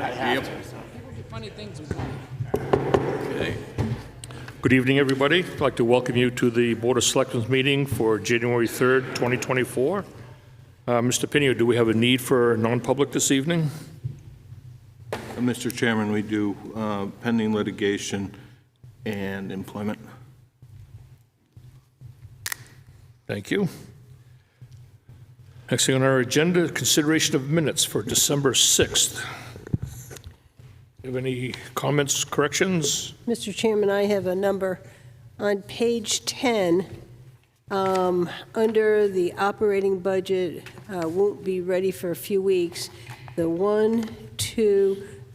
I have to. Funny things with money. Okay. Good evening, everybody. I'd like to welcome you to the Board of Selectmen meeting for January 3rd, 2024. Mr. Pinio, do we have a need for non-public this evening? Mr. Chairman, we do pending litigation and employment. Thank you. Next thing on our agenda, consideration of minutes for December 6th. Do you have any comments, corrections? Mr. Chairman, I have a number on page 10, under the operating budget, won't be ready for a few weeks. The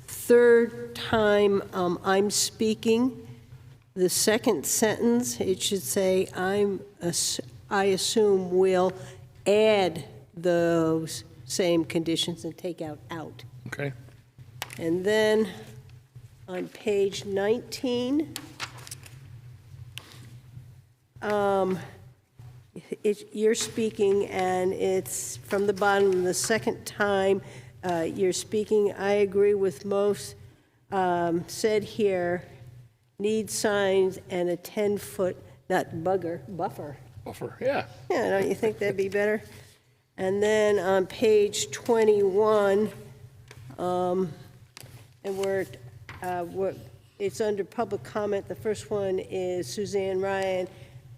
third time I'm speaking, the second sentence, it should say, I assume we'll add those same conditions and take out. Okay. And then on page 19, you're speaking, and it's from the bottom, the second time you're speaking. I agree with most said here, need signs and a 10-foot, not buffer. Buffer, yeah. Yeah, don't you think that'd be better? And then on page 21, and it's under public comment. The first one is Suzanne Ryan,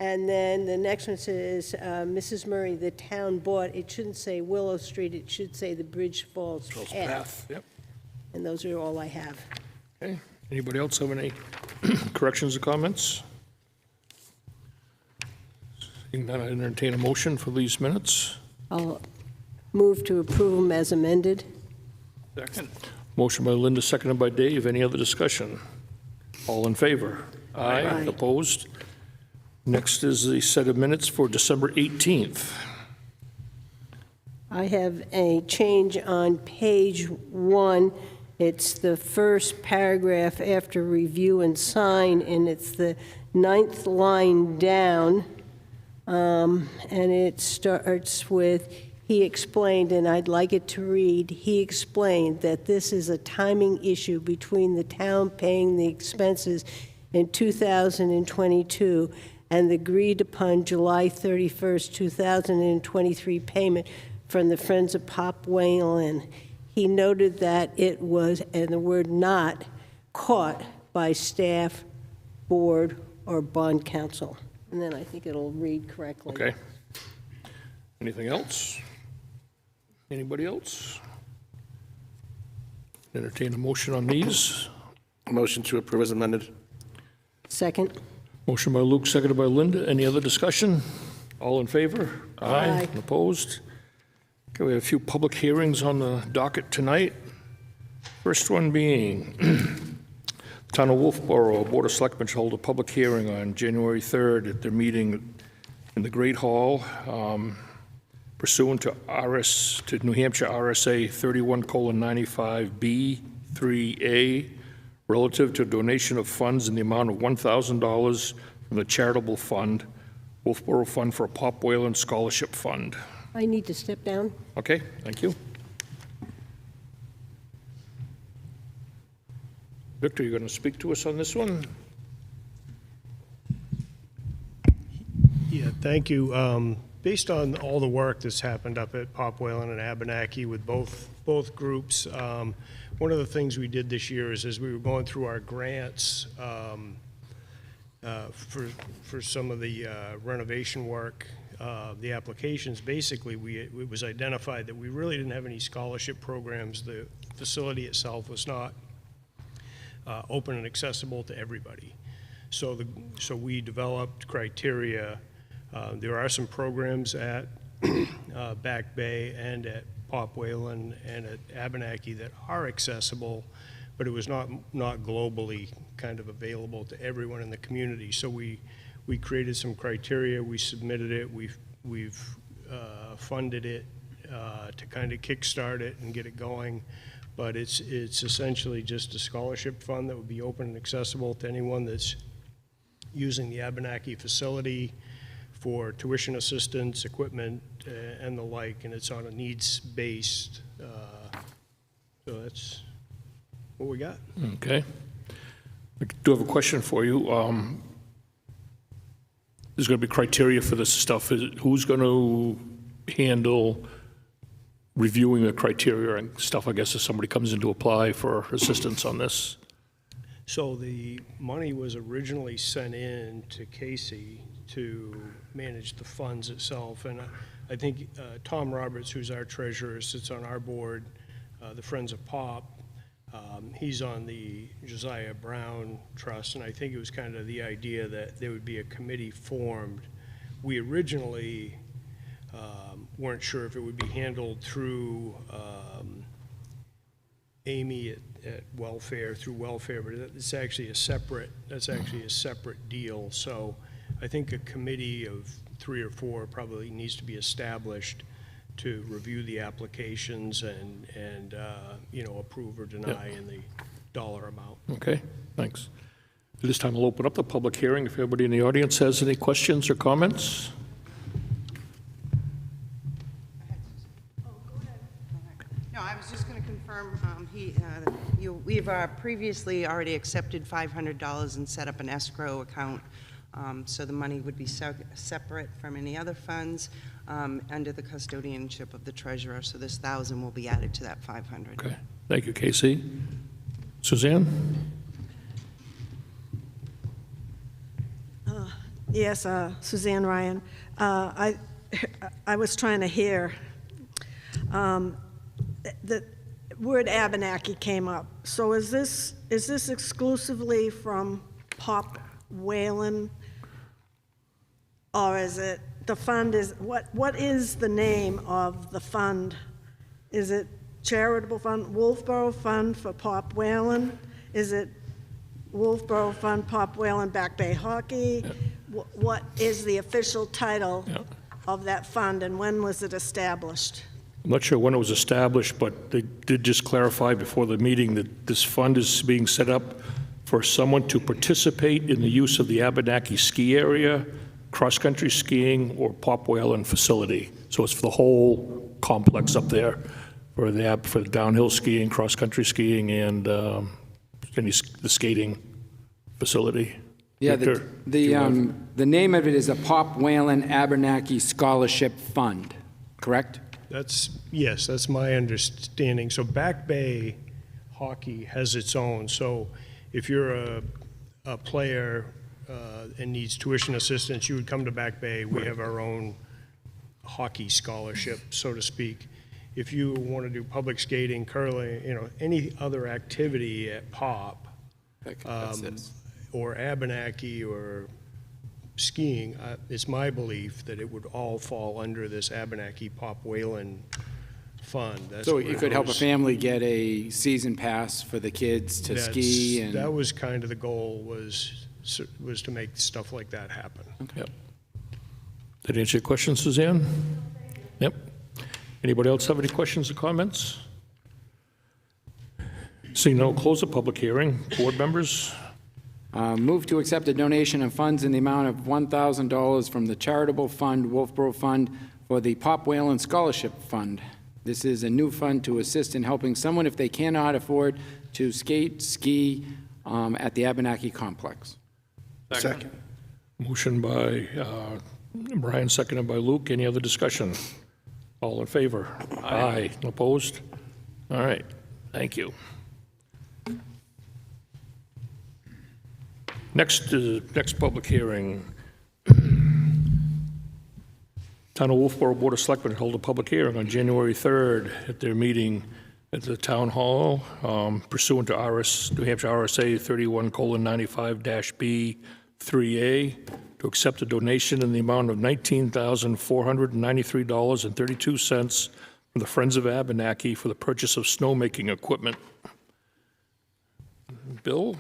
and then the next one says, Mrs. Murray, the town bought, it shouldn't say Willow Street, it should say the Bridge Falls Path. Yep. And those are all I have. Okay. Anybody else have any corrections or comments? Seeing none, I entertain a motion for these minutes. I'll move to approve them as amended. Second. Motion by Linda, seconded by Dave. Any other discussion? All in favor? Aye. Aye. Opposed? Next is the set of minutes for December 18th. I have a change on page 1. It's the first paragraph after review and sign, and it's the 9th line down. And it starts with, he explained, and I'd like it to read, he explained that this is a timing issue between the town paying the expenses in 2022 and the agreed upon July 31st, 2023 payment from the Friends of Pop Whalen. He noted that it was, and the word not, caught by staff, board, or bond counsel. And then I think it'll read correctly. Okay. Anything else? Anybody else? Entertain a motion on these. Motion to approve as amended. Second. Motion by Luke, seconded by Linda. Any other discussion? All in favor? Aye. Opposed? Okay, we have a few public hearings on the docket tonight. First one being Town of Wolfeboro Board of Selectmen shall hold a public hearing on January 3rd at their meeting in the Great Hall pursuant to New Hampshire RSA 31:95B3A relative to donation of funds in the amount of $1,000 from the charitable fund, Wolfeboro Fund for a Pop Whalen Scholarship Fund. I need to step down. Okay, thank you. Victor, you going to speak to us on this one? Yeah, thank you. Based on all the work that's happened up at Pop Whalen and Abenaki with both groups, one of the things we did this year is as we were going through our grants for some of the renovation work, the applications, basically it was identified that we really didn't have any scholarship programs. The facility itself was not open and accessible to everybody. So we developed criteria. There are some programs at Back Bay and at Pop Whalen and at Abenaki that are accessible, but it was not globally kind of available to everyone in the community. So we created some criteria, we submitted it, we've funded it to kind of kickstart it and get it going. But it's essentially just a scholarship fund that would be open and accessible to anyone that's using the Abenaki facility for tuition assistance, equipment, and the like, and it's on a needs-based. So what we got. Okay. I do have a question for you. There's going to be criteria for this stuff. Who's going to handle reviewing the criteria and stuff, I guess, if somebody comes in to apply for assistance on this? So the money was originally sent in to Casey to manage the funds itself, and I think Tom Roberts, who's our treasurer, sits on our board, the Friends of Pop. He's on the Josiah Brown Trust, and I think it was kind of the idea that there would be a committee formed. We originally weren't sure if it would be handled through Amy at welfare, through welfare, but it's actually that's actually a separate deal. So I think a committee of 3 or 4 probably needs to be established to review the applications and approve or deny in the dollar amount. Okay, thanks. At this time, I'll open up the public hearing. If anybody in the audience has any questions or comments? No, I was just going to confirm, we've previously already accepted $500 and set up an escrow account, so the money would be separate from any other funds under the custodianship of the treasurer, so this 1,000 will be added to that 500. Okay, thank you, Casey. Suzanne? Yes, Suzanne Ryan. I was trying to hear. The word Abenaki came up. So is this exclusively from Pop Whalen, or is it the fund is what is the name of the fund? Is it charitable fund, Wolfeboro Fund for Pop Whalen? Is it Wolfeboro Fund Pop Whalen Back Bay Hockey? Yep. What is the official title Yep. of that fund, and when was it established? I'm not sure when it was established, but they did just clarify before the meeting that this fund is being set up for someone to participate in the use of the Abenaki ski area, cross-country skiing, or Pop Whalen facility. So it's for the whole complex up there, for the downhill skiing, cross-country skiing, and the skating facility. Yeah, Victor, do you have- the name of it is a Pop Whalen Abenaki Scholarship Fund, correct? Yes, that's my understanding. So Back Bay Hockey has its own. So if you're a player and needs tuition assistance, you would come to Back Bay. We have our own hockey scholarship, so to speak. If you want to do public skating, curling, any other activity at Pop, or Abenaki or skiing, it's my belief that it would all fall under this Abenaki Pop Whalen fund. That's So where you it could help a goes. family get a season pass for the kids to ski and... That was kind of the goal, was to make stuff like that happen. Yep. Did that answer your question, Suzanne? Yep. Anybody else have any questions or comments? Seeing no, close the public hearing. Board members? Move to accept a donation of funds in the amount of $1,000 from the charitable fund, Wolfeboro Fund, for the Pop Whalen Scholarship Fund. This is a new fund to assist in helping someone if they cannot afford to ski at the Abenaki complex. Second. Motion by Brian, seconded by Luke. Any other discussion? All in favor? Aye. Opposed? All right. Thank you. Next public hearing. Town of Wolfeboro Board of Selectmen held a public hearing on January 3rd at their meeting at the Town Hall pursuant to New Hampshire RSA 31:95-B3A to accept a donation in the amount of $19,493.32 from the Friends of Abenaki for the purchase of snowmaking equipment. Bill?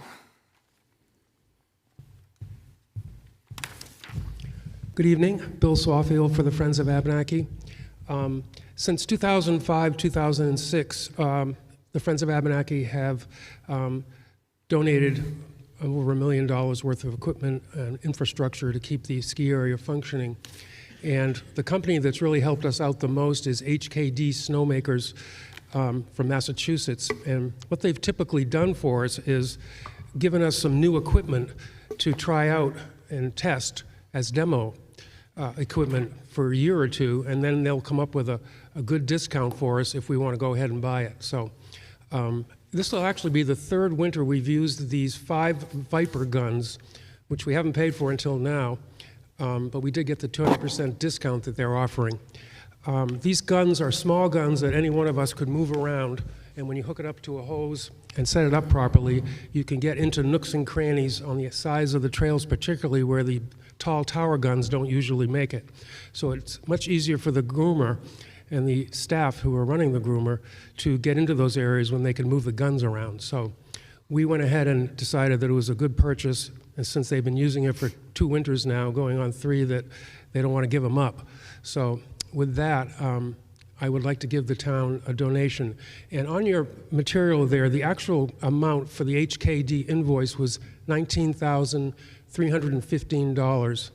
Good evening. Bill Sawfield for the Friends of Abenaki. Since 2005, 2006, the Friends of Abenaki have donated over $1 million worth of equipment and infrastructure to keep the ski area functioning. And the company that's really helped us out the most is HKD Snowmakers. from Massachusetts. And what they've typically done for us is given us some new equipment to try out and test as demo equipment for a year or two, and then they'll come up with a good discount for us if we want to go ahead and buy it. So this will actually be the third winter we've used these 5 Viper guns, which we haven't paid for until now, but we did get the 200% discount that they're offering. These guns are small guns that any one of us could move around, and when you hook it up to a hose and set it up properly, you can get into nooks and crannies on the sides of the trails, particularly where the tall tower guns don't usually make it. So it's much easier for the groomer and the staff who are running the groomer to get into those areas when they can move the guns around. So we went ahead and decided that it was a good purchase, and since they've been using it for 2 winters now, going on 3, that they don't want to give them up. So with that, I would like to give the town a donation. And on your material there, the actual amount for the HKD invoice was $19,315,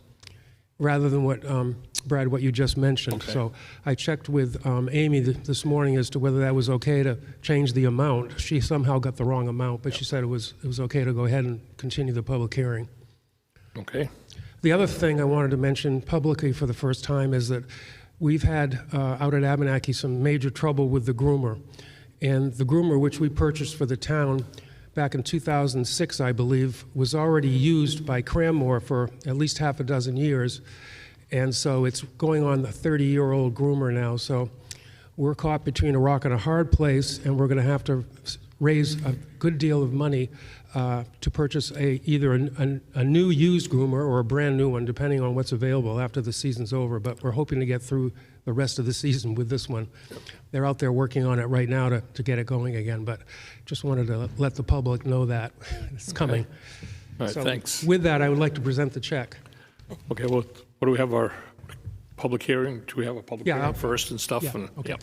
rather than what, Brad, what you just mentioned. Okay. So I checked with Amy this morning as to whether that was okay to change the amount. She somehow got the wrong amount, but she said it was okay to go ahead and continue the public hearing. Okay. The other thing I wanted to mention publicly for the first time is that we've had out at Abenaki some major trouble with the groomer. And the groomer, which we purchased for the town back in 2006, I believe, was already used by Cranmore for at least half a dozen years. And so it's going on the 30-year-old groomer now. So we're caught between a rock and a hard place, and we're going to have to raise a good deal of money to purchase either a new used groomer or a brand new one, depending on what's available after the season's over. But we're hoping to get through the rest of the season with this one. They're out there working on it right now to get it going again, but just wanted to let the public know that it's coming. All right, So thanks. with that, I would like to present the check. Okay, well, what do we have, our public hearing? Do we have a public Yeah, hearing I'll- first and stuff? yeah, And- okay.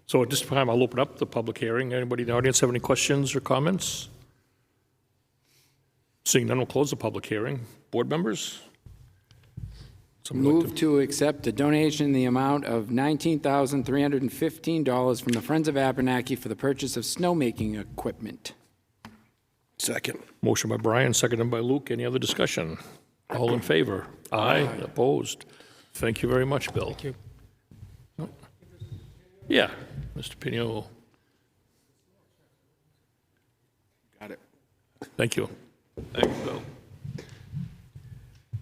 So at this time, I'll open up the public hearing. Anybody in the audience have any questions or comments? Seeing none, we'll close the public hearing. Board members? Someone like Move to accept a donation in the amount of $19,315 from the Friends of Abenaki for the purchase of snowmaking equipment. Second. Motion by Brian, seconded by Luke. Any other discussion? All in favor? Aye. Opposed? Thank you very much, Bill. Thank you. Yeah, Mr. Pino. Got it. Thank you. Thanks, Bill.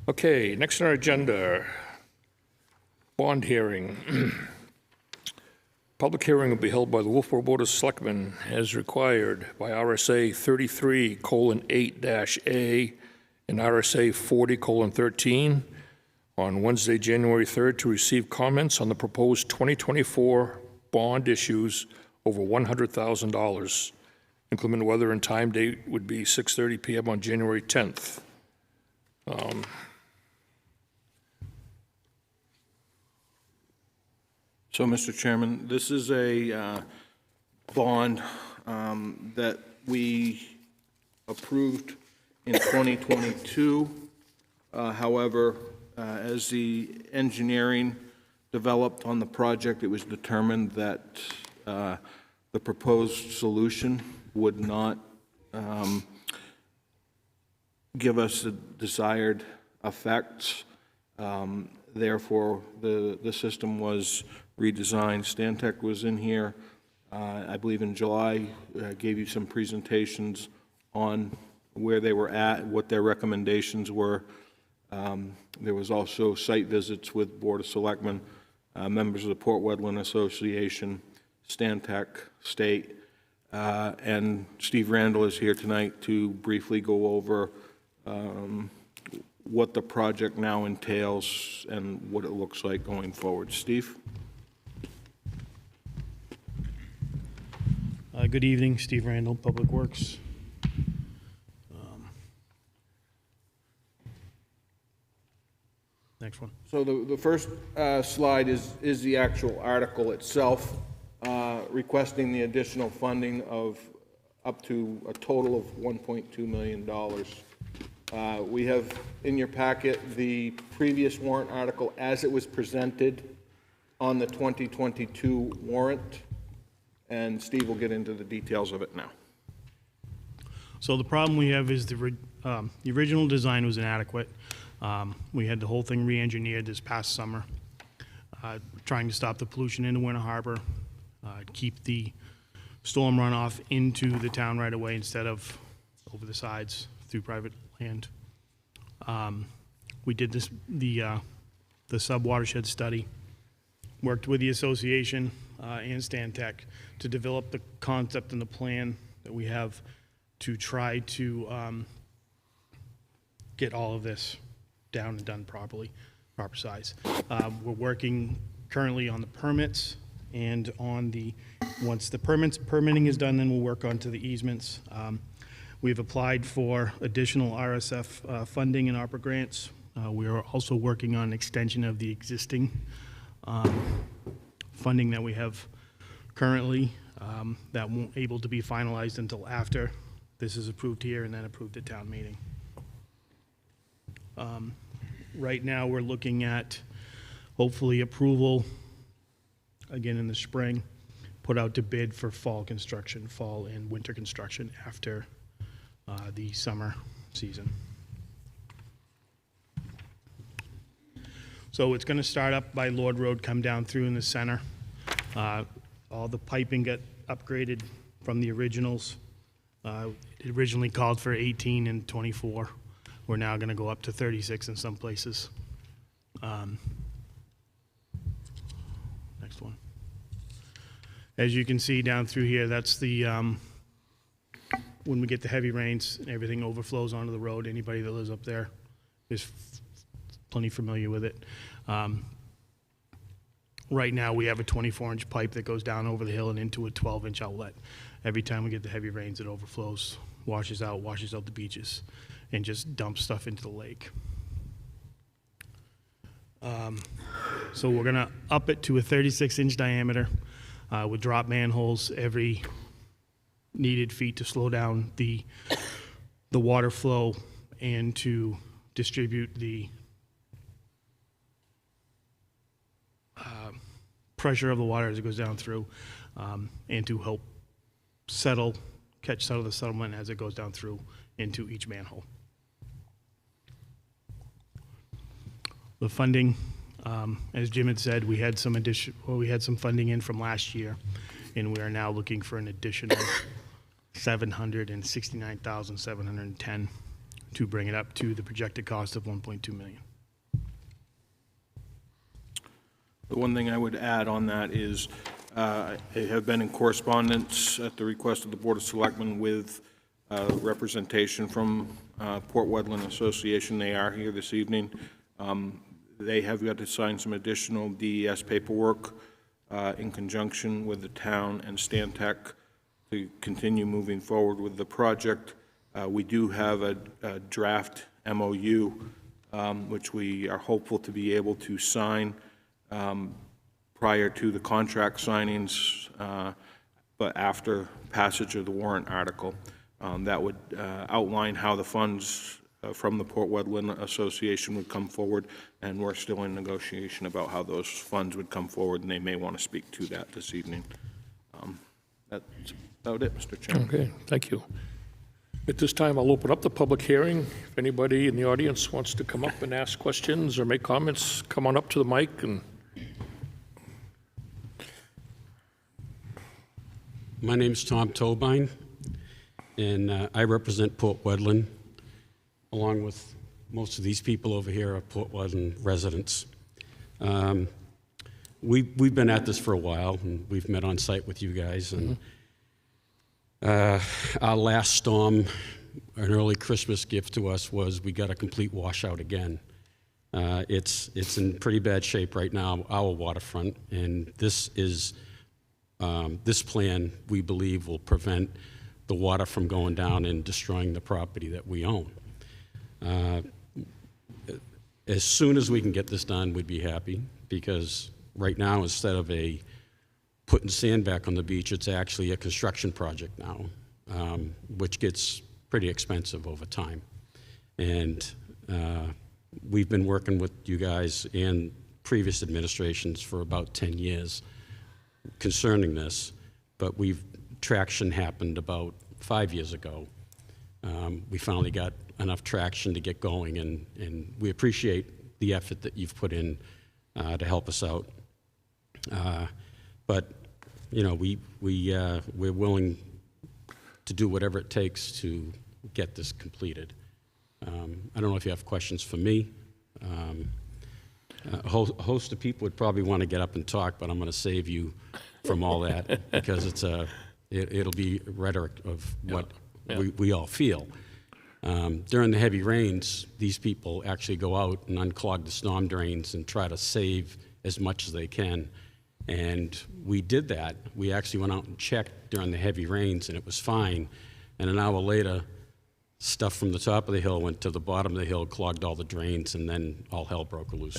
Okay, next on our agenda, bond hearing. Public hearing will be held by the Wolfeboro Board of Selectmen as required by RSA 33:8-A and RSA 40:13 on Wednesday, January 3rd, to receive comments on the proposed 2024 bond issues over $100,000. Inclement weather and time date would be 6:30 PM on January 10th. So, Mr. Chairman, this is a bond that we approved in 2022. However, as the engineering developed on the project, it was determined that the proposed solution would not give us the desired effects. Therefore, the system was redesigned. Stantec was in here, I believe in July, gave you some presentations on where they were at, what their recommendations were. There was also site visits with Board of Selectmen, members of the Port Wetland Association, Stantec, State, and Steve Randall is here tonight to briefly go over what the project now entails and what it looks like going forward. Steve? Good evening, Steve Randall, Public Works. Next one. So the first slide is the actual article itself, requesting the additional funding of up to a total of $1.2 million. We have in your packet the previous warrant article as it was presented on the 2022 warrant. and Steve will get into the details of it now. So the problem we have is the original design was inadequate. We had the whole thing re-engineered this past summer, trying to stop the pollution into Winter Harbor, keep the storm runoff into the town right away instead of over the sides through private land. We did the sub-watershed study, worked with the association and Stantec to develop the concept and the plan that we have to try to get all of this down and done properly, proper size. We're working currently on the permits and on once the permitting is done, then we'll work on to the easements. We've applied for additional RSF funding and ARPA grants. We are also working on extension of the existing funding that we have currently that won't able to be finalized until after this is approved here and then approved at town meeting. Right now, we're looking at hopefully approval again in the spring, put out to bid for fall construction, fall and winter construction after the summer season. So it's going to start up by Lord Road, come down through in the center. All the piping got upgraded from the originals. It originally called for 18 and 24. We're now going to go up to 36 in some places. Next one. As you can see down through here, that's the, when we get the heavy rains, everything overflows onto the road. Anybody that lives up there is plenty familiar with it. Right now, we have a 24-inch pipe that goes down over the hill and into a 12-inch outlet. Every time we get the heavy rains, it overflows, washes out the beaches, and just dumps stuff into the lake. So we're gonna up it to a 36-inch diameter with drop manholes every needed feet to slow down the water flow and to distribute the pressure of the water as it goes down through, and to help catch some of the settlement as it goes down through into each manhole. The funding, as Jim had said, we had some funding in from last year, and we are now looking for an additional $769,710 to bring it up to the projected cost of $1.2 million. The one thing I would add on that is I have been in correspondence at the request of the Board of Selectmen with representation from Port Woodland Association. They are here this evening. They have got to sign some additional DES paperwork in conjunction with the town and Stantec to continue moving forward with the project. We do have a draft MOU, which we are hopeful to be able to sign prior to the contract signings, but after passage of the warrant article. That would outline how the funds from the Port Woodland Association would come forward, and we're still in negotiation about how those funds would come forward, and they may want to speak to that this evening. That's about it, Mr. Chairman. Okay, thank you. At this time, I'll open up the public hearing. If anybody in the audience wants to come up and ask questions or make comments, come on up to the mic. And My name's Tom Tobine, and I represent Port Woodland, along with most of these people over here are Port Woodland residents. We've been at this for a while, and we've met on site with you guys. And our last storm, an early Christmas gift to us was we got a complete washout again. It's in pretty bad shape right now, our waterfront, and this plan, we believe, will prevent the water from going down and destroying the property that we own. As soon as we can get this done, we'd be happy, because right now, instead of putting sand back on the beach, it's actually a construction project now, which gets pretty expensive over time. And we've been working with you guys and previous administrations for about 10 years concerning this, but traction happened about 5 years ago. We finally got enough traction to get going, and we appreciate the effort that you've put in to help us out. But, you know, we're willing to do whatever it takes to get this completed. I don't know if you have questions for me. A host of people would probably want to get up and talk, but I'm going to save you from all that because it'll be rhetoric of what we all feel. During the heavy rains, these people actually go out and unclog the storm drains and try to save as much as they can. And we did that. We actually went out and checked during the heavy rains, and it was fine. And an hour later, stuff from the top of the hill went to the bottom of the hill, clogged all the drains, and then all hell broke loose.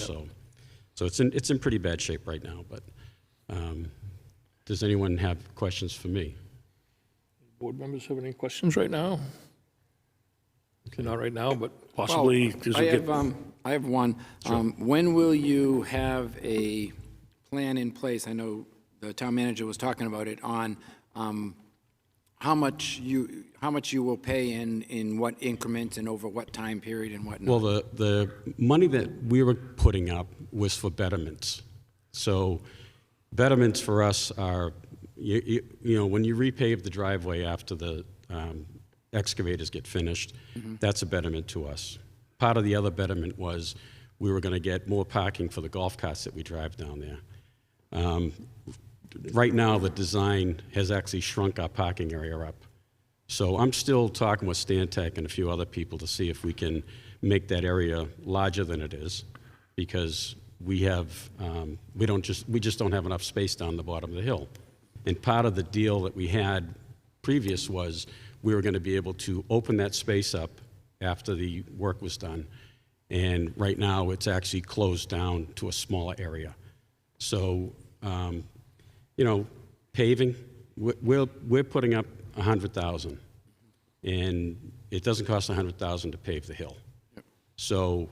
So it's in pretty bad shape right now. But does anyone have questions for me? Board members have any questions right now? Okay, not right now, but possibly as we get... I have one. When will you have a plan in place? I know the town manager was talking about it, on how much you will pay in what increments and over what time period and whatnot. Well, the money that we were putting up was for betterments. So betterments for us are, you know, when you repave the driveway after the excavators get finished, that's a betterment to us. Part of the other betterment was we were going to get more parking for the golf carts that we drive down there. Right now, the design has actually shrunk our parking area up. So I'm still talking with Stantec and a few other people to see if we can make that area larger than it is, because we have, we just don't have enough space down the bottom of the hill. And part of the deal that we had previous was we were going to be able to open that space up after the work was done. And right now, it's actually closed down to a smaller area. So, you know, paving, we're putting up $100,000, and it doesn't cost $100,000 to pave the hill. So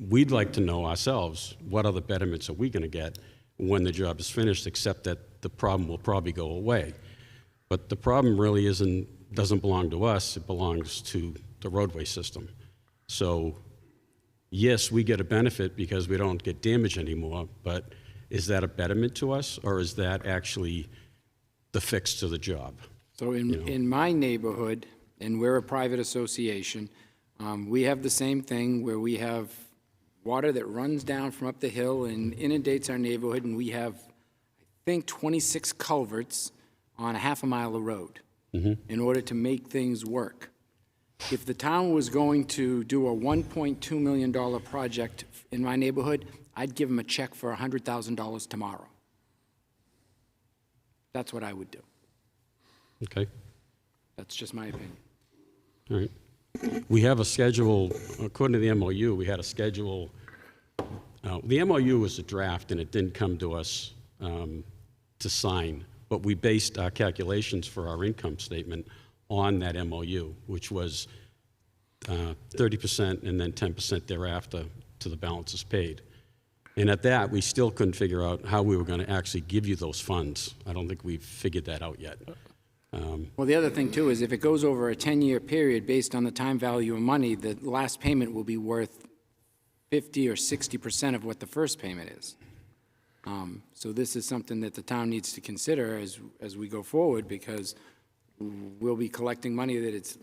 we'd like to know ourselves, what other betterments are we going to get when the job is finished, except that the problem will probably go away. But the problem really doesn't belong to us, it belongs to the roadway system. So yes, we get a benefit because we don't get damage anymore, but is that a betterment to us, or is that actually the fix to the job? So in my neighborhood, and we're a private association, we have the same thing where we have water that runs down from up the hill and inundates our neighborhood, and we have, I think, 26 culverts on a half a mile of road in order to make things work. If the town was going to do a $1.2 million project in my neighborhood, I'd give them a check for $100,000 tomorrow. That's what I would do. Okay. That's just my opinion. All right. We have a schedule, according to the MOU, we had a schedule. The MOU was a draft, and it didn't come to us to sign, but we based our calculations for our income statement on that MOU, which was 30% and then 10% thereafter to the balances paid. And at that, we still couldn't figure out how we were going to actually give you those funds. I don't think we've figured that out yet. Well, the other thing, too, is if it goes over a 10-year period based on the time value of money, the last payment will be worth 50 or 60% of what the first payment is. So this is something that the town needs to consider as we go forward, because we'll be collecting money that it's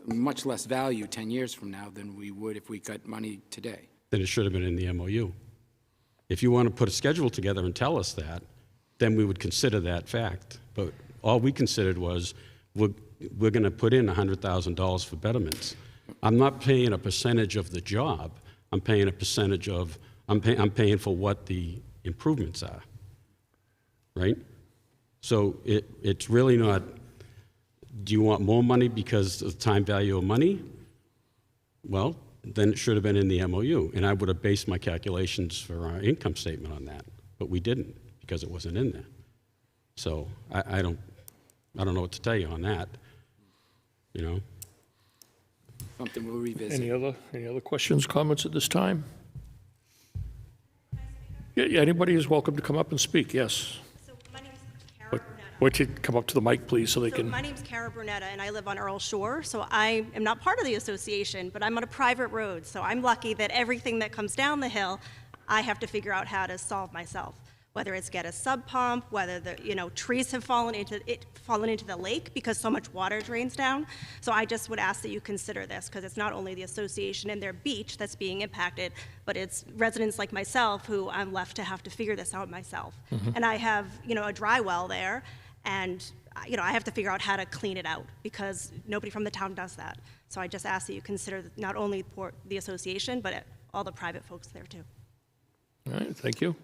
much less value 10 years from now than we would if we got money today. Then it should have been in the MOU. If you want to put a schedule together and tell us that, then we would consider that fact. But all we considered was we're going to put in $100,000 for betterments. I'm not paying a percentage of the job. I'm paying a percentage of, I'm paying for what the improvements are, right? So it's really not, do you want more money because of the time value of money? Well, then it should have been in the MOU, and I would have based my calculations for our income statement on that, but we didn't because it wasn't in there. So I don't know what to tell you on that, you know? Something we'll revisit. Any other questions, comments at this time? Yeah, anybody is welcome to come up and speak, yes. So my name is Karen Why don't you come up to the mic, please, so they So can... my name's Cara Brunetta, and I live on Earl Shore, so I am not part of the association, but I'm on a private road, so I'm lucky that everything that comes down the hill, I have to figure out how to solve myself. Whether it's get a sub pump, whether the trees have fallen into the lake because so much water drains down. So I just would ask that you consider this, because it's not only the association and their beach that's being impacted, but it's residents like myself who I'm left to have to figure this out myself. And I have a dry well there, and I have to figure out how to clean it out because nobody from the town does that. So I just ask that you consider not only the association, but all the private folks there too. All right, thank you.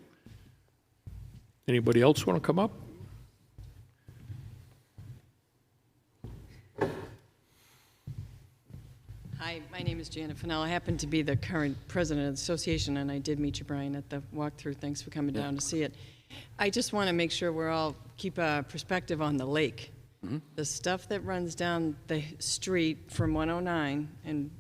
Anybody else want to come up? Hi, my name is Janet Fennell. I happen to be the current president of the association, and I did meet you, Brian, at the walkthrough. Thanks for coming down to see it. I just want to make sure we're all keep a perspective on the lake. The stuff that runs down the street from 109 and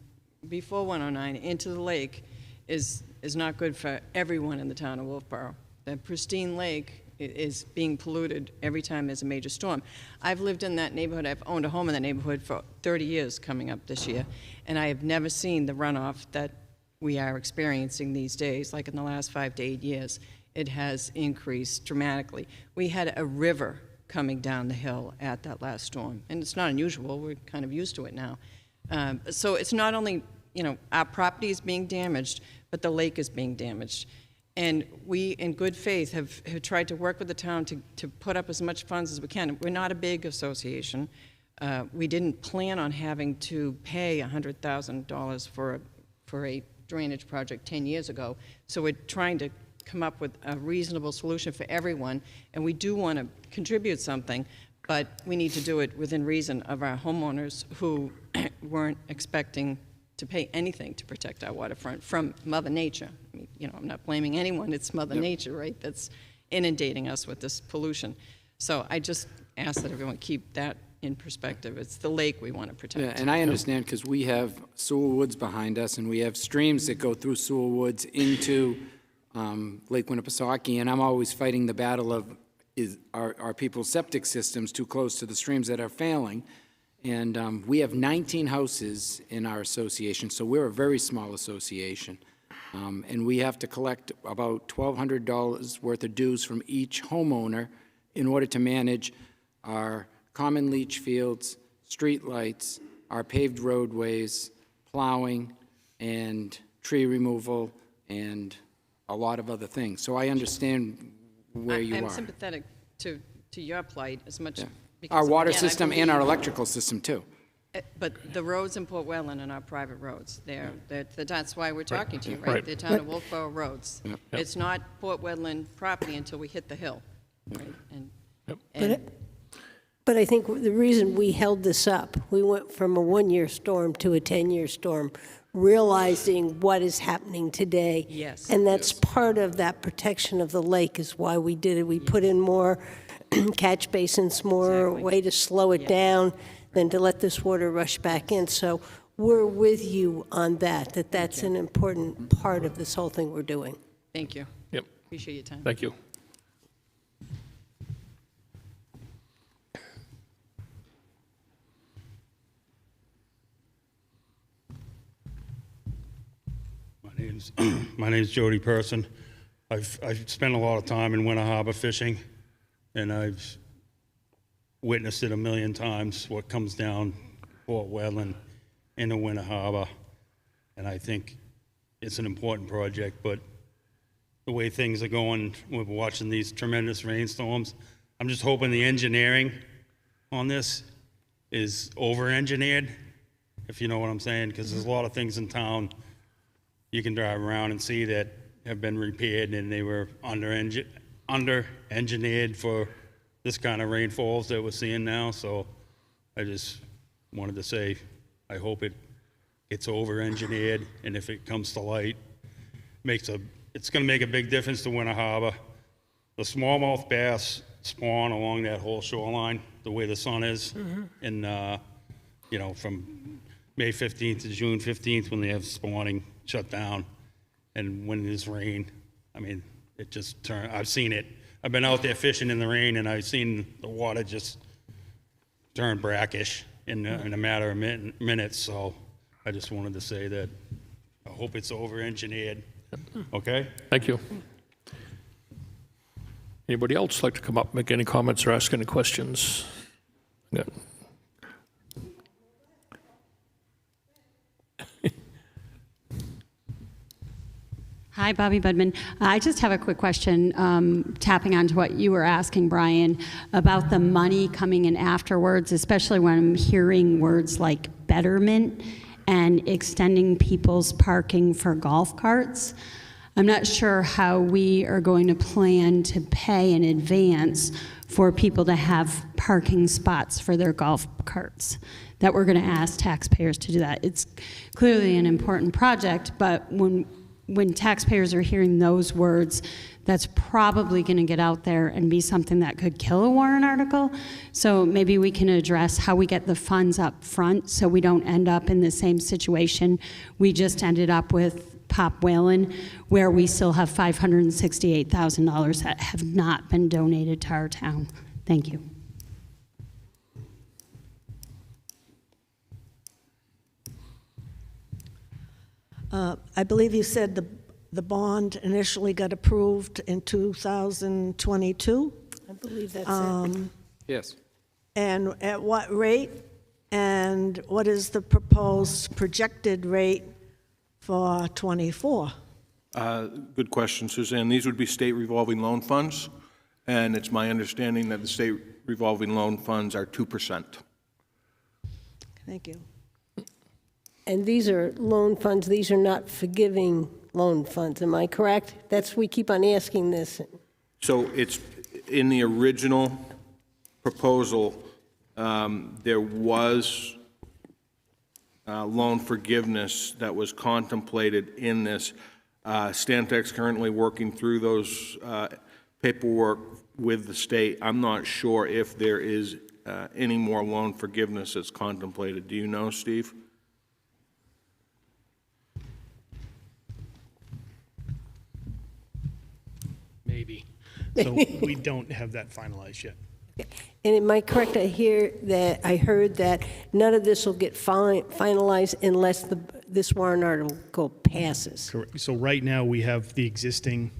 before 109 into the lake is not good for everyone in the town of Wolfeboro. The pristine lake is being polluted every time there's a major storm. I've lived in that neighborhood. I've owned a home in that neighborhood for 30 years coming up this year, and I have never seen the runoff that we are experiencing these days, like in the last 5 to 8 years. It has increased dramatically. We had a river coming down the hill at that last storm, and it's not unusual. We're kind of used to it now. So it's not only, our property is being damaged, but the lake is being damaged. And we, in good faith, have tried to work with the town to put up as much funds as we can. We're not a big association. We didn't plan on having to pay $100,000 for a drainage project 10 years ago. So we're trying to come up with a reasonable solution for everyone. And we do want to contribute something, but we need to do it within reason of our homeowners who weren't expecting to pay anything to protect our waterfront from Mother Nature. I mean, I'm not blaming anyone. It's Mother Nature, right, that's inundating us with this pollution. So I just ask that everyone keep that in perspective. It's the lake we want to protect. Yeah, and I understand because we have Sewell Woods behind us, and we have streams that go through Sewell Woods into Lake Winnipesaukee, and I'm always fighting the battle of are people's septic systems too close to the streams that are failing? And we have 19 houses in our association, so we're a very small association. And we have to collect about $1,200 worth of dues from each homeowner in order to manage our common leach fields, street lights, our paved roadways, plowing, and tree removal, and a lot of other things. So I understand where you are. I'm sympathetic to your plight as much. Yeah. Because, Our water again, I system and our believe- electrical system, too. But the roads in Port Wetland are not private roads. That's why we're talking to you, right? Right. They're town of Wolfboro roads. Yep. It's not Port Wetland property until we hit the hill, right? Yep. And But I think the reason we held this up, we went from a 1-year storm to a 10-year storm, realizing what is happening today. Yes. And that's part of that protection of the lake is why we did it. We put in more catch basins, more Exactly. way to slow it down than to let this water rush back in. So we're with you on that's an important part of this whole thing we're doing. Thank you. Yep, Appreciate your time. thank you. My name's Jody Person. I've spent a lot of time in Winter Harbor fishing, and I've witnessed it a million times, what comes down Port Wetland into Winter Harbor. And I think it's an important project, but the way things are going, we're watching these tremendous rainstorms. I'm just hoping the engineering on this is over-engineered, if you know what I'm saying, because there's a lot of things in town you can drive around and see that have been repaired and they were under-engineered for this kind of rainfalls that we're seeing now. So I just wanted to say, I hope it gets over-engineered, and if it comes to light, it's going to make a big difference to Winter Harbor. The smallmouth bass spawn along that whole shoreline, the way the sun is, and from May 15th to June 15th when they have spawning shut down, and when there's rain, I mean, it just I've seen it I've been out there fishing in the rain, and I've seen the water just turn brackish in a matter of minutes, so I just wanted to say that I hope it's over-engineered, okay? Thank you. Anybody else like to come up, make any comments, or ask any questions? Yeah. Hi, Bobby Budman. I just have a quick question, tapping onto what you were asking, Brian, about the money coming in afterwards, especially when I'm hearing words like betterment and extending people's parking for golf carts. I'm not sure how we are going to plan to pay in advance for people to have parking spots for their golf carts, that we're going to ask taxpayers to do that. It's clearly an important project, but when taxpayers are hearing those words, that's probably going to get out there and be something that could kill a warrant article. So maybe we can address how we get the funds up front so we don't end up in the same situation we just ended up with Pop Whalen, where we still have $568,000 that have not been donated to our town. Thank you. I believe you said the bond initially got approved in 2022? I believe that's it. Yes. And at what rate? And what is the proposed projected rate for '24? Good question, Suzanne. These would be state revolving loan funds, and it's my understanding that the state revolving loan funds are 2%. Thank you. And these are loan funds, these are not forgiving loan funds, am I correct? We keep on asking this. So it's, in the original proposal, there was loan forgiveness that was contemplated in this. Stantec's currently working through those paperwork with the state. I'm not sure if there is any more loan forgiveness that's contemplated. Do you know, Steve? Maybe. So we don't have that finalized yet. And am I correct, I heard that none of this will get finalized unless this warrant article passes? Correct. So right now, we have the existing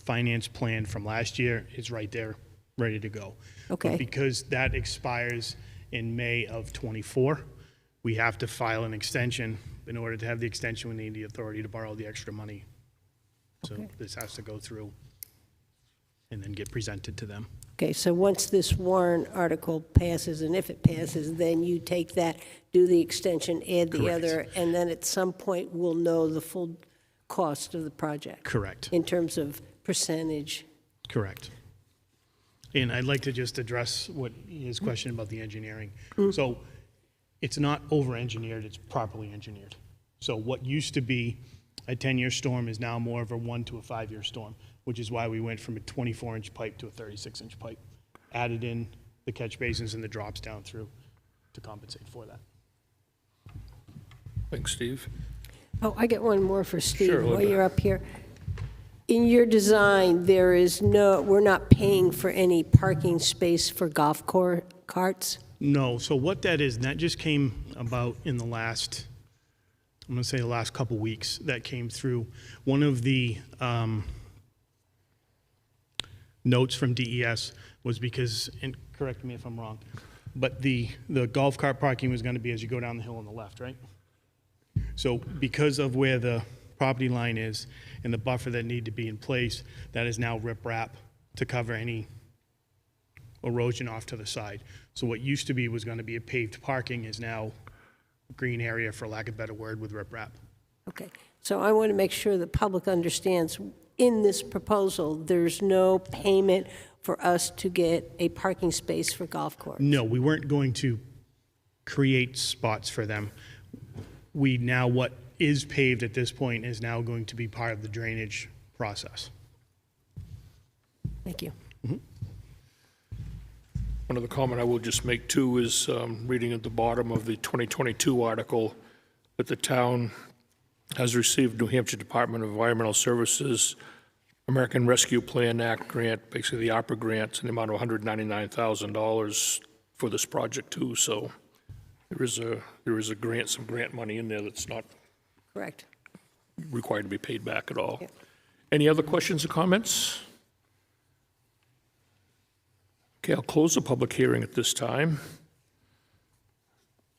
finance plan from last year is right there, ready to go. Okay. But because that expires in May of '24, we have to file an extension. In order to have the extension, we need the authority to borrow the extra money. So this has to go through and then get presented to them. Okay, so once this warrant article passes, and if it passes, then you take that, do the extension, add the Correct. other, and then at some point, we'll know the full cost of the project. Correct. In terms of percentage. Correct. And I'd like to just address his question about the engineering. So it's not over-engineered, it's properly engineered. So what used to be a 10-year storm is now more of a 1 to a 5-year storm, which is why we went from a 24-inch pipe to a 36-inch pipe. Added in the catch basins and the drops down through to compensate for that. Thanks, Steve. Oh, I got one more for Steve Sure, while Linda. you're up here. In your design, we're not paying for any parking space for golf carts? No, so what that is, and that just came about in the last, I'm going to say the last couple weeks, that came through. One of the notes from DES was because, and correct me if I'm wrong, but the golf cart parking was going to be as you go down the hill on the left, right? So because of where the property line is and the buffer that need to be in place, that is now riprap to cover any erosion off to the side. So what used to be was going to be a paved parking is now green area, for lack of a better word, with riprap. Okay, so I want to make sure the public understands, in this proposal, there's no payment for us to get a parking space for golf course? No, we weren't going to create spots for them. What is paved at this point is now going to be part of the drainage process. Thank you. One other comment I will just make too is reading at the bottom of the 2022 article that the town has received New Hampshire Department of Environmental Services American Rescue Plan Act grant, basically the ARPA grants, in the amount of $199,000 for this project too. So there is a grant, some grant money in there that's not Correct. required to be paid back at all. Yep. Any other questions or comments? Okay, I'll close the public hearing at this time.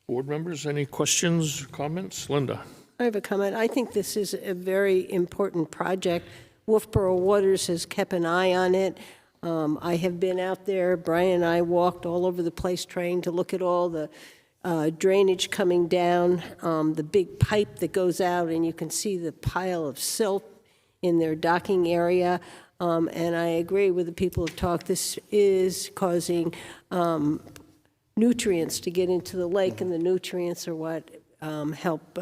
Board members, any questions, comments? Linda? I have a comment. I think this is a very important project. Wolfeboro Waters has kept an eye on it. I have been out there, Brian and I walked all over the place trying to look at all the drainage coming down, the big pipe that goes out, and you can see the pile of silt in their docking area. And I agree with the people who've talked. This is causing nutrients to get into the lake, and the nutrients are what help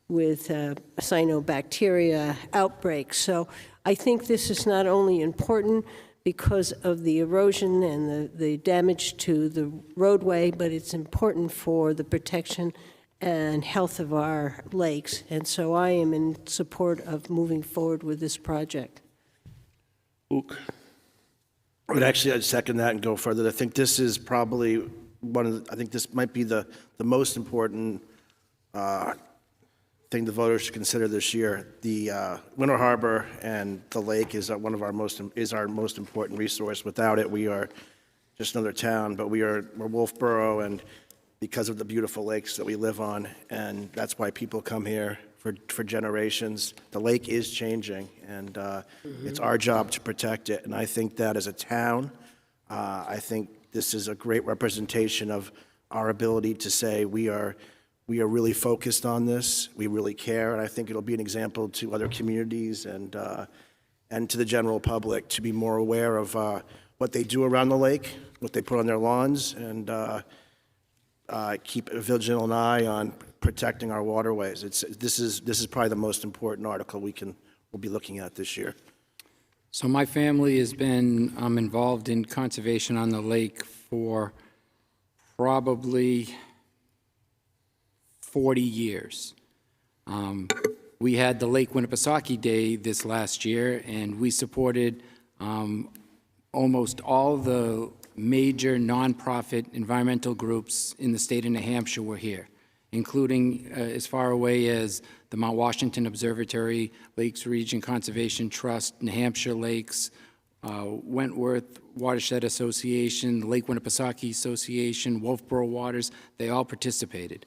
with cyanobacteria outbreaks. So I think this is not only important because of the erosion and the damage to the roadway, but it's important for the protection and health of our lakes. And so I am in support of moving forward with this project. Luke? I'd second that and go further. I think this is probably I think this might be the most important thing the voters should consider this year. The Winter Harbor and the lake is our most important resource. Without it, we are just another town, but we're Wolfeboro, and because of the beautiful lakes that we live on, and that's why people come here for generations. The lake is changing, and it's our job to protect it. And I think that as a town, I think this is a great representation of our ability to say we are really focused on this. We really care, and I think it'll be an example to other communities and to the general public to be more aware of what they do around the lake, what they put on their lawns, and keep a vigilant eye on protecting our waterways. This is probably the most important article we'll be looking at this year. So my family has been involved in conservation on the lake for probably 40 years. We had the Lake Winnipesaukee Day this last year, and we supported almost all the major nonprofit environmental groups in the state of New Hampshire were here, including as far away as the Mount Washington Observatory, Lakes Region Conservation Trust, New Hampshire Lakes, Wentworth Watershed Association, the Lake Winnipesaukee Association, Wolfeboro Waters. They all participated.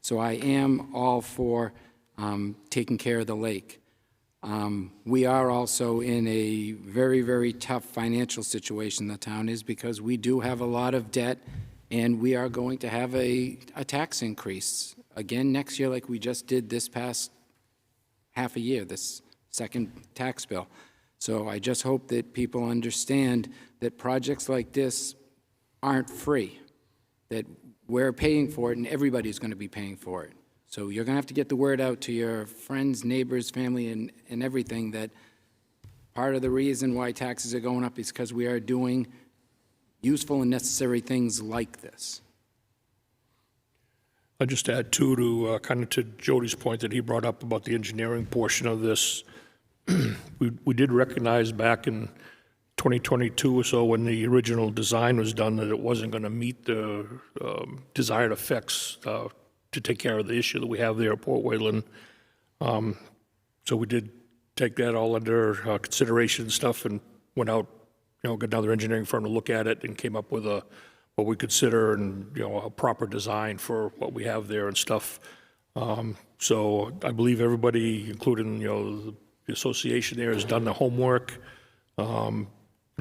So I am all for taking care of the lake. We are also in a very, very tough financial situation, the town is, because we do have a lot of debt, and we are going to have a tax increase again next year, like we just did this past half a year, this second tax bill. So I just hope that people understand that projects like this aren't free, that we're paying for it, and everybody's going to be paying for it. So you're going to have to get the word out to your friends, neighbors, family, and everything that part of the reason why taxes are going up is because we are doing useful and necessary things like this. I'll just add, too, to kind of to Jody's point that he brought up about the engineering portion of this. We did recognize back in 2022 or so, when the original design was done, that it wasn't going to meet the desired effects to take care of the issue that we have there at Port Wayland. So we did take that all under consideration and stuff, and went out, got another engineering firm to look at it, and came up with what we consider and a proper design for what we have there and stuff. So I believe everybody, including the association there, has done the homework. Been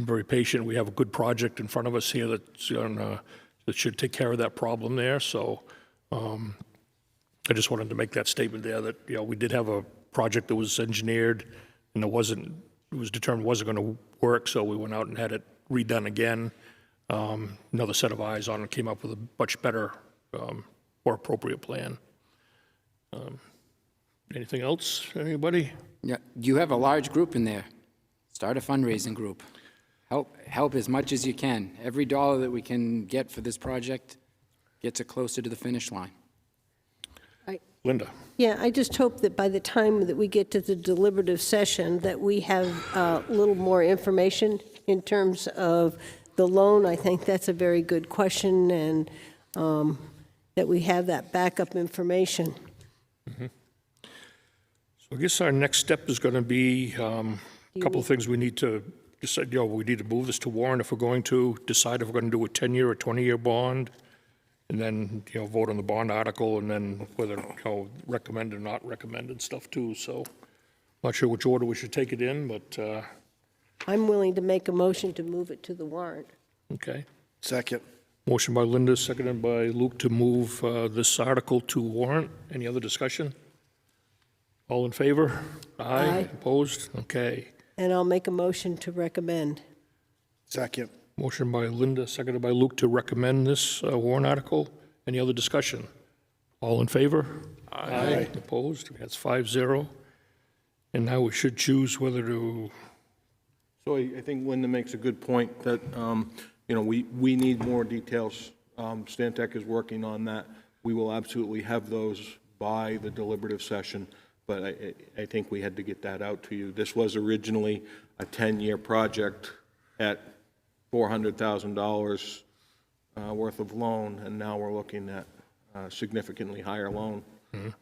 very patient. We have a good project in front of us here that should take care of that problem there. So I just wanted to make that statement there that we did have a project that was engineered, and it was determined wasn't going to work. So we went out and had it redone again. Another set of eyes on it, came up with a much better, more appropriate plan. Anything else? Anybody? Yeah, you have a large group in there. Start a fundraising group. Help as much as you can. Every dollar that we can get for this project gets it closer to the finish line. Linda? Yeah, I just hope that by the time that we get to the deliberative session, that we have a little more information in terms of the loan. I think that's a very good question, and that we have that backup information. So I guess our next step is going to be a couple of things we need to decide. We need to move this to warrant if we're going to, decide if we're going to do a 10-year or 20-year bond, and then, vote on the bond article, and then whether, recommend or not recommend and stuff too. So not sure which order we should take it in, but, I'm willing to make a motion to move it to the warrant. okay. Second. Motion by Linda, seconded by Luke to move this article to warrant. Any other discussion? All in favor? Aye. Opposed? Okay. And I'll make a motion to recommend. Second. Motion by Linda, seconded by Luke to recommend this warrant article. Any other discussion? All in favor? Aye. Opposed? That's 5-0. And now we should choose whether to, So I think Linda makes a good point that, we need more details. Stantec is working on that. We will absolutely have those by the deliberative session, but I think we had to get that out to you. This was originally a 10-year project at $400,000 worth of loan, and now we're looking at a significantly higher loan.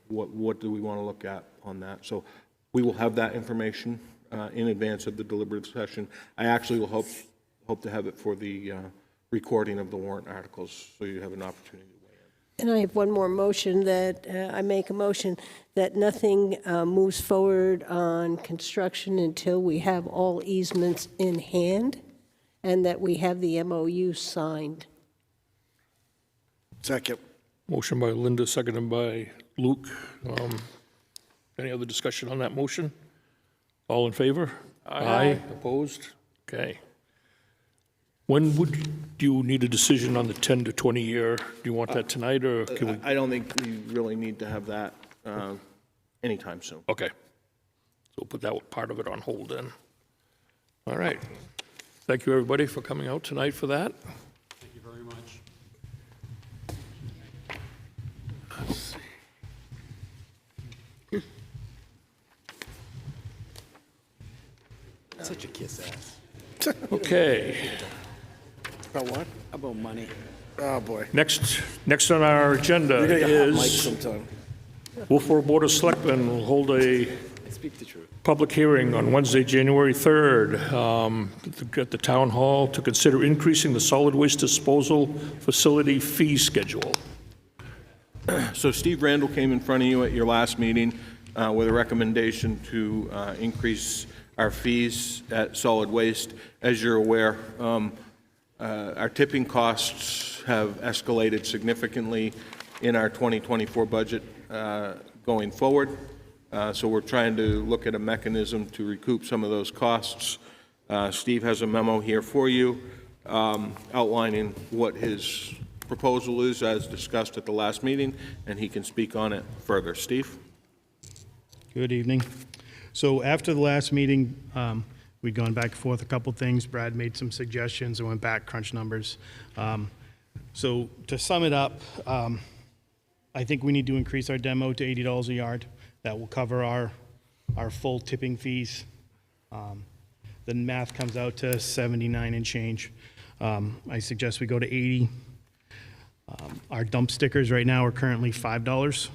What do we want to look at on that? So we will have that information in advance of the deliberative session. I actually will hope to have it for the recording of the warrant articles, so you have an opportunity to weigh in. And I have one more motion that, I make a motion that nothing moves forward on construction until we have all easements in hand, and that we have the MOU signed. Second. motion by Linda, seconded by Luke. Any other discussion on that motion? All in favor? Aye. Opposed? Okay. When would you need a decision on the 10 to 20 year? Do you want that tonight, or can we? I don't think we really need to have that anytime soon. Okay. So we'll put that part of it on hold then. All right. Thank you, everybody, for coming out tonight for that. Thank you very much. Let's see. Such a kiss ass. Okay. About what? About money. Oh, boy. Next on our agenda We gotta get a hot mic is sometime. Wolfeboro Board of Selectmen will hold a I speak the truth. public hearing on Wednesday, January 3rd, at the Town Hall to consider increasing the solid waste disposal facility fee schedule. So Steve Randall came in front of you at your last meeting with a recommendation to increase our fees at solid waste. As you're aware, our tipping costs have escalated significantly in our 2024 budget going forward. So we're trying to look at a mechanism to recoup some of those costs. Steve has a memo here for you outlining what his proposal is as discussed at the last meeting, and he can speak on it further. Steve? Good evening. So after the last meeting, we'd gone back and forth a couple things. Brad made some suggestions and went back, crunched numbers. So to sum it up, I think we need to increase our demo to $80 a yard. That will cover our full tipping fees. The math comes out to 79 and change. I suggest we go to 80. Our dump stickers right now are currently $5.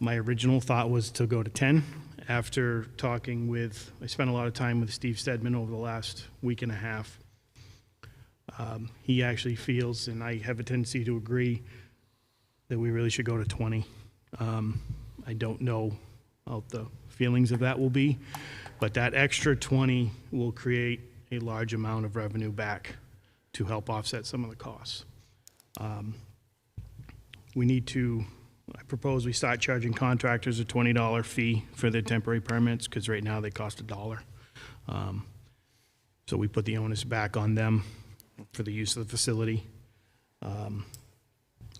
My original thought was to go to 10. After talking with, I spent a lot of time with Steve Stedman over the last week and a half. He actually feels, and I have a tendency to agree, that we really should go to 20. I don't know what the feelings of that will be, but that extra 20 will create a large amount of revenue back to help offset some of the costs. We need to, I propose we start charging contractors a $20 fee for their temporary permits, because right now they cost $1. So we put the onus back on them for the use of the facility.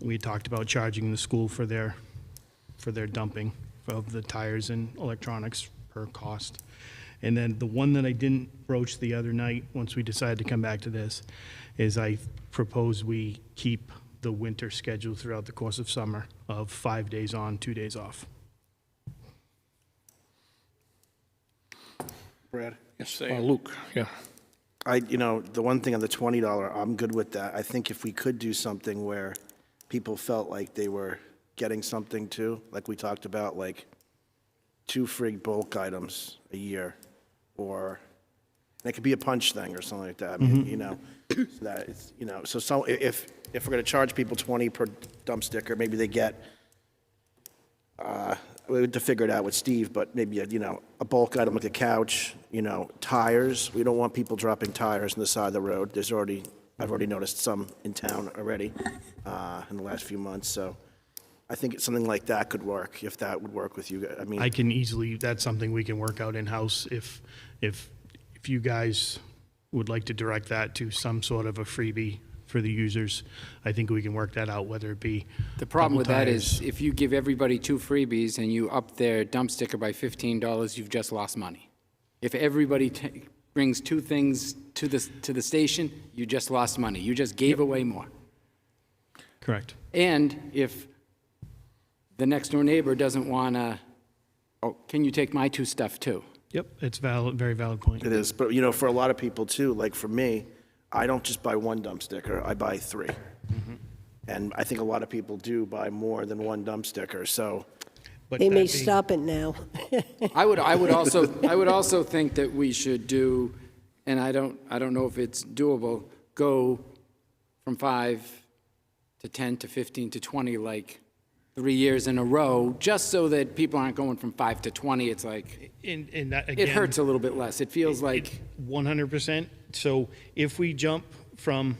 We had talked about charging the school for their dumping of the tires and electronics per cost. And then the one that I didn't broach the other night, once we decided to come back to this, is I propose we keep the winter schedule throughout the course of summer of 5 days on, 2 days off. Brad? Yes, Luke, yeah. The one thing on the $20, I'm good with that. I think if we could do something where people felt like they were getting something too, like we talked about, like 2 free bulk items a year, or it could be a punch thing or something like that. I mean, so that it's, so if we're going to charge people 20 per dump sticker, maybe they get, we had to figure it out with Steve, but maybe a bulk item like a couch, tires. We don't want people dropping tires on the side of the road. I've already noticed some in town already in the last few months. So I think something like that could work, if that would work with you guys. I can easily, that's something we can work out in-house if you guys would like to direct that to some sort of a freebie for the users. I think we can work that out, whether it be The problem with that tires. is if you give everybody 2 freebies and you up their dump sticker by $15, you've just lost money. If everybody brings 2 things to the station, you just lost money. You just gave away more. Correct. And if the next door neighbor doesn't want to, oh, can you take my 2 stuff too? Yep, it's valid, very valid point. It is, but for a lot of people too, like for me, I don't just buy 1 dump sticker, I buy 3. And I think a lot of people do buy more than 1 dump sticker, so. But They that may being- stop it now. I would also think that we should do, and I don't know if it's doable, go from 5 to 10 to 15 to 20, like 3 years in a row, just so that people aren't going from 5 to 20. It's like, And that, it again, hurts a little bit less. It feels like, 100%. So if we jump from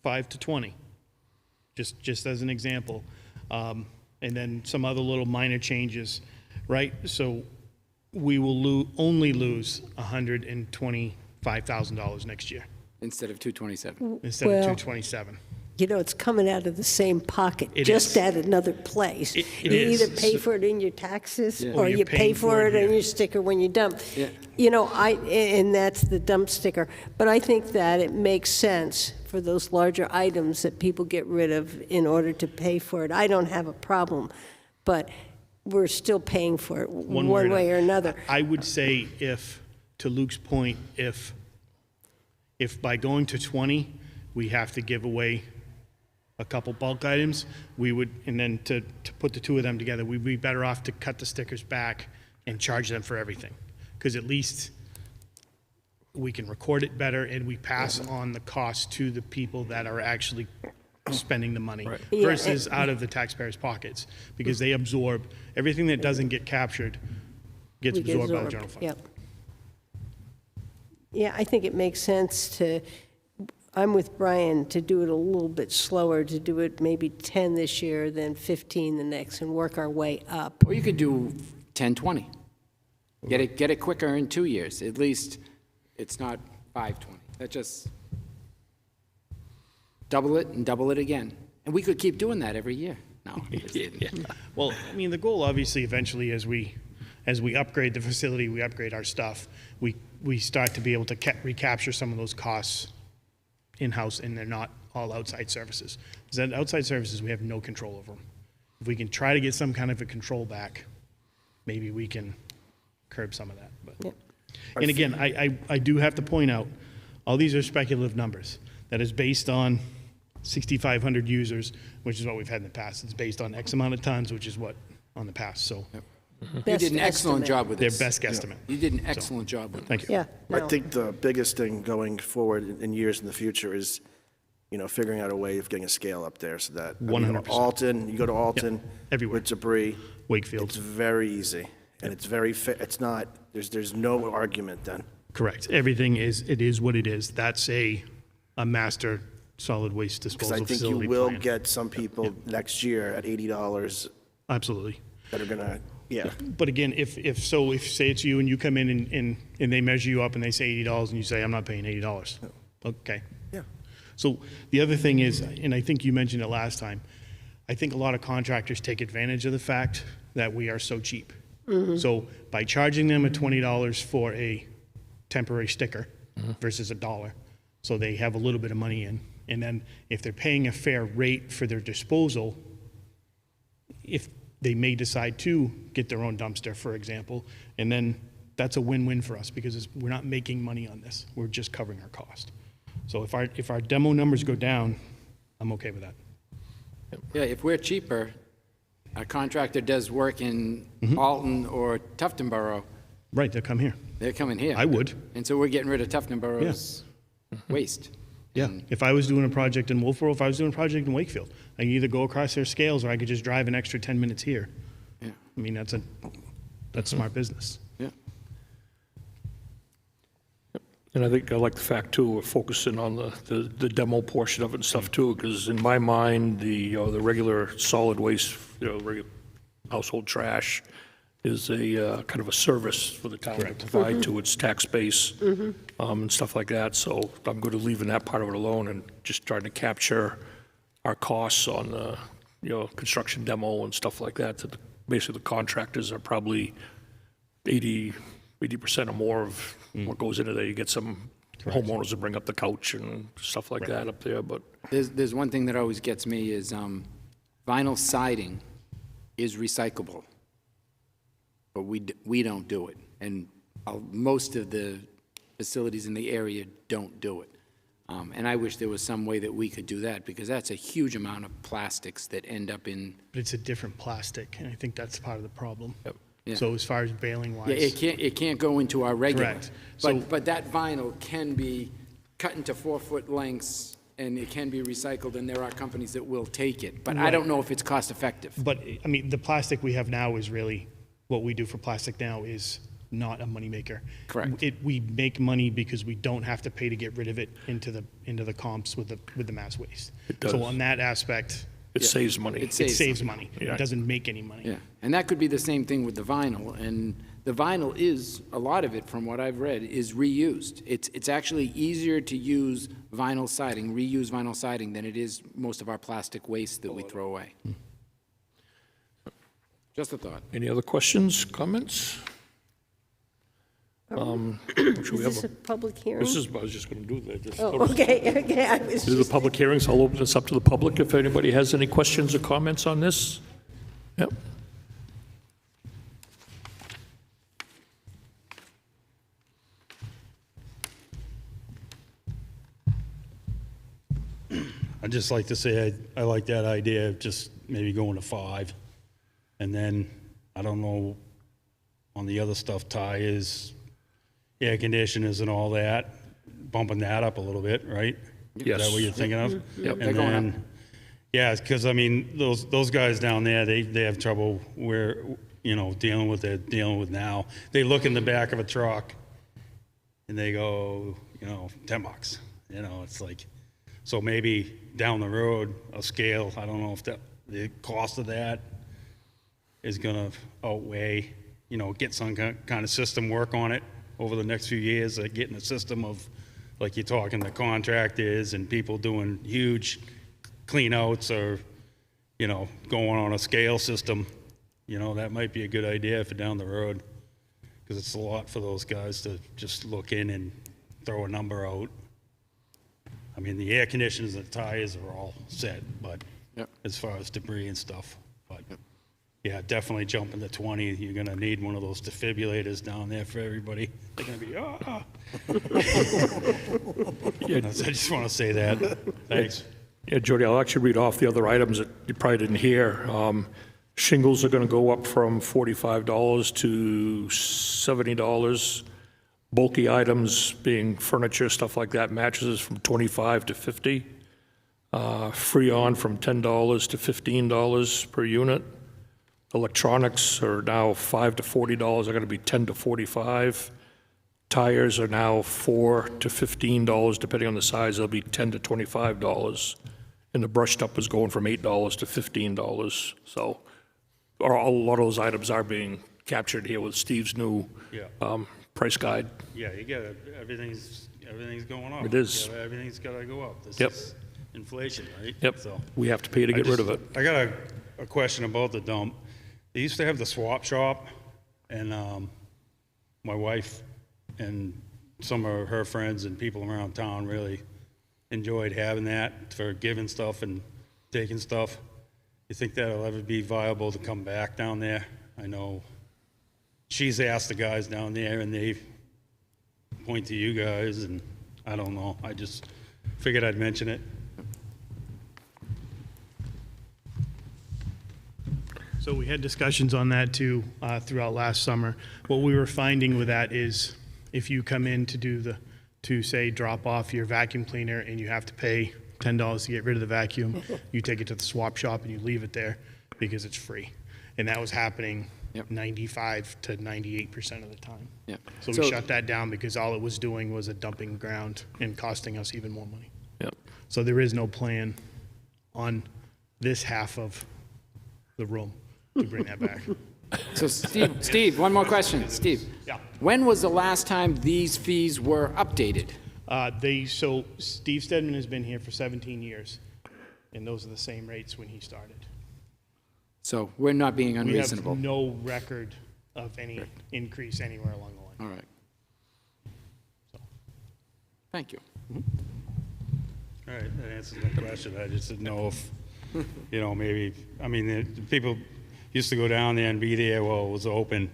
5 to 20, just as an example, and then some other little minor changes, right? So we will only lose $125,000 next year instead of 227. instead Well- of 227. It's coming out of the same pocket, It just is. at another place. It You is. either pay for it in your taxes, Yeah. or Or you're you pay paying for for it it in here. your sticker when you dump. Yeah. And that's the dump sticker. But I think that it makes sense for those larger items that people get rid of in order to pay for it. I don't have a problem, but we're still paying for it one way or another. I would say to Luke's point, if by going to 20, we have to give away a couple bulk items, we would, and then to put the 2 of them together, we'd be better off to cut the stickers back and charge them for everything. Because at least we can record it better and we pass on the cost to the people that are actually spending the money Yeah, versus out of the taxpayers' pockets, because they absorb, everything that doesn't get captured gets We get absorbed by the absorbed, general fund. Yep. Yeah, I think it makes sense I'm with Brian, to do it a little bit slower, to do it maybe 10 this year, then 15 the next, and work our way up. Or you could do 10, 20. Get it quicker in 2 years. At least it's not 520. That just double it and double it again. And we could keep doing that every year. No, I'm just kidding. Well, I mean, the goal obviously eventually as we upgrade the facility, we upgrade our stuff, we start to be able to recapture some of those costs in-house, and they're not all outside services. Because that outside services, we have no control over them. If we can try to get some kind of a control back, maybe we can curb some of that. But. Yep. And again, I do have to point out, all these are speculative numbers. That is based on 6,500 users, which is what we've had in the past. It's based on X amount of tons, which is what on the past. So You Best did an excellent estimate. job with their this. best guesstimate. You did an excellent job with it. Thank you. Yeah, I no. think the biggest thing going forward in years in the future is, figuring out a way of getting a scale up there so that. 100%. Alton, you go to Alton. everywhere. With debris. Wakefield. It's very easy, and it's very, it's not, there's no argument then. Correct. Everything it is what it is. That's a master solid waste Because disposal I think you facility will plan. get some people next year at $80 Absolutely. that are gonna, yeah. But again, if say it's you and you come in and they measure you up and they say $80 and you say, I'm not paying $80. Okay. Yeah. So the other thing is, and I think you mentioned it last time, I think a lot of contractors take advantage of the fact that we are so cheap. So by charging them $20 for a temporary sticker versus $1, so they have a little bit of money in, And then if they're paying a fair rate for their disposal, if they may decide to get their own dumpster, for example, and then that's a win-win for us because we're not making money on this. We're just covering our cost. So if our demo numbers go down, I'm okay with that. Yeah, if we're cheaper, a contractor does work in Alton or Tuftonboro, Right, they'll come here. they're coming here. I would. And so we're getting rid of Tuftonboro's waste. Yeah. If I was doing a project in Wolfeboro, if I was doing a project in Wakefield, I could either go across their scales or I could just drive an extra 10 minutes here. Yeah. I mean, that's smart business. Yeah. And I think I like the fact, too, we're focusing on the demo portion of it and stuff, too, because in my mind, the regular solid waste, regular household trash is a kind of a service for the town to provide to its tax base and stuff like that. So I'm good at leaving that part of it alone and just trying to capture our costs on the, construction demo and stuff like that. That basically, the contractors are probably 80% or more of what goes into there. You get some homeowners to bring up the couch and stuff like that up there, but There's one thing that always gets me is vinyl siding is recyclable, but we don't do it. And most of the facilities in the area don't do it. And I wish there was some way that we could do that, because that's a huge amount of plastics that end up in. But it's a different plastic, and I think that's part of the problem. Yeah. So as far as baling wise. Yeah, it can't go into our regular. Correct. So- But that vinyl can be cut into 4-foot lengths, and it can be recycled, and there are companies that will take it. But I don't know if it's cost effective. But, I mean, the plastic we have now is really, what we do for plastic now is not a moneymaker. Correct. We make money because we don't have to pay to get rid of it into the comps with the mass waste. It does. So on that aspect, it saves money. it saves money. Yeah. It doesn't make any money. Yeah, and that could be the same thing with the vinyl, and the vinyl is, a lot of it, from what I've read, is reused. It's actually easier to use vinyl siding, reuse vinyl siding, than it is most of our plastic waste that we throw away. Just a thought. Any other questions, comments? Is this a public hearing? This is, I was just going to do that. Oh, okay, I was This is just, a public hearing, so I'll open this up to the public if anybody has any questions or comments on this. Yep. I'd just like to say I like that idea of just maybe going to 5. And then, I don't know, on the other stuff, tires, air conditioners and all that, bumping that up a little bit, right? Yes. Is that what you're thinking of? Yep. They're going up. Yeah, because, I mean, those guys down there, they have trouble where, dealing with what they're dealing with now. They look in the back of a truck and they go, $10. It's like, so maybe down the road, a scale, I don't know if the cost of that is gonna outweigh, get some kind of system work on it over the next few years, getting a system of, like you're talking, the contractors and people doing huge cleanouts or, going on a scale system, that might be a good idea for down the road, because it's a lot for those guys to just look in and throw a number out. I mean, the air conditioners and the tires are all set, but as far as debris and stuff, but yeah, definitely jumping to 20. You're gonna need one of those defibrillators down there for everybody. They're gonna be, I just want to say that. Thanks. Yeah, Jody, I'll actually read off the other items that you probably didn't hear. Shingles are going to go up from $45 to $70. Bulky items being furniture, stuff like that, mattresses from $25 to $50. Freon from $10 to $15 per unit. Electronics are now $5 to $40. They're going to be $10 to $45. Tires are now $4 to $15, depending on the size. They'll be $10 to $25. And the brushed up is going from $8 to $15. So a lot of those items are being captured here with Steve's new price guide. Yeah, you get it. Everything's going up. It is. Everything's got to go up. This Yep. is inflation, right? Yep. So We have to pay to get rid of it. I got a question about the dump. They used to have the swap shop, and my wife and some of her friends and people around town really enjoyed having that for giving stuff and taking stuff. You think that'll ever be viable to come back down there? I know she's asked the guys down there, and they point to you guys, and I don't know. I just figured I'd mention it. So we had discussions on that too throughout last summer. What we were finding with that is if you come in to say drop off your vacuum cleaner and you have to pay $10 to get rid of the vacuum, you take it to the swap shop and you leave it there because it's free. And that was happening 95 to 98% of the time. Yep. So we shut that down because all it was doing was a dumping ground and costing us even more money. Yep. So there is no plan on this half of the room to bring that back. So Steve, one more question. Steve. Yeah. When was the last time these fees were updated? So Steve Stedman has been here for 17 years, and those are the same rates when he started. So we're not being unreasonable. We have no record of any increase anywhere along the line. All right. So, thank you. All right, that answers my question. I just didn't know if, maybe, I mean, the people used to go down there and be there while it was open,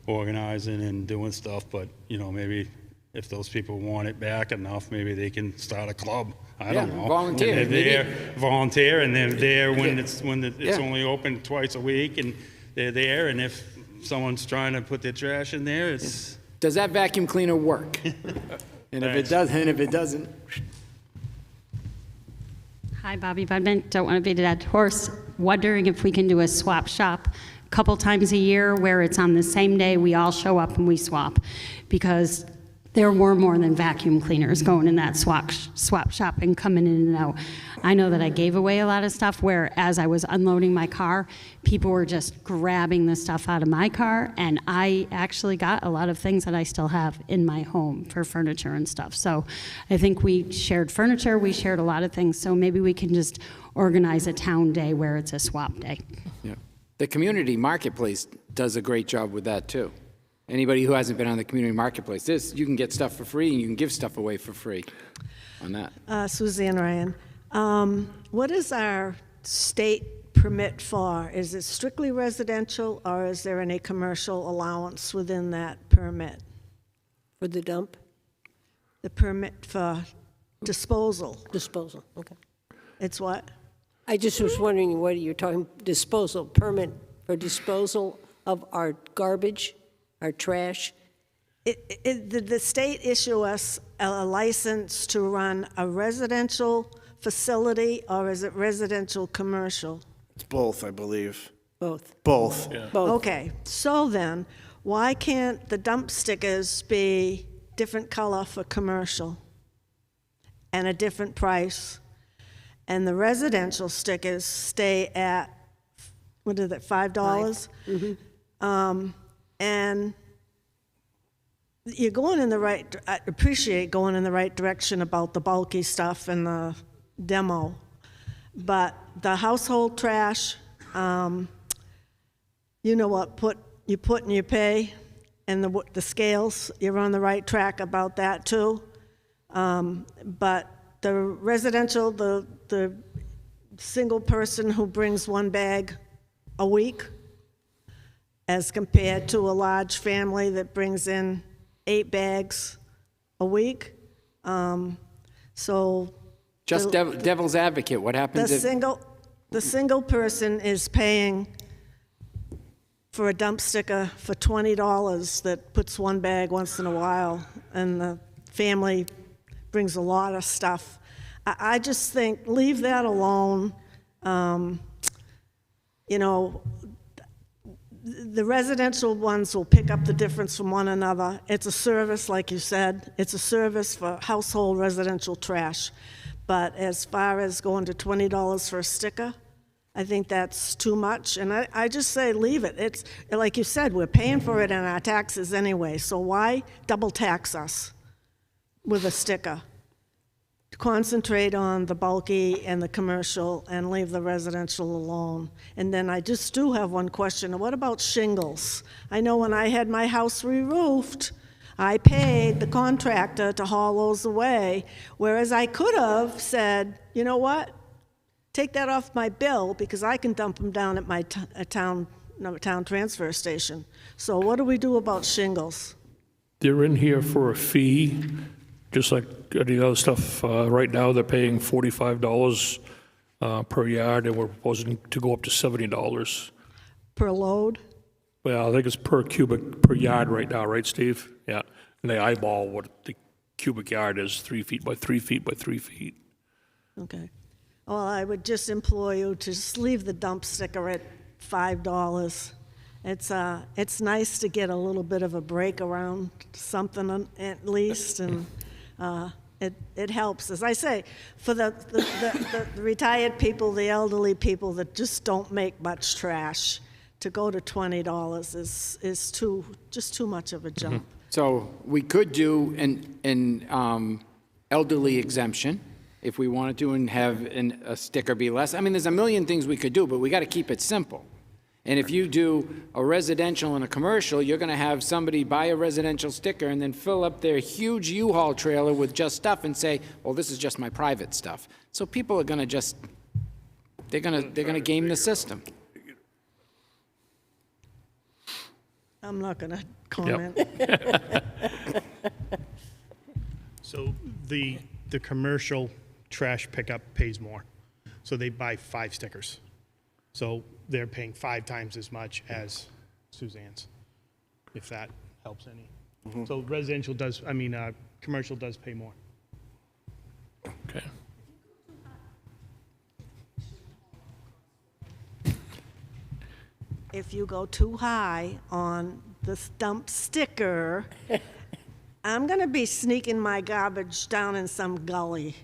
organizing and doing stuff, but, maybe if those people want it back enough, maybe they can start a club. I don't know. Volunteer. And they're there, volunteer, and they're there when it's Yeah. only open twice a week, and they're there, and if someone's trying to put their trash in there, it's... Does that vacuum cleaner work? And if it does, and if it doesn't, Hi, Bobby Budman. Don't want to beat a dead horse. Wondering if we can do a swap shop a couple times a year where it's on the same day we all show up and we swap, because there were more than vacuum cleaners going in that swap shop and coming in and out. I know that I gave away a lot of stuff where as I was unloading my car, people were just grabbing the stuff out of my car, and I actually got a lot of things that I still have in my home for furniture and stuff. So I think we shared furniture, we shared a lot of things, so maybe we can just organize a town day where it's a swap day. yeah. The community marketplace does a great job with that too. Anybody who hasn't been on the community marketplace, you can get stuff for free and you can give stuff away for free on that. Suzanne Ryan. What is our state permit for? Is it strictly residential, or is there any commercial allowance within that permit? For the dump? The permit for disposal. Disposal, okay. It's what? I just was wondering what you're talking, disposal, permit for disposal of our garbage, our trash? Did the state issue us a license to run a residential facility, or is it residential commercial? It's both, I believe. Both. Both. Both. Okay, so then, why can't the dump stickers be different color for commercial and a different price? And the residential stickers stay at, what is it, $5? And you're going in the right, I appreciate going in the right direction about the bulky stuff and the demo, but the household trash, you know what, you put and you pay, and the scales, you're on the right track about that too. But the residential, the single person who brings one bag a week, as compared to a large family that brings in 8 bags a week. So Just devil's advocate, what happens if... the single person is paying for a dump sticker for $20 that puts one bag once in a while, and the family brings a lot of stuff. I just think, leave that alone. The residential ones will pick up the difference from one another. It's a service, like you said. It's a service for household residential trash. But as far as going to $20 for a sticker, I think that's too much. And I just say leave it. It's, like you said, we're paying for it in our taxes anyway, so why double tax us with a sticker? Concentrate on the bulky and the commercial and leave the residential alone. And then I just do have one question. What about shingles? I know when I had my house re-roofed, I paid the contractor to haul those away, whereas I could have said, you know what? Take that off my bill because I can dump them down at my town transfer station. So what do we do about shingles? They're in here for a fee, just like any other stuff. Right now, they're paying $45 per yard, and we're proposing to go up to $70. Per load? Well, I think it's per yard right now, right, Steve? Yeah. And they eyeball what the cubic yard is, 3 feet by 3 feet by 3 feet. Okay. Well, I would just implore you to just leave the dump sticker at $5. It's nice to get a little bit of a break around something at least, and it helps. As I say, for the retired people, the elderly people that just don't make much trash, to go to $20 is too much of a jump. So we could do an elderly exemption if we wanted to, and have a sticker be less. I mean, there's a million things we could do, but we got to keep it simple. And if you do a residential and a commercial, you're going to have somebody buy a residential sticker and then fill up their huge U-Haul trailer with just stuff and say, well, this is just my private stuff. So people are going to they're going to game the system. I'm not going to comment. So the commercial trash pickup pays more. So they buy 5 stickers. So they're paying 5 times as much as Suzanne's, if that helps any. So residential commercial does pay more. Okay. If you go too high on the dump sticker, I'm going to be sneaking my garbage down in some gully.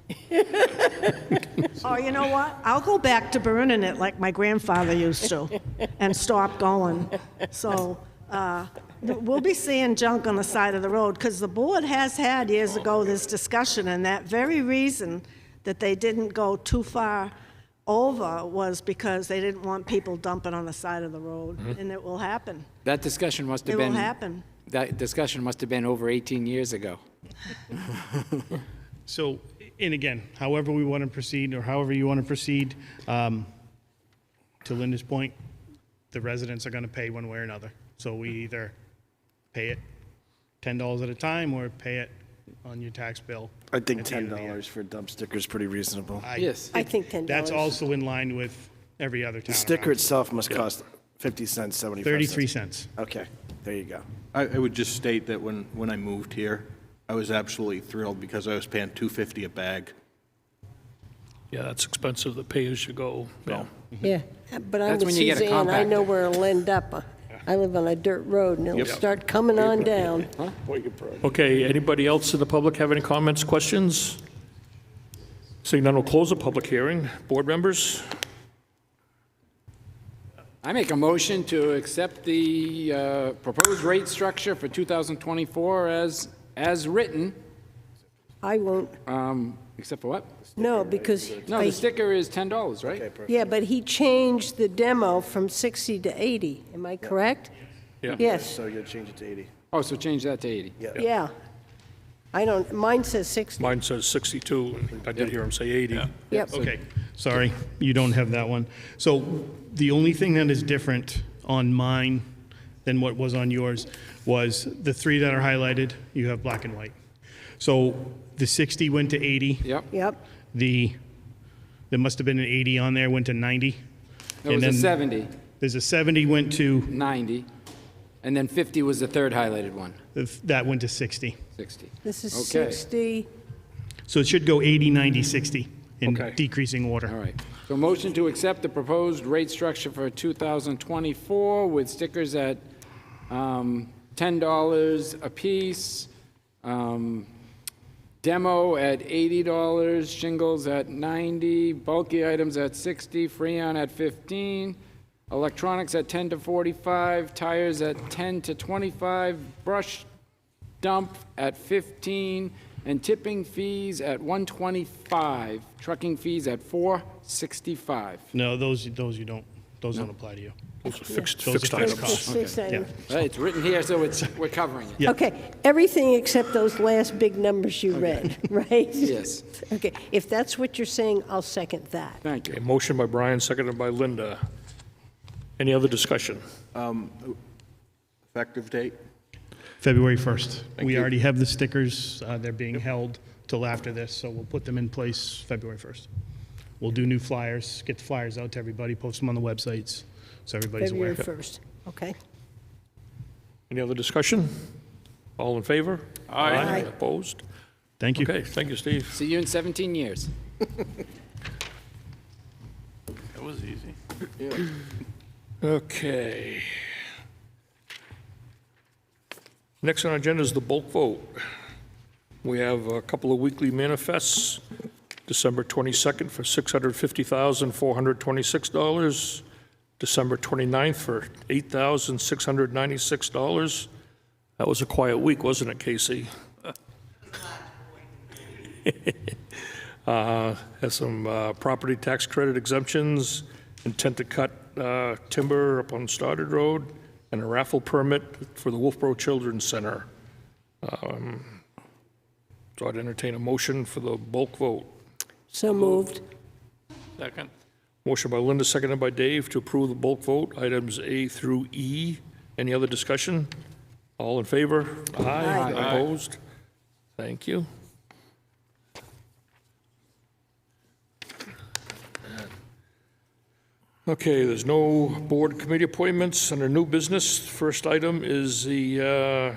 Or you know what? I'll go back to burning it like my grandfather used to and stop going. So we'll be seeing junk on the side of the road, because the board has had years ago this discussion, and that very reason that they didn't go too far over was because they didn't want people dumping on the side of the road, and it will happen. That discussion must have It been... will happen. That discussion must have been over 18 years ago. So, and again, however we want to proceed, or however you want to proceed, to Linda's point, the residents are going to pay one way or another. So we either pay it $10 at a time or pay it on your tax bill. I think at the end of the year. $10 for a dump sticker is pretty reasonable. Yes. I think $10. That's also in line with every other town. The sticker around. itself must cost 50 cents, 75 cents. 33 cents. Okay, there you go. I would just state that when I moved here, I was absolutely thrilled because I was paying $2.50 a bag. Yeah, that's expensive, the pay-as-you-go. Yeah. Yeah, but I'm That's with when you get a Suzanne, I know compactor. where it'll end up. I live on a dirt road, and it'll start coming on down. Okay, anybody else in the public have any comments, questions? Seeing none, we'll close the public hearing. Board members? I make a motion to accept the proposed rate structure for 2024 as written, I won't, except for what? no, because, No, the sticker is $10, right? yeah, but he changed the demo from 60 to 80, am I correct? Yeah. Yes, So you're going to change it to 80. Oh, so change that to 80. yeah. I don't, mine says 60. Mine says 62, and I did hear him say 80. Yep. Okay, sorry, you don't have that one. So the only thing that is different on mine than what was on yours was the 3 that are highlighted, you have black and white. So the 60 went to 80. Yep. Yep, There must have been an 80 on there, went to 90. There was And a then 70, There's a 70 went to, 90, and then 50 was the third highlighted one, that went to 60. 60. this is Okay. 60, So it should go 80, 90, 60 in Okay. decreasing order. All right. So motion to accept the proposed rate structure for 2024 with stickers at $10 apiece, demo at $80, shingles at $90, bulky items at $60, Freon at $15, electronics at $10 to $45, tires at $10 to $25, brush dump at $15, and tipping fees at $125, trucking fees at $465. No, those you don't Those don't apply to you. Those are fixed Those are fixed fixed items. costs. Fixed Yeah. item. Right, it's written here, so we're covering it. Yeah. Okay, everything except those last big numbers you read, right? Yes. Okay, if that's what you're saying, I'll second that. Thank you. A motion by Brian, seconded by Linda. Any other discussion? Effective date? February 1st. We you. already have the stickers. They're being held till after this, so we'll put them in place February 1st. We'll do new flyers, get the flyers out to everybody, post them on the websites, so everybody's aware. February 1st, okay. Any other discussion? All in favor? Aye. Opposed? Thank you. Okay, thank you, Steve. See you in 17 years. That was easy. Okay. Next on our agenda is the bulk vote. We have a couple of weekly manifests. December 22nd for $650,426. December 29th for $8,696. That was a quiet week, wasn't it, Casey? Has some property tax credit exemptions, intent to cut timber up on Stoddard Road, and a raffle permit for the Wolfeboro Children's Center. So I'd entertain a motion for the bulk vote. So moved. Second. Motion by Linda, seconded by Dave, to approve the bulk vote, items A through E. Any other discussion? All in favor? Aye. Opposed? Thank you. Okay, there's no board committee appointments under new business. First item is the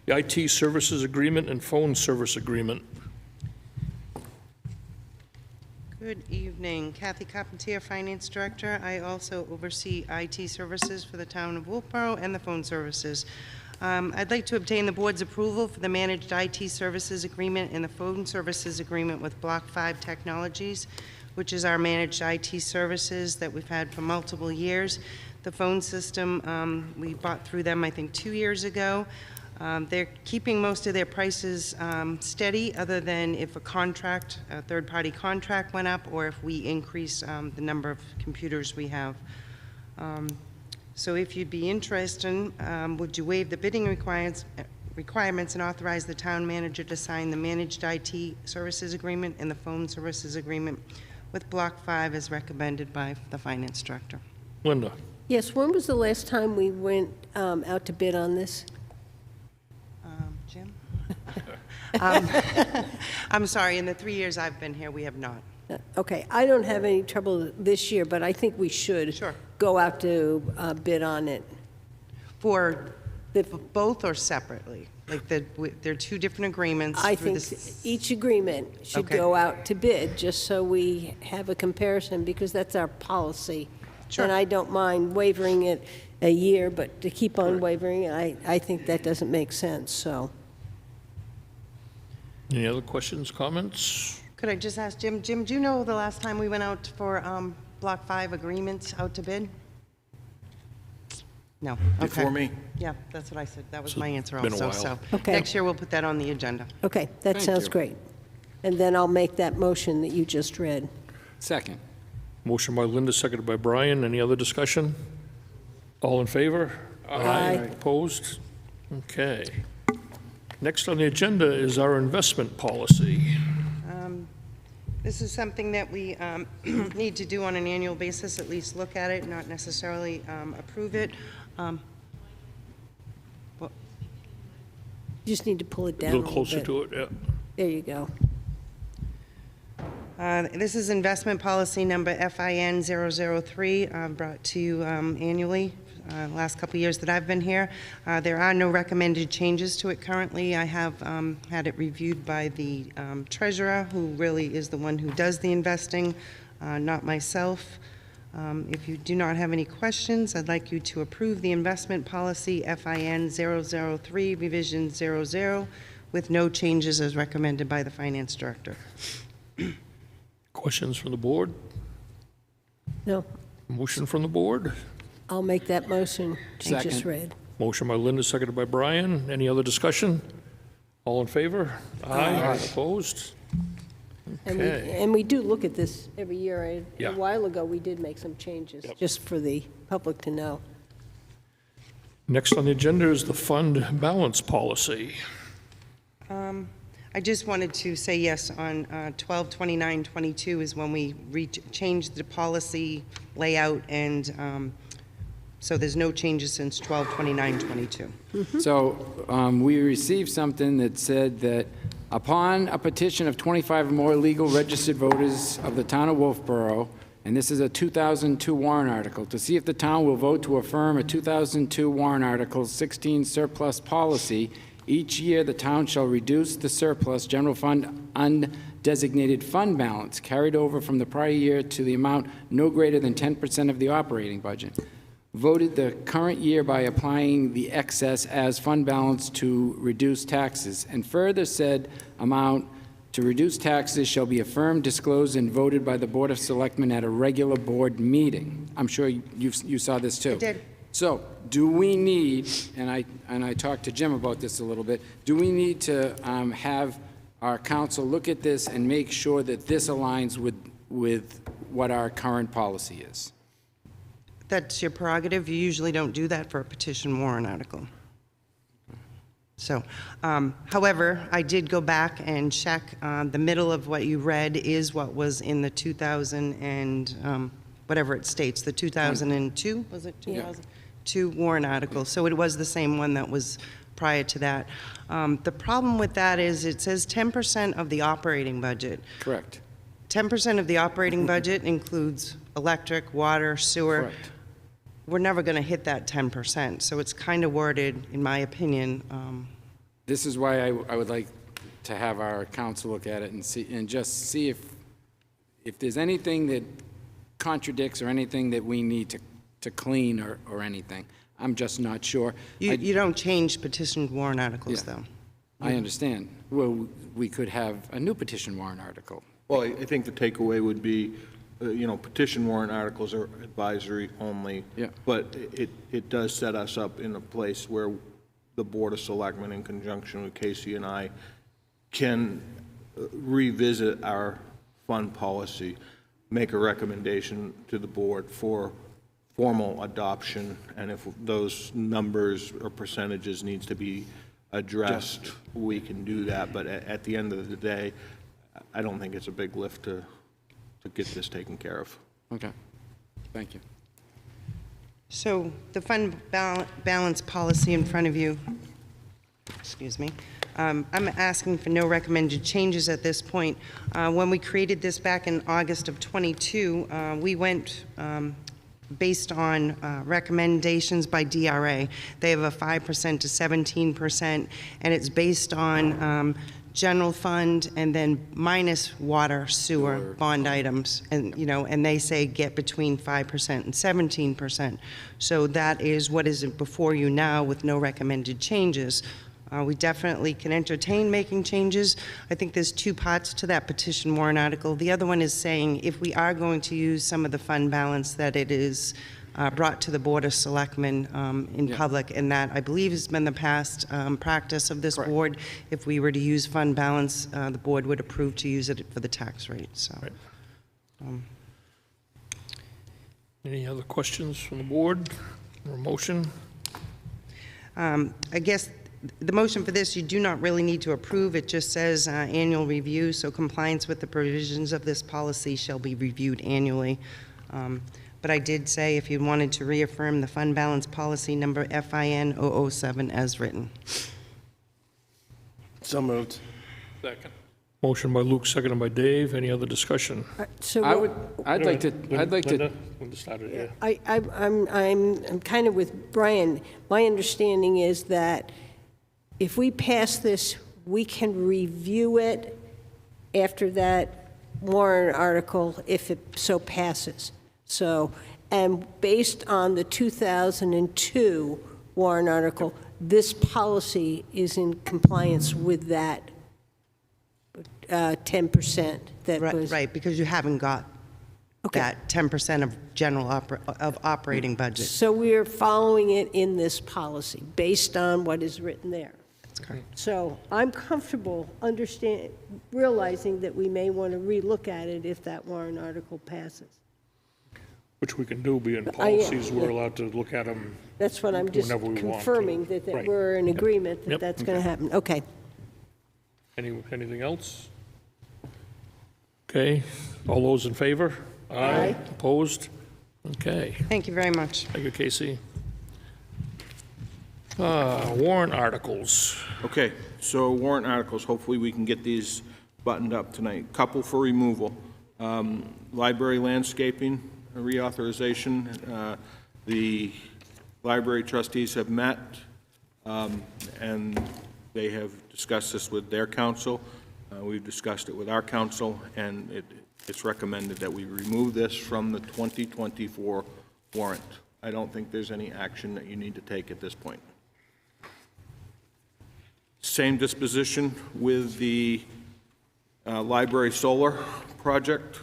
IT services agreement and phone service agreement. Good evening. Kathy Carpentier, Finance Director. I also oversee IT services for the town of Wolfeboro and the phone services. I'd like to obtain the board's approval for the managed IT services agreement and the phone services agreement with Block 5 Technologies, which is our managed IT services that we've had for multiple years. The phone system, we bought through them, I think, 2 years ago. They're keeping most of their prices steady, other than if a third-party contract went up, or if we increase the number of computers we have. So if you'd be interested, would you waive the bidding requirements and authorize the town manager to sign the managed IT services agreement and the phone services agreement with Block 5 as recommended by the Finance Director? Linda? Yes, when was the last time we went out to bid on this? Jim? I'm sorry, in the 3 years I've been here, we have not. Okay, I don't have any trouble this year, but I think we should Sure. go out to bid on it. For both or separately? Like, they're two different agreements? I through think the each agreement should Okay. go out to bid, just so we have a comparison, because that's our policy. Sure. And I don't mind wavering it a year, but to keep on wavering, I think that doesn't make sense, so. Any other questions, comments? Could I just ask Jim, do you know the last time we went out for Block 5 agreements out to bid? No, okay. Before me? Yeah, that's what I said, that was So my answer been a also, while. so. Okay. Next year, we'll put that on the agenda. Okay, that Thank sounds you. great. And then I'll make that motion that you just read. Second. Motion by Linda, seconded by Brian. Any other discussion? All in favor? Aye. Opposed? Okay. Next on the agenda is our investment policy. This is something that we need to do on an annual basis, at least look at it, not necessarily approve it. You just need to pull it A down a little closer bit. to it, yeah. There you go. This is investment policy number FIN 003, brought to you annually, last couple of years that I've been here. There are no recommended changes to it currently. I have had it reviewed by the treasurer, who really is the one who does the investing, not myself. If you do not have any questions, I'd like you to approve the investment policy FIN 003, revision 00, with no changes as recommended by the Finance Director. Questions from the board? No, Motion from the board? I'll make that motion you just Second. read. Motion by Linda, seconded by Brian. Any other discussion? All in favor? Aye. Opposed? Okay. And we do look at this every year. Yeah. A while ago, we did make some changes, just for the public to know. Next on the agenda is the fund balance policy. I just wanted to say yes, on 12/29/22 is when we changed the policy layout, and so there's no changes since 12/29/22. So we received something that said that upon a petition of 25 or more legal registered voters of the town of Wolfeboro, and this is a 2002 warrant article, to see if the town will vote to affirm a 2002 warrant article 16 surplus policy. Each year, the town shall reduce the surplus general fund undesignated fund balance carried over from the prior year to the amount no greater than 10% of the operating budget. Voted the current year by applying the excess as fund balance to reduce taxes, and further said amount to reduce taxes shall be affirmed, disclosed, and voted by the Board of Selectmen at a regular board meeting. I'm sure you saw this too. I did. So, do we need, and I talked to Jim about this a little bit, do we need to have our council look at this and make sure that this aligns with what our current policy is? That's your prerogative. You usually don't do that for a petition warrant article. So, however, I did go back and check. The middle of what you read is what was in the 2000 and whatever it states, the 2002, was it 2002 warrant article? So it was the same one that was prior to that. The problem with that is it says 10% of the operating budget. Correct. 10% of the operating budget includes electric, water, sewer. Correct. We're never going to hit that 10%, so it's kind of worded, in my opinion. This is why I would like to have our council look at it and see, and just see if there's anything that contradicts or anything that we need to clean or anything. I'm just not sure. You don't change petition warrant articles, though. I understand. Well, we could have a new petition warrant article. Well, I think the takeaway would be, petition warrant articles are advisory only. Yeah. But it does set us up in a place where the Board of Selectmen, in conjunction with Casey and I, can revisit our fund policy, make a recommendation to the board for formal adoption, and if those numbers or percentages needs to be addressed, we can do that. But at the end of the day, I don't think it's a big lift to get this taken care of. Okay. Thank you. So the fund balance policy in front of you, excuse me, I'm asking for no recommended changes at this point. When we created this back in August of '22, we went based on recommendations by DRA. They have a 5% to 17%, and it's based on general fund and then minus water, sewer, bond items, and and they say get between 5% and 17%. So that is what is before you now with no recommended changes. We definitely can entertain making changes. I think there's two parts to that petition warrant article. The other one is saying if we are going to use some of the fund balance, that it is brought to the Board of Selectmen in public, and that I believe has been the past practice of this board. If we were to use fund balance, the board would approve to use it for the tax rate. So, Any other questions from the board or motion? I guess the motion for this, you do not really need to approve. It just says annual review, so compliance with the provisions of this policy shall be reviewed annually. But I did say if you wanted to reaffirm the fund balance policy number FIN 007 as written. So moved. Second. Motion by Luke, seconded by Dave. Any other discussion? So I'd like to. Linda started, yeah. I'm kind of with Brian. My understanding is that if we pass this, we can review it after that warrant article if it so passes. So, and based on the 2002 warrant article, this policy is in compliance with that 10% that was... Right, because you haven't got that 10% of general operating budget. So we're following it in this policy, based on what is written there. That's So I'm comfortable realizing that we may want to relook at it if that warrant article passes. Which we can do, being yeah, policies, we're yeah. allowed to look at them That's what I'm just whenever we want to. confirming, that Right. we're in agreement that Yep. that's going to happen. Okay. Anything else? Okay, all those in favor? Aye. Opposed? Okay, Thank you very much. thank you, Casey. Warrant articles. Okay, so warrant articles, hopefully we can get these buttoned up tonight. Couple for removal. Library landscaping reauthorization. The library trustees have met, and they have discussed this with their council. We've discussed it with our council, and it's recommended that we remove this from the 2024 warrant. I don't think there's any action that you need to take at this point. Same disposition with the library solar project.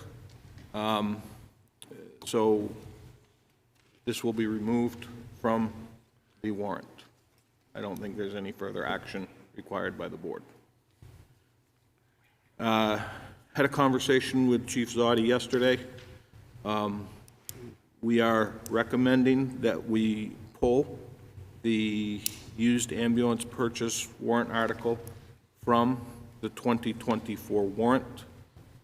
So this will be removed from the warrant. I don't think there's any further action required by the board. Had a conversation with Chief Zoddy yesterday. We are recommending that we pull the used ambulance purchase warrant article from the 2024 warrant,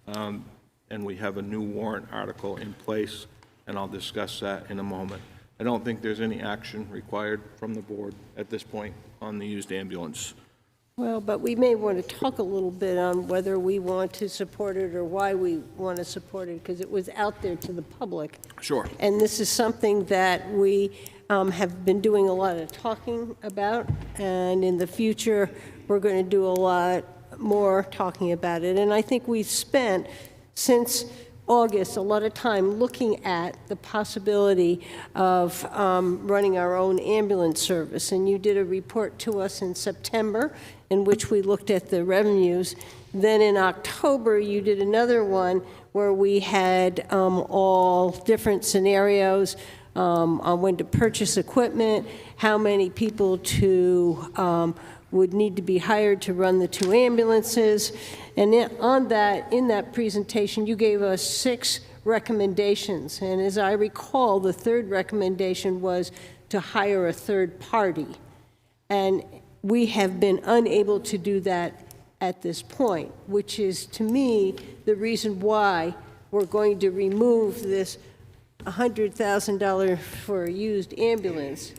and we have a new warrant article in place, and I'll discuss that in a moment. I don't think there's any action required from the board at this point on the used ambulance. Well, but we may want to talk a little bit on whether we want to support it or why we want to support it, because it was out there to the public. Sure. And this is something that we have been doing a lot of talking about, and in the future, we're going to do a lot more talking about it. And I think we've spent, since August, a lot of time looking at the possibility of running our own ambulance service. And you did a report to us in September in which we looked at the revenues. Then in October, you did another one where we had all different scenarios on when to purchase equipment, how many people would need to be hired to run the 2 ambulances. And in that presentation, you gave us 6 recommendations. And as I recall, the 3rd recommendation was to hire a third party. And we have been unable to do that at this point, which is, to me, the reason why we're going to remove this $100,000 for a used ambulance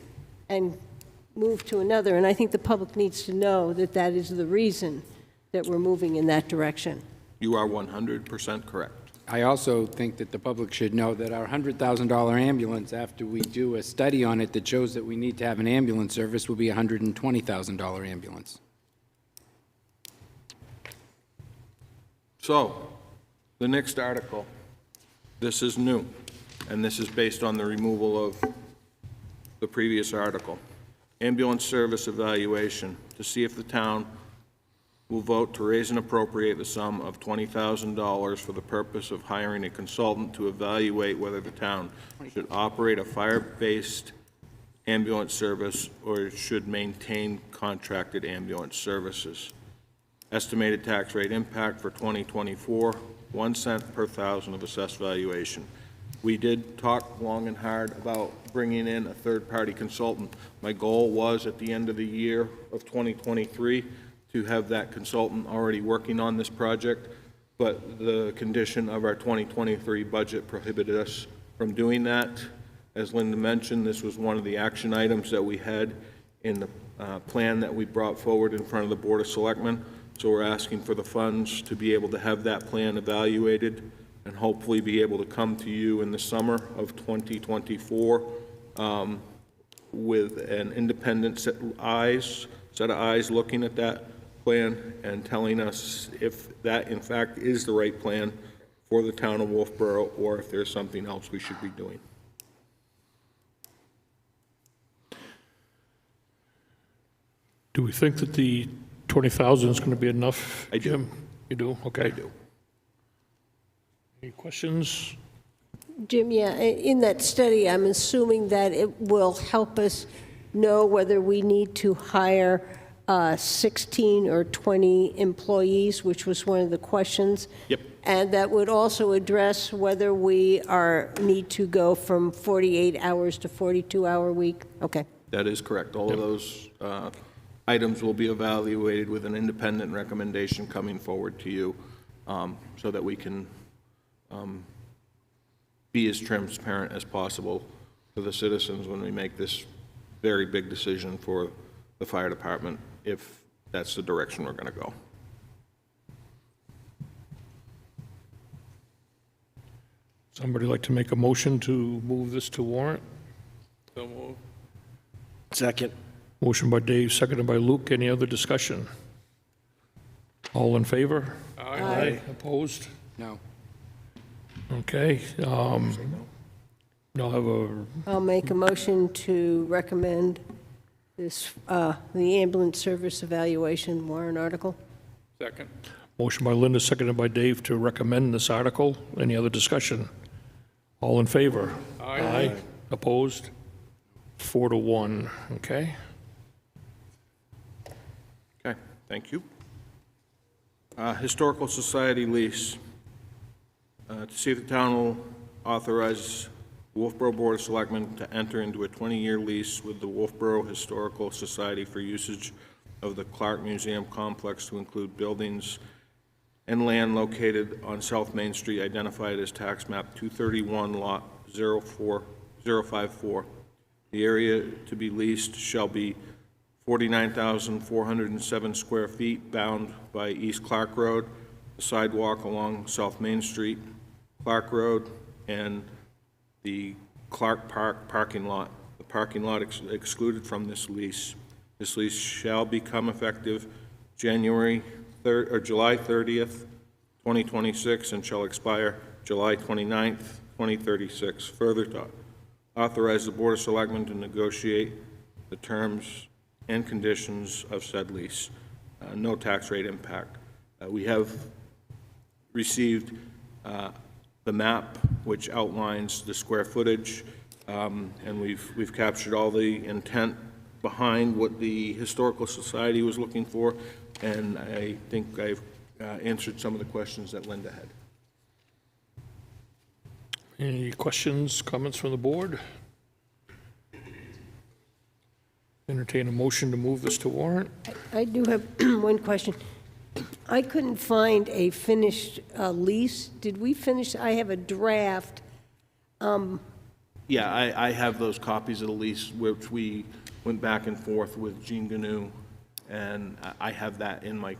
and move to another. And I think the public needs to know that that is the reason that we're moving in that direction. You are 100% correct. I also think that the public should know that our $100,000 ambulance, after we do a study on it that shows that we need to have an ambulance service, will be a $120,000 ambulance. So, the next article, this is new, and this is based on the removal of the previous article. Ambulance service evaluation, to see if the town will vote to raise and appropriate the sum of $20,000 for the purpose of hiring a consultant to evaluate whether the town should operate a fire-based ambulance service or should maintain contracted ambulance services. Estimated tax rate impact for 2024, 1 cent per thousand of assessed valuation. We did talk long and hard about bringing in a third-party consultant. My goal was at the end of the year of 2023 to have that consultant already working on this project, but the condition of our 2023 budget prohibited us from doing that. As Linda mentioned, this was one of the action items that we had in the plan that we brought forward in front of the Board of Selectmen. So we're asking for the funds to be able to have that plan evaluated and hopefully be able to come to you in the summer of 2024 with an independent set of eyes looking at that plan and telling us if that in fact is the right plan for the town of Wolfeboro or if there's something else we should be doing. Do we think that the 20,000 is going to be enough, I do. Jim? You do? Okay. I do. Any questions? Jim, yeah, in that study, I'm assuming that it will help us know whether we need to hire 16 or 20 employees, which was one of the questions. Yep. And that would also address whether we need to go from 48 hours to 42-hour week? Okay. That is correct. All of those items will be evaluated with an independent recommendation coming forward to you so that we can be as transparent as possible to the citizens when we make this very big decision for the fire department, if that's the direction we're going to go. Somebody like to make a motion to move this to warrant? Second. Motion by Dave, seconded by Luke. Any other discussion? All in favor? Aye. Opposed? No. Okay. I'll have I'll make a motion to recommend this, the ambulance service evaluation warrant article. Second. Motion by Linda, seconded by Dave to recommend this article. Any other discussion? All in favor? Aye. Opposed? 4-1, okay? Okay, thank you. Historical Society lease. To see if the town will authorize Wolfeboro Board of Selectmen to enter into a 20-year lease with the Wolfeboro Historical Society for usage of the Clark Museum complex to include buildings and land located on South Main Street identified as tax map 231 lot 04054. The area to be leased shall be 49,407 square feet bound by East Clark Road, the sidewalk along South Main Street, Clark Road, and the Clark Park parking lot. The parking lot excluded from this lease. This lease shall become effective July 30th, 2026, and shall expire July 29th, 2036. Further, to authorize the Board of Selectmen to negotiate the terms and conditions of said lease. No tax rate impact. We have received the map which outlines the square footage, and we've captured all the intent behind what the Historical Society was looking for, and I think I've answered some of the questions that Linda had. Any questions, comments from the board? Entertain a motion to move this to warrant. I do have one question. I couldn't find a finished lease. Did we finish? I have a draft. Yeah, I have those copies of the lease, which we went back and forth with Jean Gnu, and I have that in my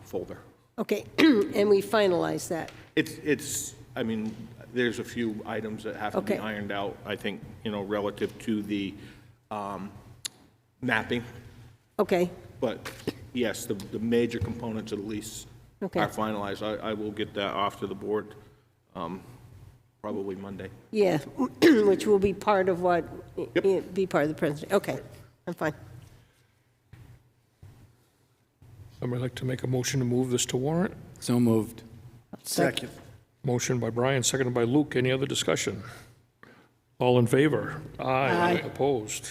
folder. Okay, and we finalized that. I mean, there's a few items that have to be ironed out, I think, relative to the mapping. Okay. But yes, the major components of the lease are finalized. I will get that off to the board probably Monday. Yeah, which will be part of what, be part of the presentation. Okay, I'm fine. Somebody like to make a motion to move this to warrant? So moved. Second. Motion by Brian, seconded by Luke. Any other discussion? All in favor? Aye. Opposed?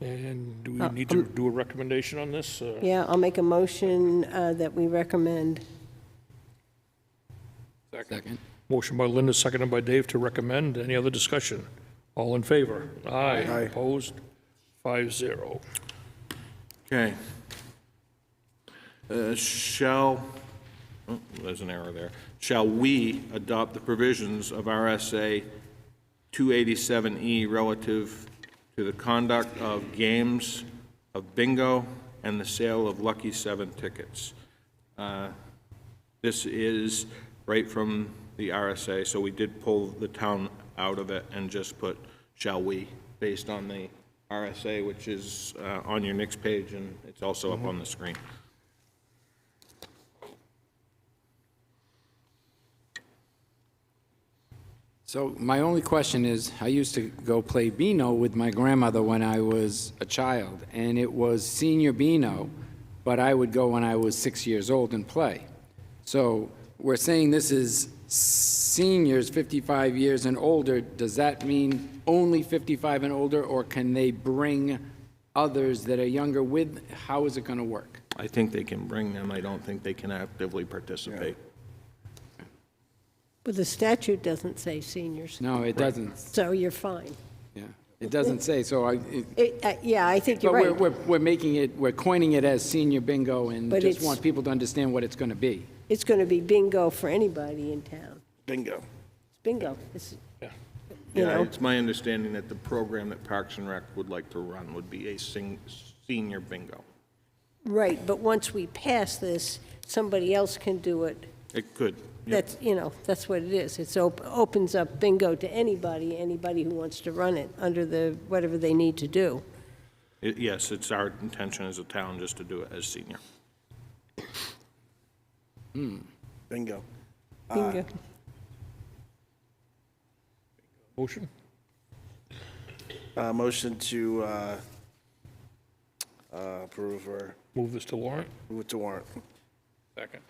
And do we need to do a recommendation on this? Yeah, I'll make a motion that we recommend. Second. Motion by Linda, seconded by Dave to recommend. Any other discussion? All in favor? Aye. Opposed? 5-0. Okay. There's an error there. Shall we adopt the provisions of RSA 287E relative to the conduct of games of bingo and the sale of Lucky 7 tickets? This is right from the RSA, so we did pull the town out of it and just put shall we, based on the RSA, which is on your next page, and it's also up on the screen. So my only question is, I used to go play Beano with my grandmother when I was a child, and it was senior Beano, but I would go when I was 6 years old and play. So we're saying this is seniors 55 years and older. Does that mean only 55 and older, or can they bring others that are younger with, how is it going to work? I think they can bring them. I don't think they can actively participate. But the statute doesn't say seniors, No, it doesn't. so you're fine. Yeah, it doesn't say, so Yeah, I think you're but right. we're making it, we're coining it as senior bingo and But just it's- want people to understand what it's going to be. It's going to be bingo for anybody in town. Bingo. It's bingo. It's, you Yeah, know, it's my understanding that the program that Parks and Rec would like to run would be a senior bingo. right, but once we pass this, somebody else can do it. It could. Yep. That's, you know, that's what it is. It's opens up bingo to anybody who wants to run it under the, whatever they need to do. Yes, it's our intention as a town just to do it as senior. Bingo. Bingo. Motion? Motion to approve or Move this to warrant? move it to warrant. Second.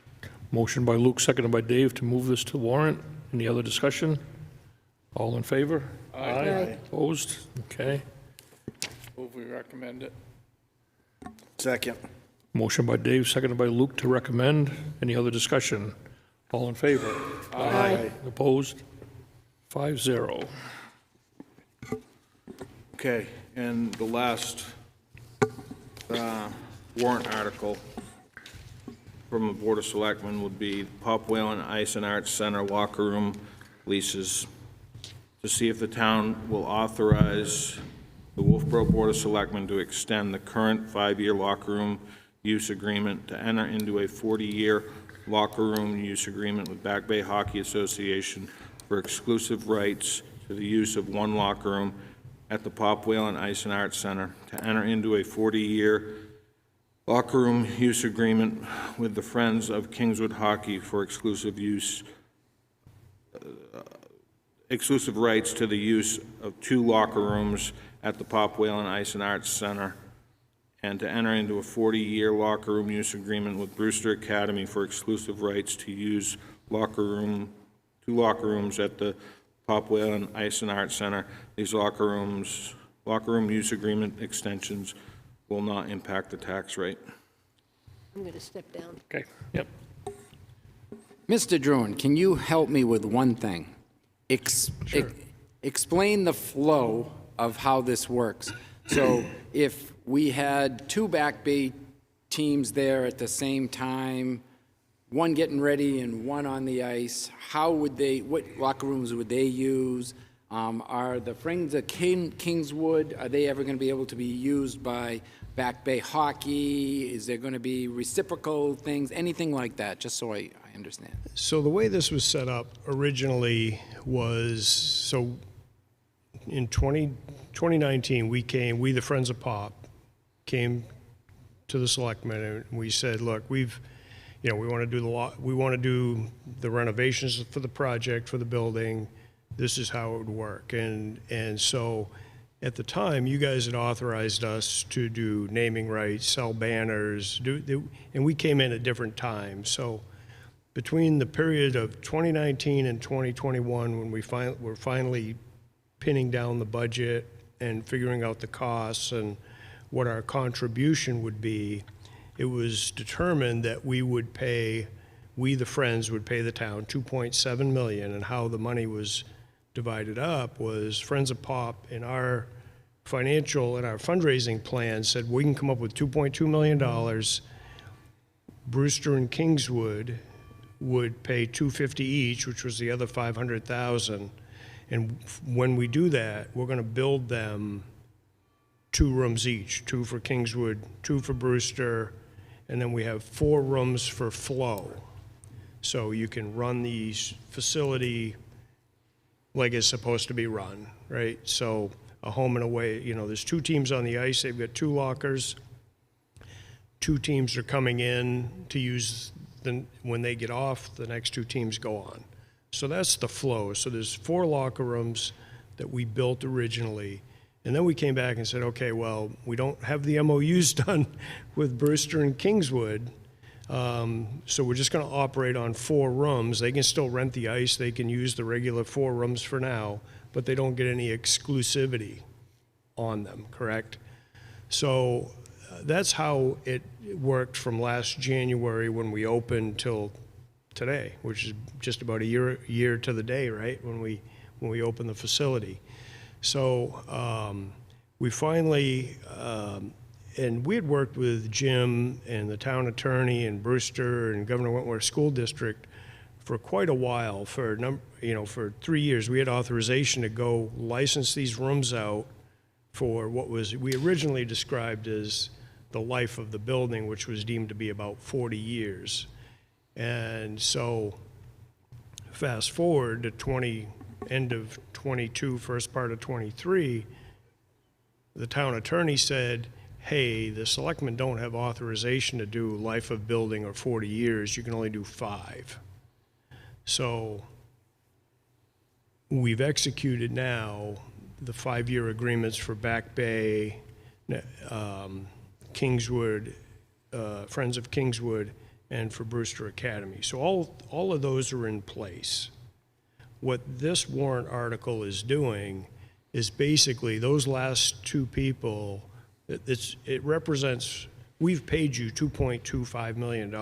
Motion by Luke, seconded by Dave to move this to warrant. Any other discussion? All in favor? Aye. Opposed? Okay. Move we recommend it. Second. Motion by Dave, seconded by Luke to recommend. Any other discussion? All in favor? Aye. Opposed? 5-0. Okay, and the last warrant article from the Board of Selectmen would be Pop Whalen Ice and Arts Center locker room leases, to see if the town will authorize the Wolfeboro Board of Selectmen to extend the current 5-year locker room use agreement to enter into a 40-year locker room use agreement with Back Bay Hockey Association for exclusive rights to the use of one locker room at the Pop Whalen Ice and Arts Center, to enter into a 40-year locker room use agreement with the Friends of Kingswood Hockey for exclusive rights to the use of 2 locker rooms at the Pop Whalen Ice and Arts Center, and to enter into a 40-year locker room use agreement with Brewster Academy for exclusive rights to use 2 locker rooms at the Pop Whalen Ice and Arts Center. These locker room use agreement extensions will not impact the tax rate. I'm going to step down. Okay, yep. Mr. Druin, can you help me with one thing? Explain the flow of how this works. So if we had 2 Back Bay teams there at the same time, one getting ready and one on the ice, what locker rooms would they use? Are the Friends of Kingswood, are they ever going to be able to be used by Back Bay Hockey? Is there going to be reciprocal things, anything like that, just so I understand? So the way this was set up originally was, so in 2019, we, the Friends of Pop, came to the Selectmen and we said, look, we want to do the renovations for the project, for the building. This is how it would work. And so at the time, you guys had authorized us to do naming rights, sell banners, and we came in at different times. So between the period of 2019 and 2021, when we're finally pinning down the budget and figuring out the costs and what our contribution would be, it was determined that we, the Friends, would pay the town $2.7 million, and how the money was divided up was Friends of Pop in our financial and our fundraising plan said we can come up with $2.2 million. Brewster and Kingswood would pay $250 each, which was the other $500,000. And when we do that, we're going to build them 2 rooms each, 2 for Kingswood, 2 for Brewster, and then we have 4 rooms for flow. So you can run the facility like it's supposed to be run, right? So a home and away, there's 2 teams on the ice, they've got 2 lockers. 2 teams are coming in to use when they get off, the next 2 teams go on. So that's the flow. So there's 4 locker rooms that we built originally. And then we came back and said, okay, well, we don't have the MOUs done with Brewster and Kingswood. So we're just going to operate on 4 rooms. They can still rent the ice. They can use the regular 4 rooms for now, but they don't get any exclusivity on them, correct? So that's how it worked from last January when we opened till today, which is just about a year to the day, right, when we opened the facility. So we finally, and we had worked with Jim and the town attorney and Brewster and Governor Wentworth School District for quite a while, for 3 years. We had authorization to go license these rooms out for what we originally described as the life of the building, which was deemed to be about 40 years. And so fast forward to end of 22, first part of 23, the town attorney said, hey, the selectmen don't have authorization to do life of building or 40 years, you can only do 5. So we've executed now the 5-year agreements for Back Bay, Kingswood, Friends of Kingswood, and for Brewster Academy. So all of those are in place. What this warrant article is doing is basically those last 2 people, it represents, we've paid you $2.25 million,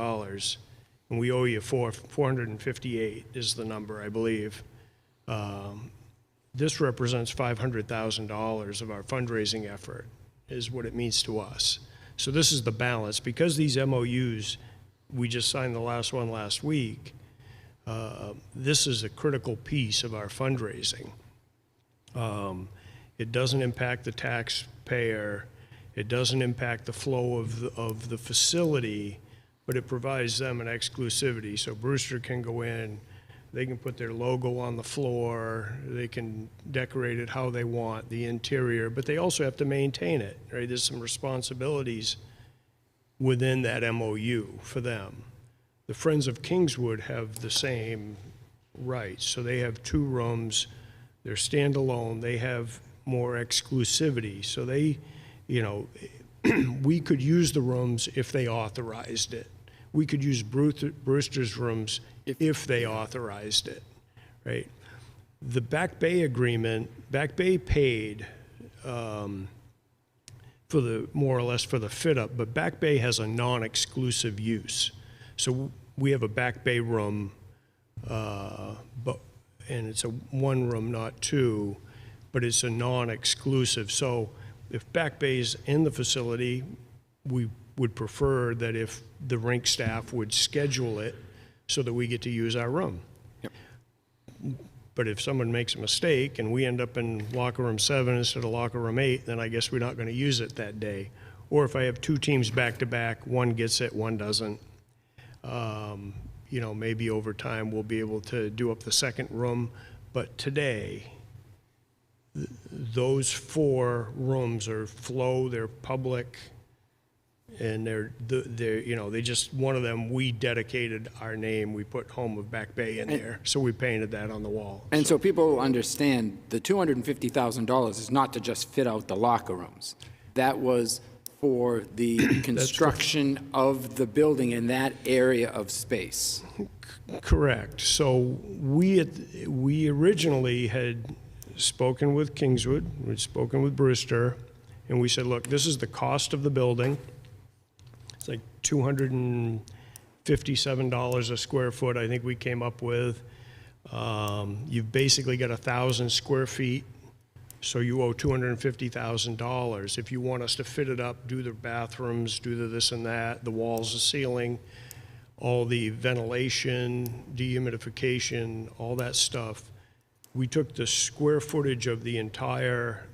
and we owe you 458 is the number, I believe. This represents $500,000 of our fundraising effort, is what it means to us. So this is the balance. Because these MOUs, we just signed the last one last week, this is a critical piece of our fundraising. It doesn't impact the taxpayer. It doesn't impact the flow of the facility, but it provides them an exclusivity. So Brewster can go in, they can put their logo on the floor, they can decorate it how they want, the interior, but they also have to maintain it, right? There's some responsibilities within that MOU for them. The Friends of Kingswood have the same rights. So they have 2 rooms, they're standalone, they have more exclusivity. So they, we could use the rooms if they authorized it. We could use Brewster's rooms if they authorized it, right? The Back Bay agreement, Back Bay paid for the, more or less for the fit up, but Back Bay has a non-exclusive use. So we have a Back Bay room, and it's a 1 room, not 2, but it's a non-exclusive. So if Back Bay's in the facility, we would prefer that if the rink staff would schedule it so that we get to use our room. Yep. But if someone makes a mistake and we end up in locker room 7 instead of locker room 8, then I guess we're not going to use it that day. Or if I have 2 teams back to back, one gets it, one doesn't. Maybe over time we'll be able to do up the second room. But today, those 4 rooms are flow, they're public, and they just, one of them, we dedicated our name, we put Home of Back Bay in there, so we painted that on the wall. And so people understand the $250,000 is not to just fit out the locker rooms. That was for the construction of the building in that area of space. Correct. So we originally had spoken with Kingswood, we'd spoken with Brewster, and we said, look, this is the cost of the building. It's like $257 a square foot, I think we came up with. You've basically got 1,000 square feet, so you owe $250,000. If you want us to fit it up, do the bathrooms, do the this and that, the walls, the ceiling, all the ventilation, dehumidification, all that stuff, we took the square footage of the entire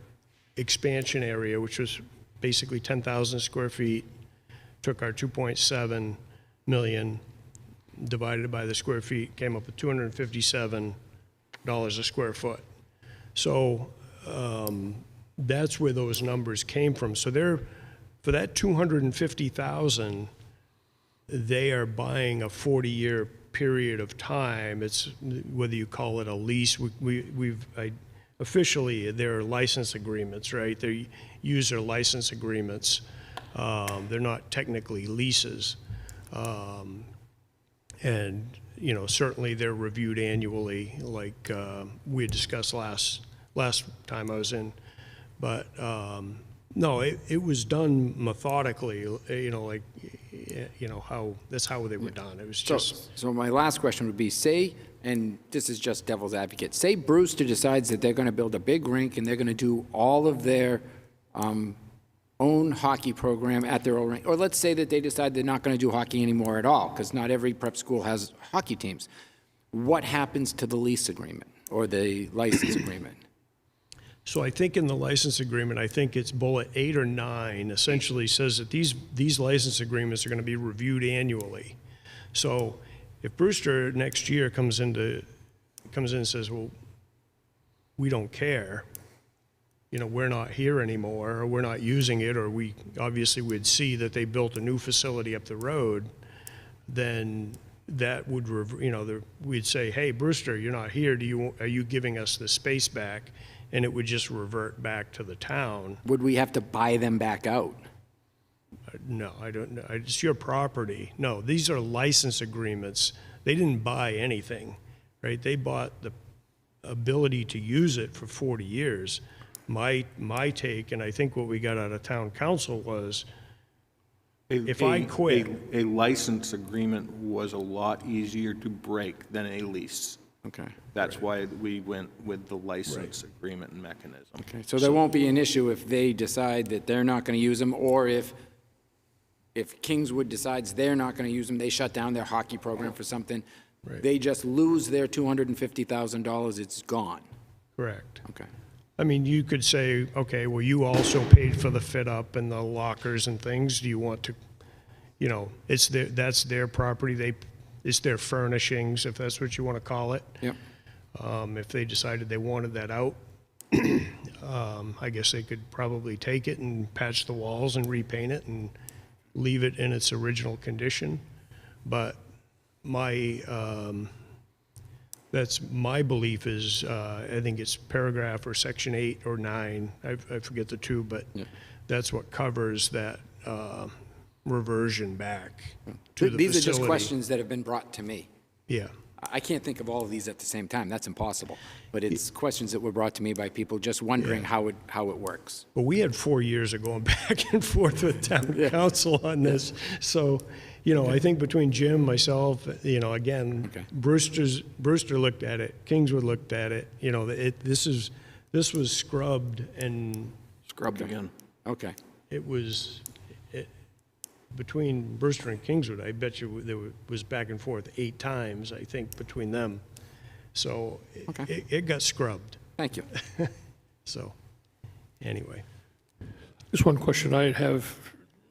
expansion area, which was basically 10,000 square feet, took our 2.7 million, divided by the square feet, came up with $257 a square foot. So that's where those numbers came from. So for that $250,000, they are buying a 40-year period of time. It's whether you call it a lease. Officially, they're license agreements, right? They're user license agreements. They're not technically leases. And, certainly they're reviewed annually, like we had discussed last time I was in. But No, it was done methodically, like, that's how they were done. It was just, So my last question would be, say, and this is just devil's advocate, say Brewster decides that they're going to build a big rink and they're going to do all of their own hockey program at their own rink. Or let's say that they decide they're not going to do hockey anymore at all, because not every prep school has hockey teams. What happens to the lease agreement or the license agreement? so I think in the license agreement, I think it's bullet 8 or 9, essentially says that these license agreements are going to be reviewed annually. So if Brewster next year comes in and says, well, we don't care, we're not here anymore, or we're not using it, or we obviously would see that they built a new facility up the road, then that would, we'd say, hey, Brewster, you're not here. Are you giving us the space back? And it would just revert back to the town. Would we have to buy them back out? No, I don't know. It's your property. No, these are license agreements. They didn't buy anything, right? They bought the ability to use it for 40 years. My take, and I think what we got out of town council was, if I quit. A license agreement was a lot easier to break than a lease. Okay. That's why we went with the license agreement mechanism. Okay, so there won't be an issue if they decide that they're not going to use them, or if Kingswood decides they're not going to use them, they shut down their hockey program for something, they just lose their $250,000, it's gone. Correct. Okay. I mean, you could say, okay, well, you also paid for the fit up and the lockers and things. Do you want to, that's their property. It's their furnishings, if that's what you want to call it. Yep. If they decided they wanted that out, I guess they could probably take it and patch the walls and repaint it and leave it in its original condition. But that's my belief is, I think it's paragraph or section 8 or 9, I forget the two, but that's what covers that reversion back to the These facility. are just questions that have been brought to me. Yeah. I can't think of all of these at the same time. That's impossible. But it's questions that were brought to me by people just wondering how it works. Well, we had 4 years of going back and forth with town council on this. So, I think between Jim, myself, again, Brewster looked at it, Kingswood looked at it. This was scrubbed and Scrubbed again. Okay. it was. Between Brewster and Kingswood, I bet you there was back and forth 8 times, I think, between them. So it got scrubbed. Thank you. So, anyway. Just one question I have,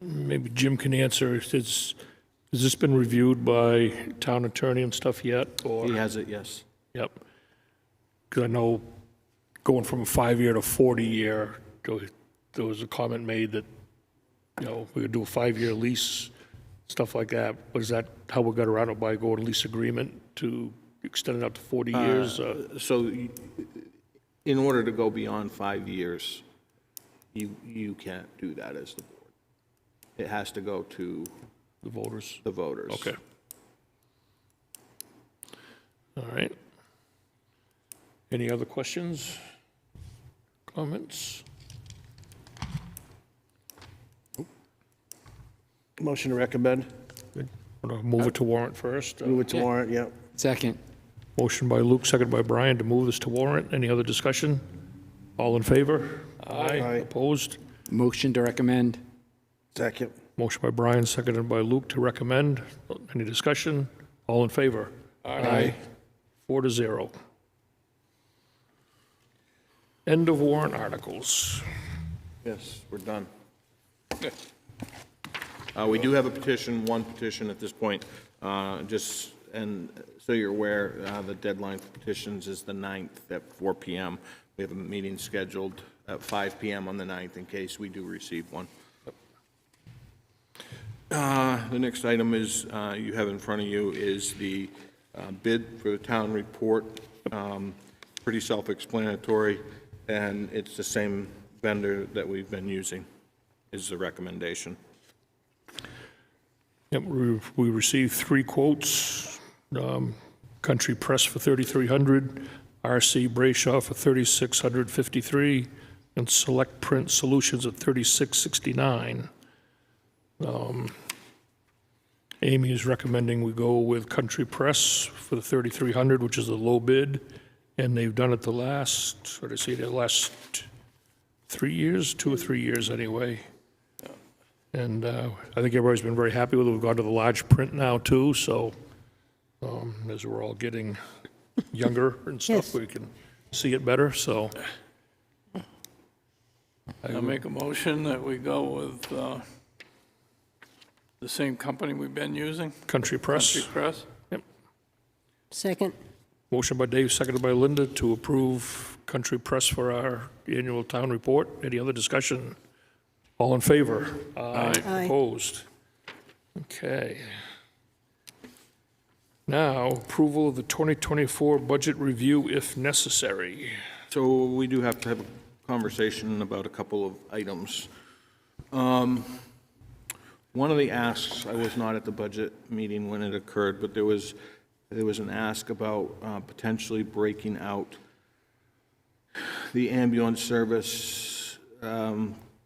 maybe Jim can answer. Has this been reviewed by town attorney and stuff yet? Or? He has it, yes. Yep. Because I know going from a 5-year to 40-year, there was a comment made that, we would do a 5-year lease, stuff like that. Was that how we got around it, by going lease agreement to extend it out to 40 years? So in order to go beyond 5 years, you can't do that as the board. It has to go to The voters? the voters. Okay. All right. Any other questions, comments? Motion to recommend. Want to move it to warrant first? Move it to warrant, yep. Second. Motion by Luke, second by Brian to move this to warrant. Any other discussion? All in favor? Aye. Opposed? Motion to recommend. Second. Motion by Brian, seconded by Luke to recommend. Any discussion? All in favor? Aye. 4-0. End of warrant articles. Yes, we're done. We do have a petition, one petition at this point, and so you're aware, the deadline for petitions is the 9th at 4 p.m. We have a meeting scheduled at 5 p.m. on the 9th in case we do receive one. The next item is, you have in front of you is the bid for the town report. Pretty self-explanatory, and it's the same vendor that we've been using, is the recommendation. Yep, we received 3 quotes. Country Press for $3,300, RC Brayshaw for $3,653, and Select Print Solutions at $36.69. Amy is recommending we go with Country Press for the $3,300, which is a low bid, and they've done it the last, what did I say, the last 3 years, 2 or 3 years anyway. And I think everybody's been very happy with it. We've gone to the large print now too, so as we're all getting younger and stuff, Yes. we can see it better, so. I'll make a motion that we go with the same company we've been using, Country Press. Country Press. Second. Motion by Dave, seconded by Linda to approve Country Press for our annual town report. Any other discussion? All in favor? Aye. Opposed? Okay. Now, approval of the 2024 budget review if necessary. So we do have to have a conversation about a couple of items. One of the asks, I was not at the budget meeting when it occurred, but there was an ask about potentially breaking out the ambulance service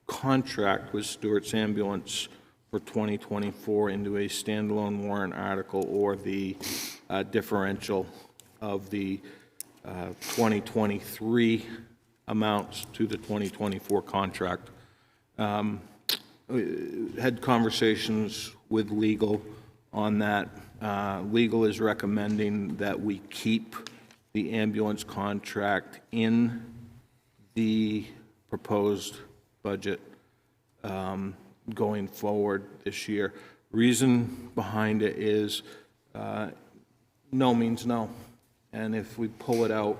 contract with Stewart's Ambulance for 2024 into a standalone warrant article, or the differential of the 2023 amounts to the 2024 contract. Had conversations with legal on that. Legal is recommending that we keep the ambulance contract in the proposed budget going forward this year. Reason behind it is no means no. And if we pull it out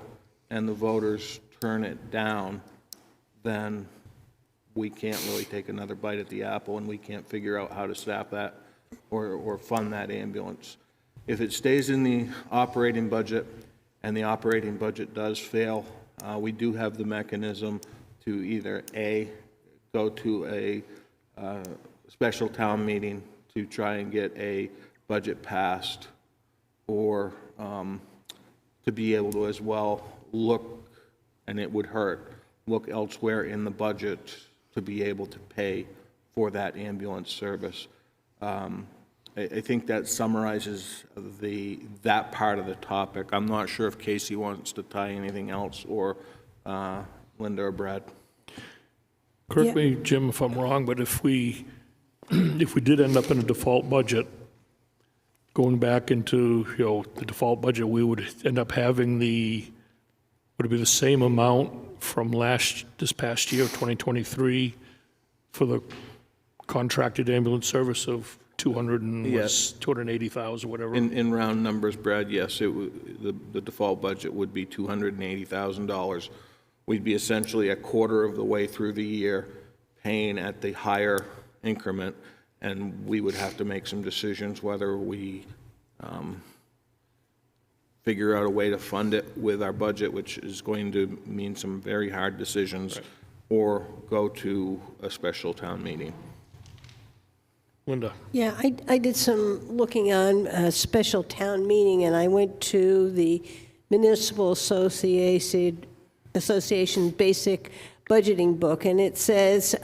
and the voters turn it down, then we can't really take another bite at the apple, and we can't figure out how to staff that or fund that ambulance. If it stays in the operating budget and the operating budget does fail, we do have the mechanism to either A, go to a special town meeting to try and get a budget passed, or to be able to as well look, and it would hurt, look elsewhere in the budget to be able to pay for that ambulance service. I think that summarizes that part of the topic. I'm not sure if Casey wants to tie anything else, or Linda or Brad. Correct me, Jim, if I'm wrong, but if we did end up in a default budget, going back into, the default budget, we would end up having would it be the same amount from this past year, 2023, for the contracted ambulance service of 280,000, whatever? In round numbers, Brad, yes, the default budget would be $280,000. We'd be essentially a quarter of the way through the year paying at the higher increment, and we would have to make some decisions whether we figure out a way to fund it with our budget, which is going to mean some very hard decisions, or go to a special town meeting. Linda? Yeah, I did some looking on a special town meeting, and I went to the Municipal Association Basic Budgeting Book, and it says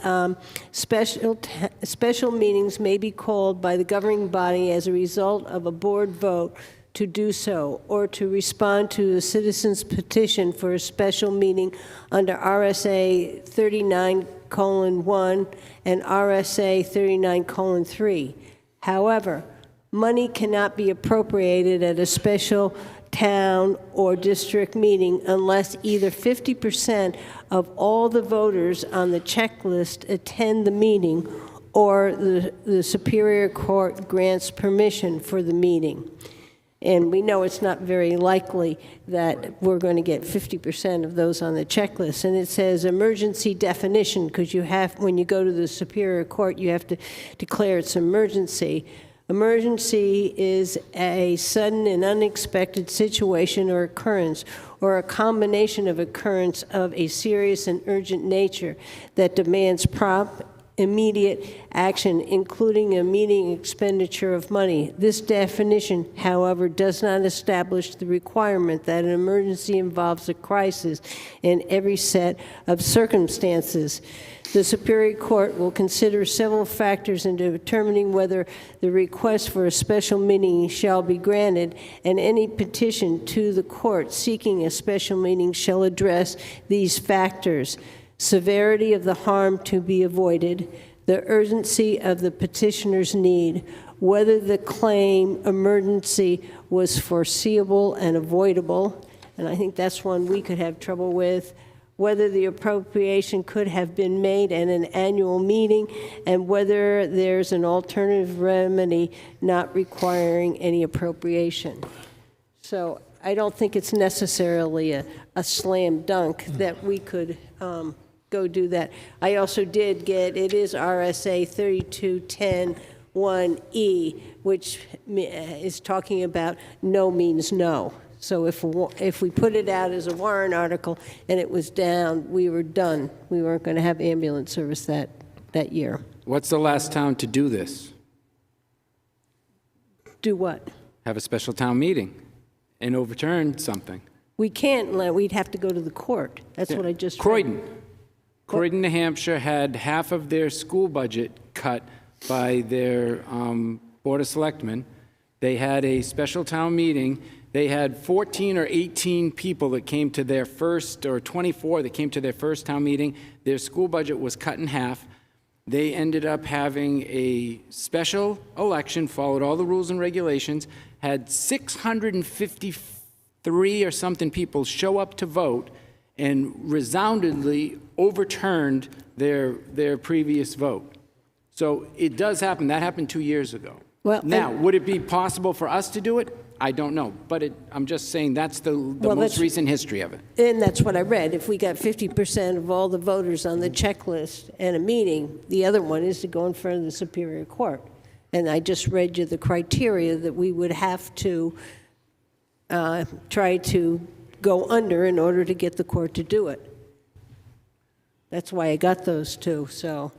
special meetings may be called by the governing body as a result of a board vote to do so, or to respond to a citizen's petition for a special meeting under RSA 39:1 and RSA 39:3. However, money cannot be appropriated at a special town or district meeting unless either 50% of all the voters on the checklist attend the meeting, or the Superior Court grants permission for the meeting. And we know it's not very likely that we're going to get 50% of those on the checklist. And it says emergency definition, because when you go to the Superior Court, you have to declare it's emergency. Emergency is a sudden and unexpected situation or occurrence, or a combination of occurrence of a serious and urgent nature that demands prompt immediate action, including a meeting expenditure of money. This definition, however, does not establish the requirement that an emergency involves a crisis in every set of circumstances. The Superior Court will consider several factors in determining whether the request for a special meeting shall be granted, and any petition to the court seeking a special meeting shall address these factors: severity of the harm to be avoided, the urgency of the petitioner's need, whether the claim emergency was foreseeable and avoidable, and I think that's one we could have trouble with, whether the appropriation could have been made at an annual meeting, and whether there's an alternative remedy not requiring any appropriation. So I don't think it's necessarily a slam dunk that we could go do that. I also did get, it is RSA 3210(1)E, which is talking about no means no. So if we put it out as a warrant article and it was down, we were done. We weren't going to have ambulance service that year. What's the last town to do this? Do what? Have a special town meeting and overturn something. We can't, we'd have to go to the court. That's what I just read. Croydon. Croydon, New Hampshire had half of their school budget cut by their Board of Selectmen. They had a special town meeting. They had 14 or 18 people that came to their first, or 24 that came to their first town meeting. Their school budget was cut in half. They ended up having a special election, followed all the rules and regulations, had 653 or something people show up to vote, and resoundingly overturned their previous vote. So it does happen. That happened 2 years ago. Well, now, would it be possible for us to do it? I don't know. But I'm just saying that's the most recent history of it. And that's what I read. If we got 50% of all the voters on the checklist and a meeting, the other one is to go in front of the Superior Court. And I just read you the criteria that we would have to try to go under in order to get the court to do it. That's why I got those two, so.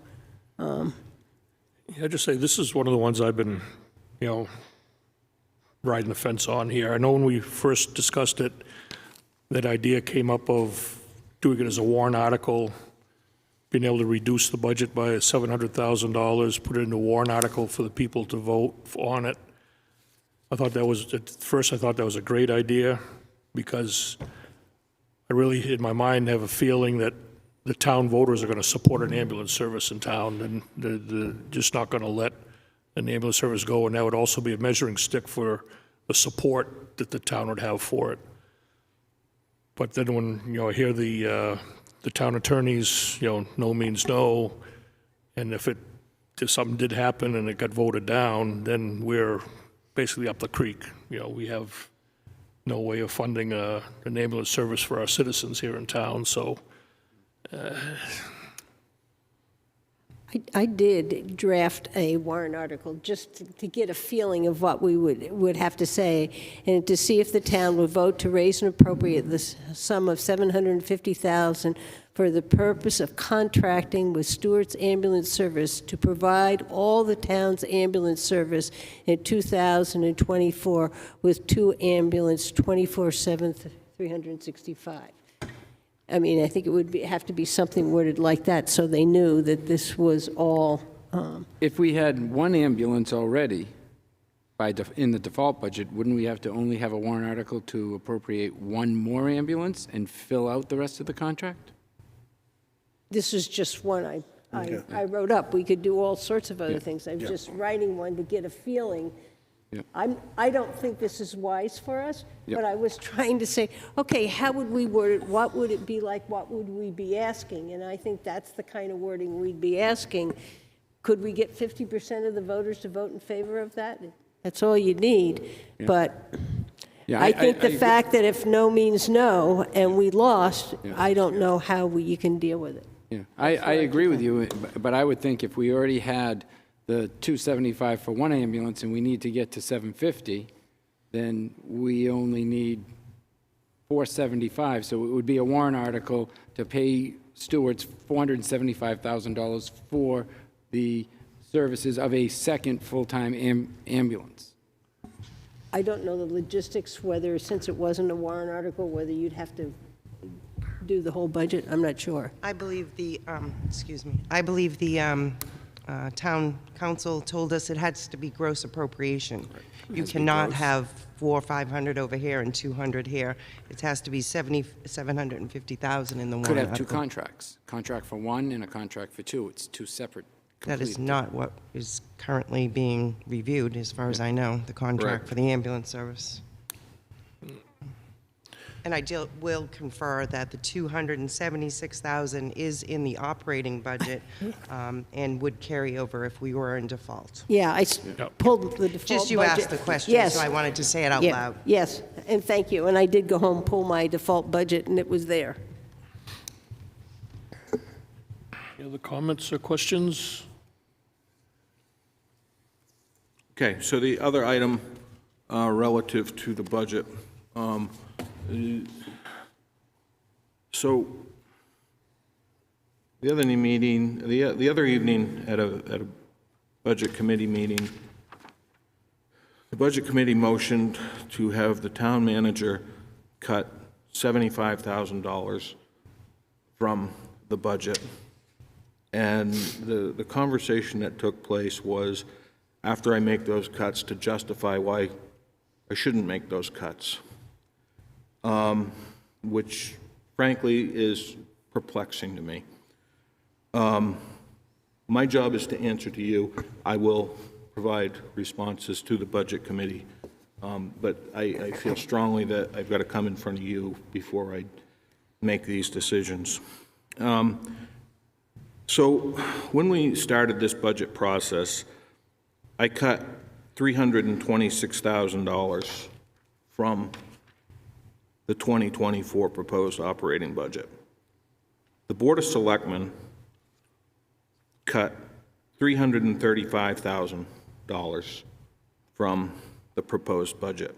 Yeah, I just say, this is one of the ones I've been, riding the fence on here. I know when we first discussed it, that idea came up of doing it as a warrant article, being able to reduce the budget by $700,000, put it in a warrant article for the people to vote on it. I thought that was, at first I thought that was a great idea, because I really, in my mind, have a feeling that the town voters are going to support an ambulance service in town, and they're just not going to let an ambulance service go, and that would also be a measuring stick for the support that the town would have for it. But then when I hear the town attorneys, no means no, and if something did happen and it got voted down, then we're basically up the creek. We have no way of funding an ambulance service for our citizens here in town, so. I did draft a warrant article just to get a feeling of what we would have to say, and to see if the town would vote to raise and appropriate the sum of $750,000 for the purpose of contracting with Stewart's Ambulance Service to provide all the town's ambulance service in 2024 with 2 ambulance 24/7, 365. I mean, I think it would have to be something worded like that, so they knew that this was all. If we had one ambulance already in the default budget, wouldn't we have to only have a warrant article to appropriate one more ambulance and fill out the rest of the contract? This is just one I wrote up. We could do all sorts of other things. I was just writing one to get a feeling. I don't think this is wise for us, but I was trying to say, okay, how would we word it? What would it be like? What would we be asking? And I think that's the kind of wording we'd be asking. Could we get 50% of the voters to vote in favor of that? That's all you need. But I think the fact that if no means no and we lost, I don't know how you can deal with it. Yeah, I agree with you, but I would think if we already had the $275 for one ambulance and we need to get to $750, then we only need $475. So it would be a warrant article to pay stewards $475,000 for the services of a second full-time ambulance. I don't know the logistics, whether, since it wasn't a warrant article, whether you'd have to do the whole budget. I'm not sure. I believe the, town council told us it has to be gross appropriation. You has to be cannot gross. have 400 or 500 over here and 200 here. It has to be 750,000 in the warrant Could article. have two contracts, contract for one and a contract for two. It's two separate. That is complete- not what is currently being reviewed, as far as I know, the contract Right. for the ambulance service. And I will confer that the 276,000 is in the operating budget and would carry over if we were in default. Yeah, pulled the default budget. Just you asked the question, Yes. so I wanted to say it out Yeah, loud. Yes, and thank you. And I did go home, pull my default budget, and it was there. Any other comments or questions? Okay, so the other item relative to the budget. So the other evening at a budget committee meeting, the budget committee motioned to have the town manager cut $75,000 from the budget. And the conversation that took place was, after I make those cuts, to justify why I shouldn't make those cuts, which frankly is perplexing to me. My job is to answer to you. I will provide responses to the Budget Committee, but I feel strongly that I've got to come in front of you before I make these decisions. So when we started this budget process, I cut $326,000 from the 2024 proposed operating budget. The Board of Selectmen cut $335,000 from the proposed budget.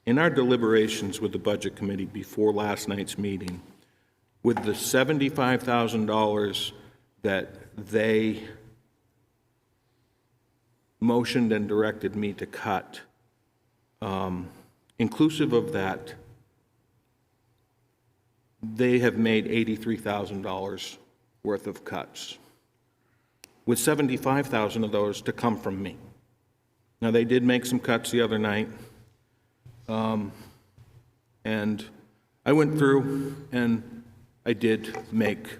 In our deliberations with the Budget Committee before last night's meeting, with the $75,000 that they motioned and directed me to cut, inclusive of that, they have made $83,000 worth of cuts, with $75,000 of those to come from me. Now, they did make some cuts the other night, and I went through and I did make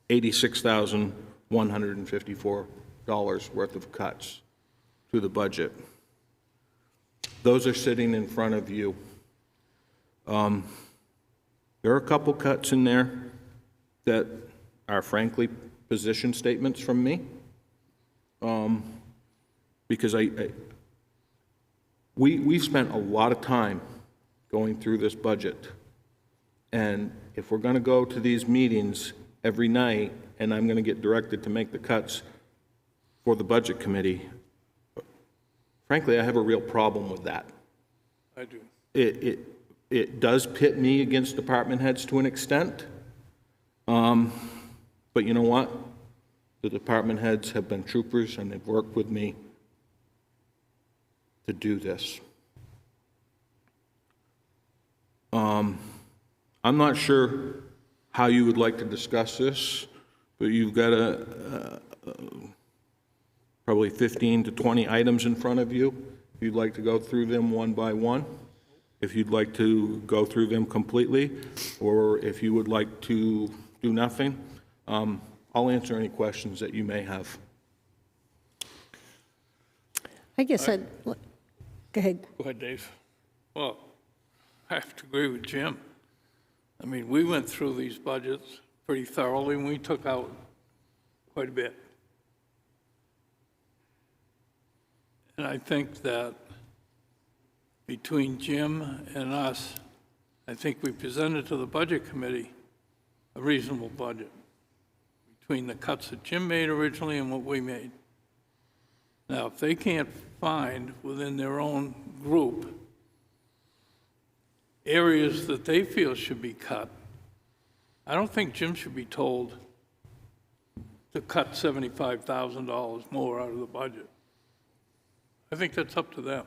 $86,154 worth of cuts to the budget. Those are sitting in front of you. There are a couple cuts in there that are frankly position statements from me, because we've spent a lot of time going through this budget, and if we're going to go to these meetings every night and I'm going to get directed to make the cuts for the Budget Committee, frankly, I have a real problem with that. I do. It does pit me against department heads to an extent, but you know what? The department heads have been troopers and they've worked with me to do this. I'm not sure how you would like to discuss this, but you've got probably 15 to 20 items in front of you. If you'd like to go through them one by one, if you'd like to go through them completely, or if you would like to do nothing, I'll answer any questions that you may have. I guess I'd, go ahead. Go ahead, Dave. Well, I have to agree with Jim. I mean, we went through these budgets pretty thoroughly, and we took out quite a bit. And I think that between Jim and us, I think we presented to the Budget Committee a reasonable budget between the cuts that Jim made originally and what we made. Now, if they can't find within their own group areas that they feel should be cut, I don't think Jim should be told to cut $75,000 more out of the budget. I think that's up to them.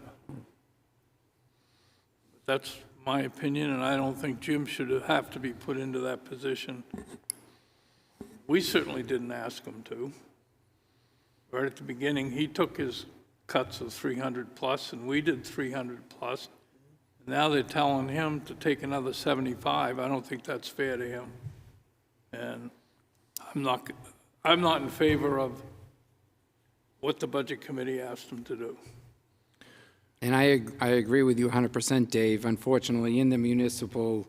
That's my opinion, and I don't think Jim should have to be put into that position. We certainly didn't ask him to. Right at the beginning, he took his cuts of 300 plus, and we did 300 plus. Now they're telling him to take another 75. I don't think that's fair to him. And I'm not in favor of what the Budget Committee asked him to do. And I agree with you 100%, Dave. Unfortunately, in the municipal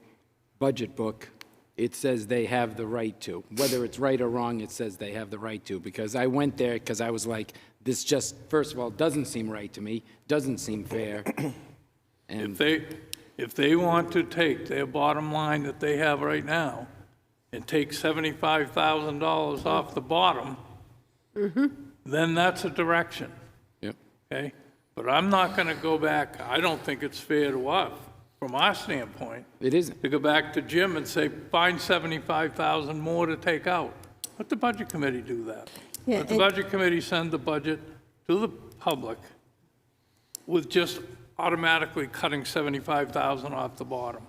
budget book, it says they have the right to. Whether it's right or wrong, it says they have the right to. Because I went there because I was like, this just, first of all, doesn't seem right to me, doesn't seem fair. And If they want to take their bottom line that they have right now and take $75,000 off the bottom, then that's a direction. Yep. Okay? But I'm not going to go back. I don't think it's fair to us, from our standpoint, it isn't. to go back to Jim and say, find $75,000 more to take out. Let the Budget Committee do that. Yeah, Let the Budget Committee send the budget to the public with just automatically cutting $75,000 off the bottom.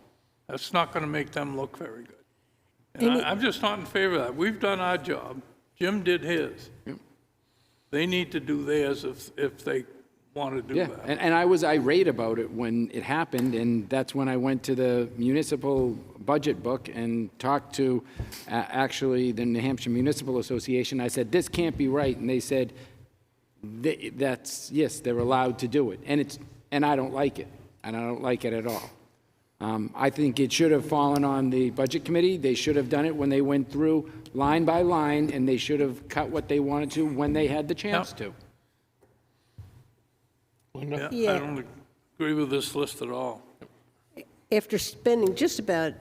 That's not going to make them look very good. And I'm just not in favor of that. We've done our job. Jim did his. They need to do theirs if they want to do that. And I was irate about it when it happened, and that's when I went to the municipal budget book and talked to actually the New Hampshire Municipal Association. I said, this can't be right, and they said, yes, they're allowed to do it. And I don't like it, and I don't like it at all. I think it should have fallen on the Budget Committee. They should have done it when they went through line by line, and they should have cut what they wanted to when they had the chance to. I Yeah. don't agree with this list at all. After spending just about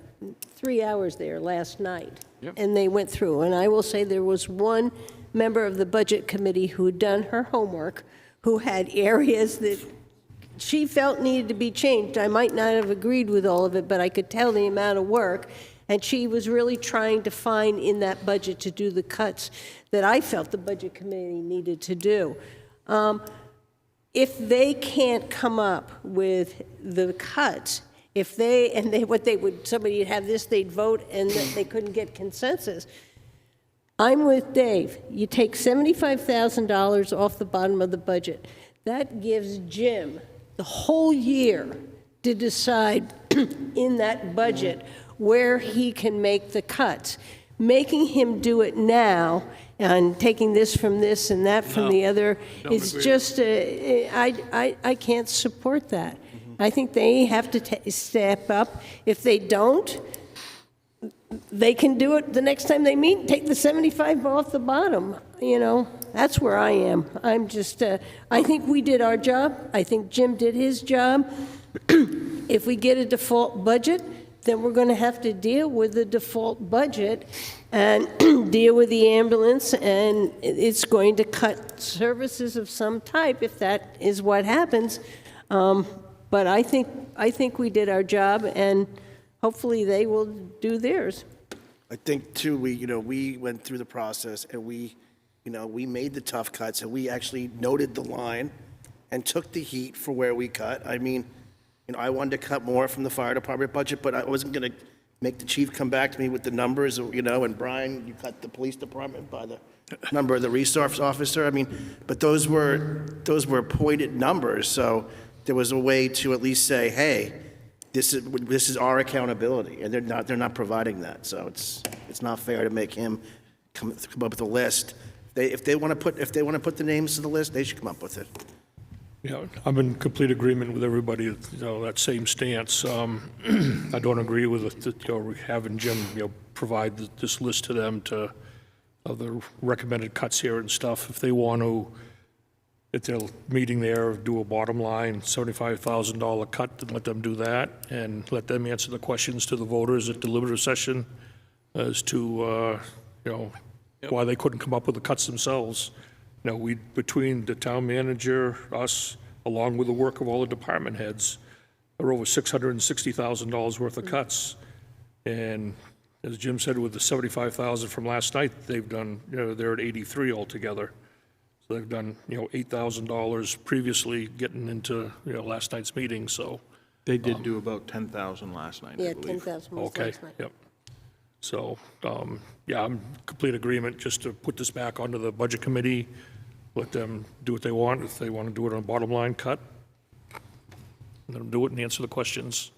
3 hours there last night, Yep. and they went through, and I will say there was one member of the Budget Committee who had done her homework, who had areas that she felt needed to be changed. I might not have agreed with all of it, but I could tell the amount of work, and she was really trying to find in that budget to do the cuts that I felt the Budget Committee needed to do. If they can't come up with the cuts, somebody would have this, they'd vote, and they couldn't get consensus. I'm with Dave. You take $75,000 off the bottom of the budget. That gives Jim the whole year to decide in that budget where he can make the cuts. Making him do it now and taking this from this and that from the other is just, I can't support that. I think they have to step up. If they don't, they can do it the next time they meet, take the 75 off the bottom. You know, that's where I am. I'm just, I think we did our job. I think Jim did his job. If we get a default budget, then we're going to have to deal with the default budget and deal with the ambulance, and it's going to cut services of some type if that is what happens. But I think we did our job, and hopefully they will do theirs. I think too, we went through the process and we made the tough cuts and we actually noted the line and took the heat for where we cut. I mean, I wanted to cut more from the fire department budget, but I wasn't going to make the chief come back to me with the numbers, and Brian, you cut the police department by the number of the resource officer. I mean, but those were pointed numbers, so there was a way to at least say, hey, this is our accountability, and they're not providing that. So it's not fair to make him come up with a list. If they want to put the names to the list, they should come up with it. Yeah, I'm in complete agreement with everybody, that same stance. I don't agree with having Jim, provide this list to them of the recommended cuts here and stuff. If they want to, at their meeting there, do a bottom line $75,000 cut, then let them do that, and let them answer the questions to the voters at deliberative session as to, why they couldn't come up with the cuts themselves. Between the town manager, us, along with the work of all the department heads, there are over $660,000 worth of cuts. And, as Jim said, with the 75,000 from last night, they've done, they're at 83 altogether. So they've done, $8,000 previously getting into, last night's meeting, so. They did do about 10,000 last night, I Yeah, believe. 10,000 was Okay, last night. yep. So, yeah, I'm in complete agreement just to put this back onto the budget committee, let them do what they want. If they want to do it on a bottom line cut, let them do it and answer the questions.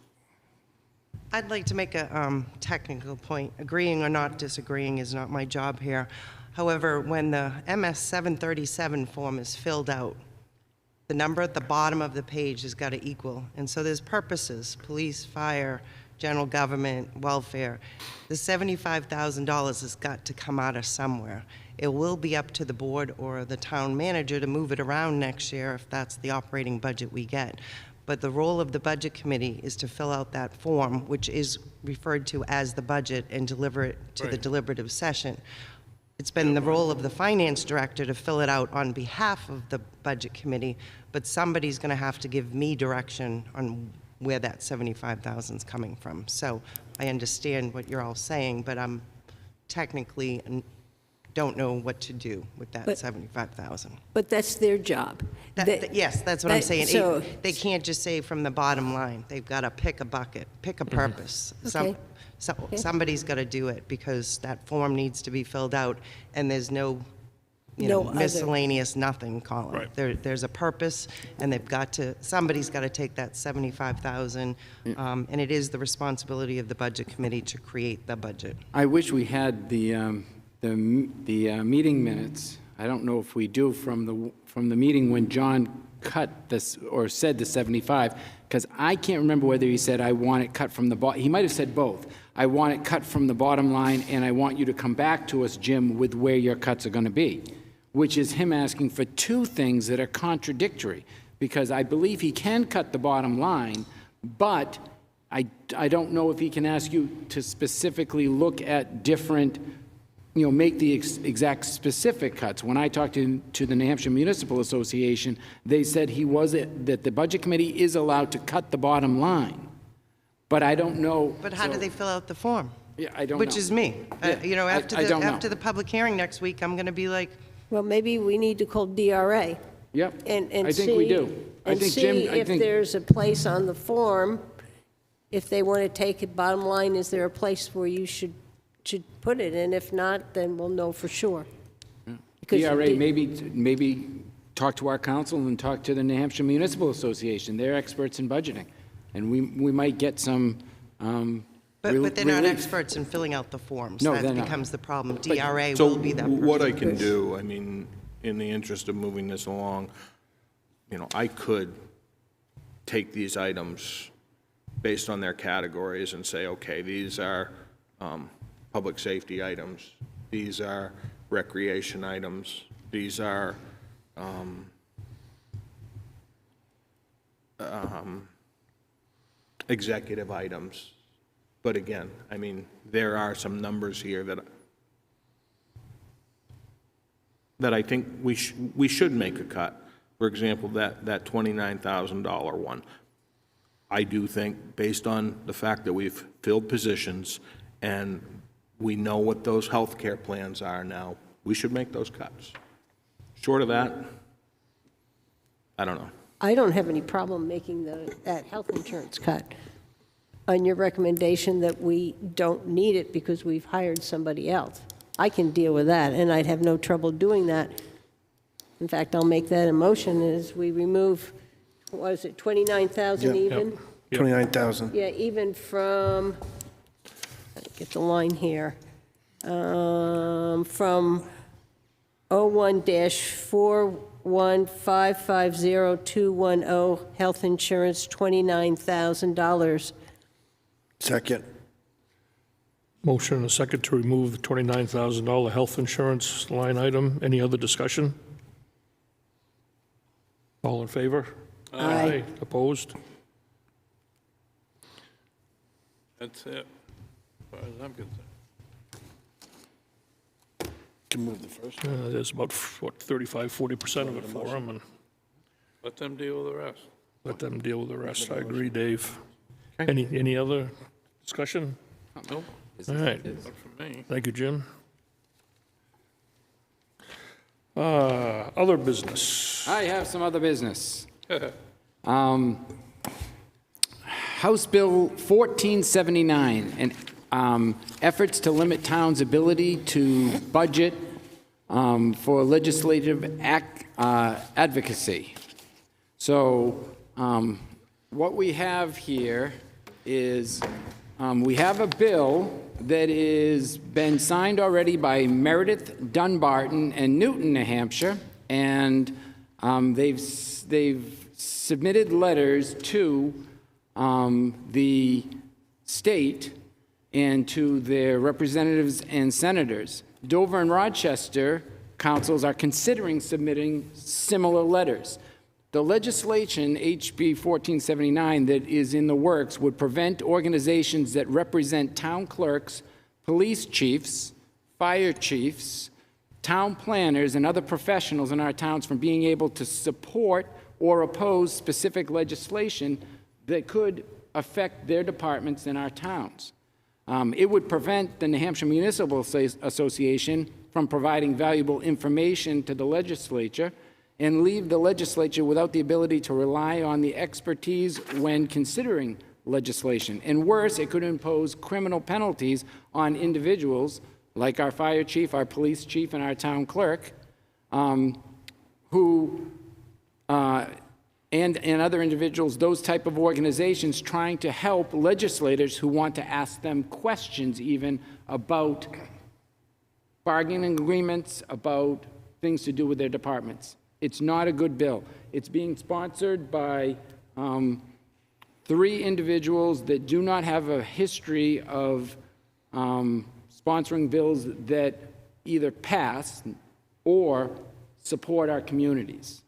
I'd like to make a technical point. Agreeing or not disagreeing is not my job here. However, when the MS 737 form is filled out, the number at the bottom of the page has got to equal. And so there's purposes, police, fire, general government, welfare. The $75,000 has got to come out of somewhere. It will be up to the board or the town manager to move it around next year if that's the operating budget we get. But the role of the budget committee is to fill out that form, which is referred to as the budget, and deliver it to the deliberative session. It's been the role of the finance director to fill it out on behalf of the budget committee, but somebody's going to have to give me direction on where that 75,000 is coming from. So I understand what you're all saying, but I'm technically don't know what to do with that 75,000. But that's their job. Yes, that's what I'm saying. So, They can't just say from the bottom line. They've got to pick a bucket, pick a purpose. Okay. Somebody's got to do it because that form needs to be filled out, and there's no, No other. miscellaneous nothing column. Right. There's a purpose, and somebody's got to take that 75,000, and it is the responsibility of the budget committee to create the budget. I wish we had the meeting minutes. I don't know if we do from the meeting when John cut this or said the 75, because I can't remember whether he said, I want it cut from the bottom. He might have said both. I want it cut from the bottom line, and I want you to come back to us, Jim, with where your cuts are going to be, which is him asking for two things that are contradictory, because I believe he can cut the bottom line, but I don't know if he can ask you to specifically look at different, make the exact specific cuts. When I talked to the New Hampshire Municipal Association, they said that the Budget Committee is allowed to cut the bottom line. But I don't know. But how do they fill out the form? Yeah, I don't know. Which is me. Yeah, After the public hearing next week, I'm going to be like, well, maybe we need to call DRA. Yep, And I think we do. I And think see Jim, if there's a place on the form, if they want to take it, bottom line, is there a place where you should put it? And if not, then we'll know for sure. Because DRA, maybe talk to our council and talk to the New Hampshire Municipal Association. They're experts in budgeting. And we might get some but they're not relief. experts in filling out the forms. No, That they're not. becomes the problem. DRA So will be that person. what I can do, I mean, in the interest of moving this along, I could take these items based on their categories and say, okay, these are public safety items, these are recreation items, these are executive items. But again, I mean, there are some numbers here that I think we should make a cut. For example, that $29,000 one. I do think, based on the fact that we've filled positions and we know what those health care plans are now, we should make those cuts. Short of that, I don't know. I don't have any problem making that health insurance cut on your recommendation that we don't need it because we've hired somebody else. I can deal with that, and I'd have no trouble doing that. In fact, I'll make that a motion as we remove, what is it, 29,000 Yep. even? Yep. 29,000. Yeah, even from, get the line here, from 01-41550-210, health insurance, $29,000. Second. Motion and a second to remove the $29,000 health insurance line item. Any other discussion? All in favor? Aye. Opposed? That's it, as far as I'm concerned. Can move the first. There's about, 35-40% of it for them, and Let them deal with the rest. let them deal with the rest. I agree, Dave. Any other discussion? Nope. All right. Thank you, Jim. Other business. I have some other business. House Bill 1479, and efforts to limit towns' ability to budget for legislative advocacy. So what we have here is we have a bill that has been signed already by Meredith, Dunbarton, and Newton, New Hampshire, and they've submitted letters to the state and to their representatives and senators. Dover and Rochester councils are considering submitting similar letters. The legislation, HB 1479, that is in the works would prevent organizations that represent town clerks, police chiefs, fire chiefs, town planners, and other professionals in our towns from being able to support or oppose specific legislation that could affect their departments in our towns. It would prevent the New Hampshire Municipal Association from providing valuable information to the legislature and leave the legislature without the ability to rely on the expertise when considering legislation. And worse, it could impose criminal penalties on individuals like our fire chief, our police chief, and our town clerk, who and other individuals, those type of organizations trying to help legislators who want to ask them questions even about bargaining agreements, about things to do with their departments. It's not a good bill. It's being sponsored by 3 individuals that do not have a history of sponsoring bills that either pass or support our communities.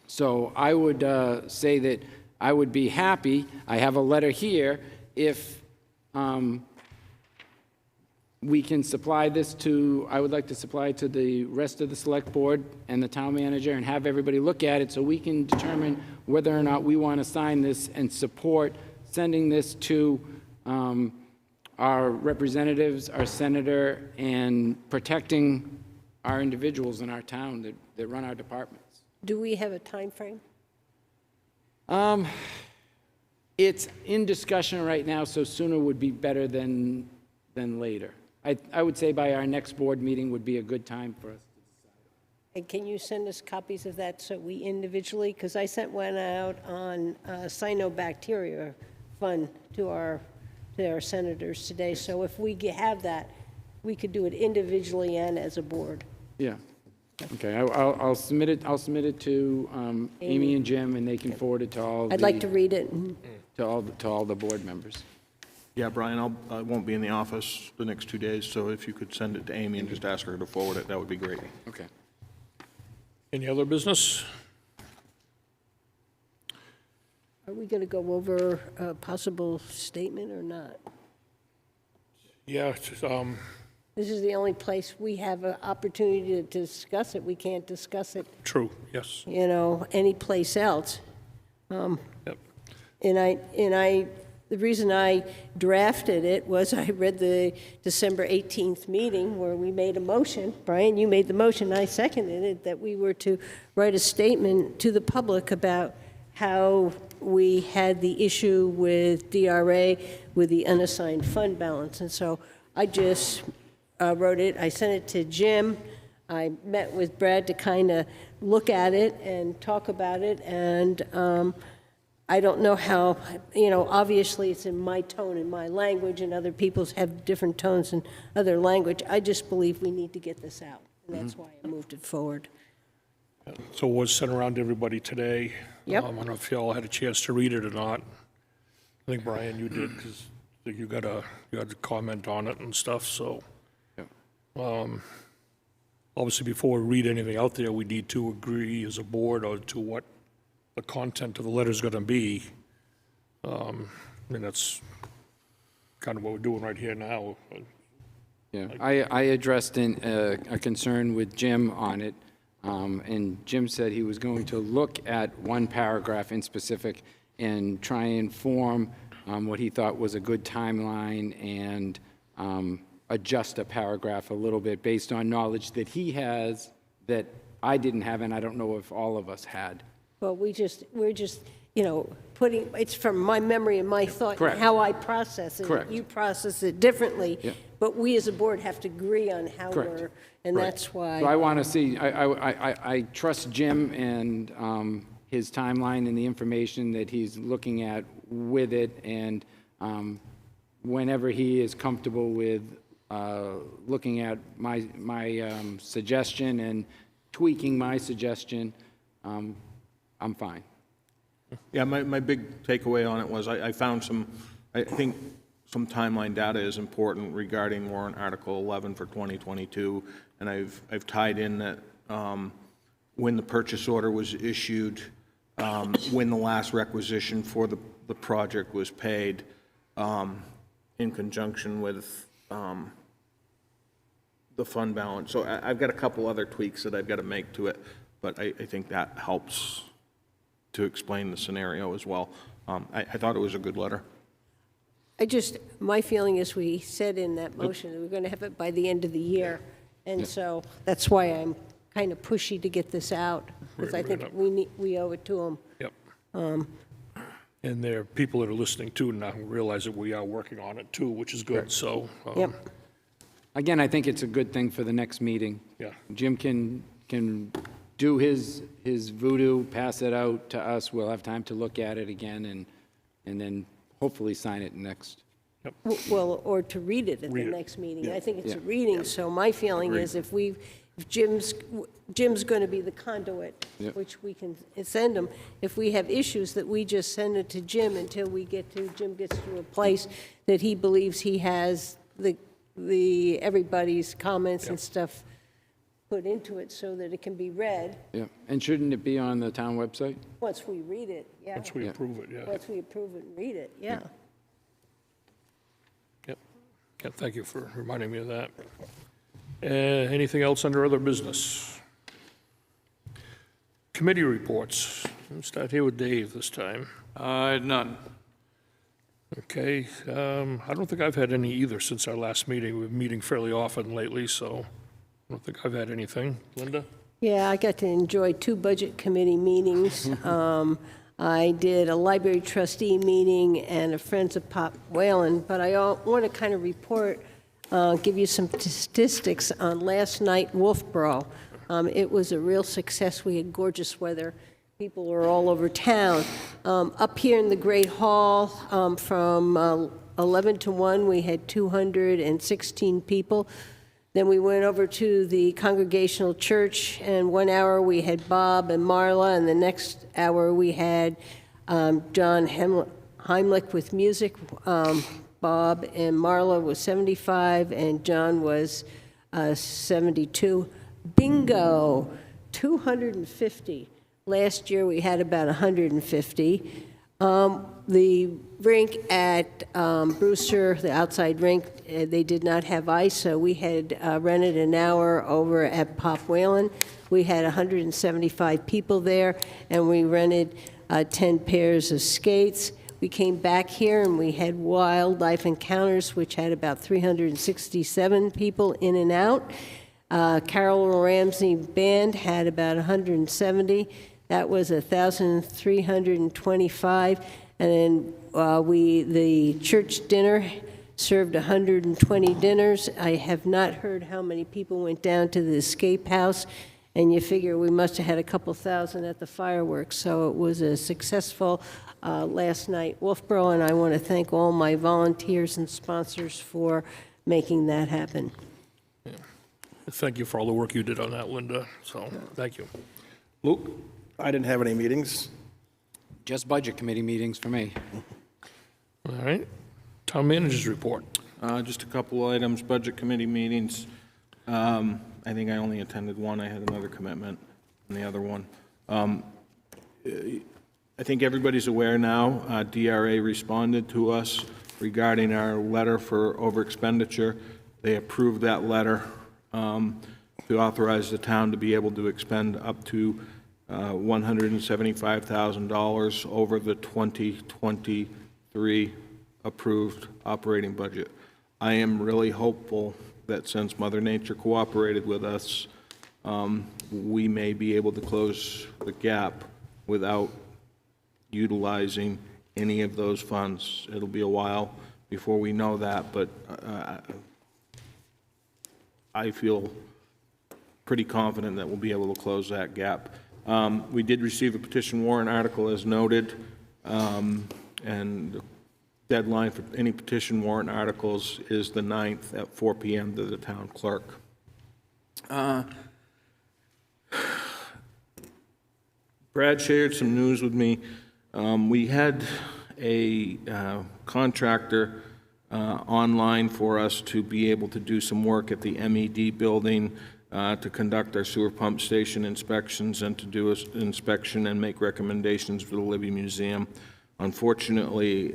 So I would say that I would be happy, I have a letter here, if we can supply this to, I would like to supply to the rest of the select board and the town manager and have everybody look at it so we can determine whether or not we want to sign this and support sending this to our representatives, our senator, and protecting our individuals in our town that run our departments. Do we have a time frame? It's in discussion right now, so sooner would be better than later. I would say by our next board meeting would be a good time for us to decide. And can you send us copies of that so we individually, because I sent one out on cyanobacteria fund to our senators today. So if we have that, we could do it individually and as a board. Yeah. Okay, I'll submit it. I'll submit it to Amy and Jim, and they can forward it to all. I'd like to read it. To all the board members. Yeah, Brian, I won't be in the office the next 2 days, so if you could send it to Amy and just ask her to forward it, that would be great. Okay. Any other business? Are we going to go over a possible statement or not? Yeah, This is the only place we have an opportunity to discuss it. We can't discuss it, true, yes. Any place else. Yep. The reason I drafted it was I read the December 18th meeting where we made a motion. Brian, you made the motion, I seconded it, that we were to write a statement to the public about how we had the issue with DRA with the unassigned fund balance. And so I just wrote it. I sent it to Jim. I met with Brad to kind of look at it and talk about it. And I don't know how, obviously it's in my tone and my language, and other people's have different tones and other language. I just believe we need to get this out, and that's why I moved it forward. So it was sent around to everybody today. Yep. I don't know if you all had a chance to read it or not. I think, Brian, you did, because you got a comment on it and stuff, so. Obviously, before we read anything out there, we need to agree as a board or to what the content of the letter is going to be. And that's kind of what we're doing right here now. Yeah, I addressed a concern with Jim on it, and Jim said he was going to look at one paragraph in specific and try and form what he thought was a good timeline and adjust a paragraph a little bit based on knowledge that he has that I didn't have, and I don't know if all of us had. Well, we're just, putting, it's from my memory and my thought, and Correct. how I process it. Correct. You process it differently, Yeah. but we as a board have to agree on how Correct. we're, and Right. that's why. So I want to see, I trust Jim and his timeline and the information that he's looking at with it, and whenever he is comfortable with looking at my suggestion and tweaking my suggestion, I'm fine. Yeah, my big takeaway on it was I found I think some timeline data is important regarding warrant Article 11 for 2022, and I've tied in that when the purchase order was issued, when the last requisition for the project was paid, in conjunction with the fund balance. So I've got a couple other tweaks that I've got to make to it, but I think that helps to explain the scenario as well. I thought it was a good letter. My feeling is we said in that motion that we're going to have it by the end of the year. And so that's why I'm kind of pushy to get this out, because I think we owe it to them. Yep. And there are people that are listening too now who realize that we are working on it too, which is good, so. Yep. Again, I think it's a good thing for the next meeting. Yeah. Jim can do his voodoo, pass it out to us. We'll have time to look at it again and then hopefully sign it next. Well, or to read it at the next meeting. I think it's a reading, so my feeling is if Jim's going to be the conduit, which we can send him, if we have issues, that we just send it to Jim until Jim gets to a place that he believes he has everybody's comments and stuff put into it so that it can be read. Yeah, and shouldn't it be on the town website? Once we read it, yeah. Once we approve it, yeah. Once we approve it and read it, yeah. Yep. Yeah, thank you for reminding me of that. Anything else under other business? Committee reports. Let's start here with Dave this time. None. Okay, I don't think I've had any either since our last meeting. We've been meeting fairly often lately, so I don't think I've had anything. Linda? Yeah, I got to enjoy 2 budget committee meetings. I did a library trustee meeting and a Friends of Pop Whalen, but I want to kind of report, give you some statistics on last night, Wolfeboro. It was a real success. We had gorgeous weather. People were all over town. Up here in the Great Hall, from 11 to 1, we had 216 people. Then we went over to the Congregational Church, and 1 hour we had Bob and Marla, and the next hour we had John Heimlich with music. Bob and Marla was 75, and John was 72. Bingo, 250. Last year, we had about 150. The rink at Brewster, the outside rink, they did not have ice, so we had rented an hour over at Pop Whalen. We had 175 people there, and we rented 10 pairs of skates. We came back here, and we had Wildlife Encounters, which had about 367 people in and out. Carol Ramsey Band had about 170. That was 1,325. And then the church dinner served 120 dinners. I have not heard how many people went down to the escape house, and you figure we must have had a couple thousand at the fireworks. So it was a successful last night, Wolfeboro, and I want to thank all my volunteers and sponsors for making that happen. Yeah. Thank you for all the work you did on that, Linda, so thank you. Luke? I didn't have any meetings. Just budget committee meetings for me. All right. Town managers report. Just a couple items, budget committee meetings. I think I only attended one. I had another commitment in the other one. I think everybody's aware now, DRA responded to us regarding our letter for overexpenditure. They approved that letter to authorize the town to be able to expend up to $175,000 over the 2023 approved operating budget. I am really hopeful that since Mother Nature cooperated with us, we may be able to close the gap without utilizing any of those funds. It'll be a while before we know that, but I feel pretty confident that we'll be able to close that gap. We did receive a petition warrant article as noted, and the deadline for any petition warrant articles is the 9th at 4 p.m. to the town clerk. Brad shared some news with me. We had a contractor online for us to be able to do some work at the MED building to conduct our sewer pump station inspections and to do an inspection and make recommendations for the Libby Museum. Unfortunately,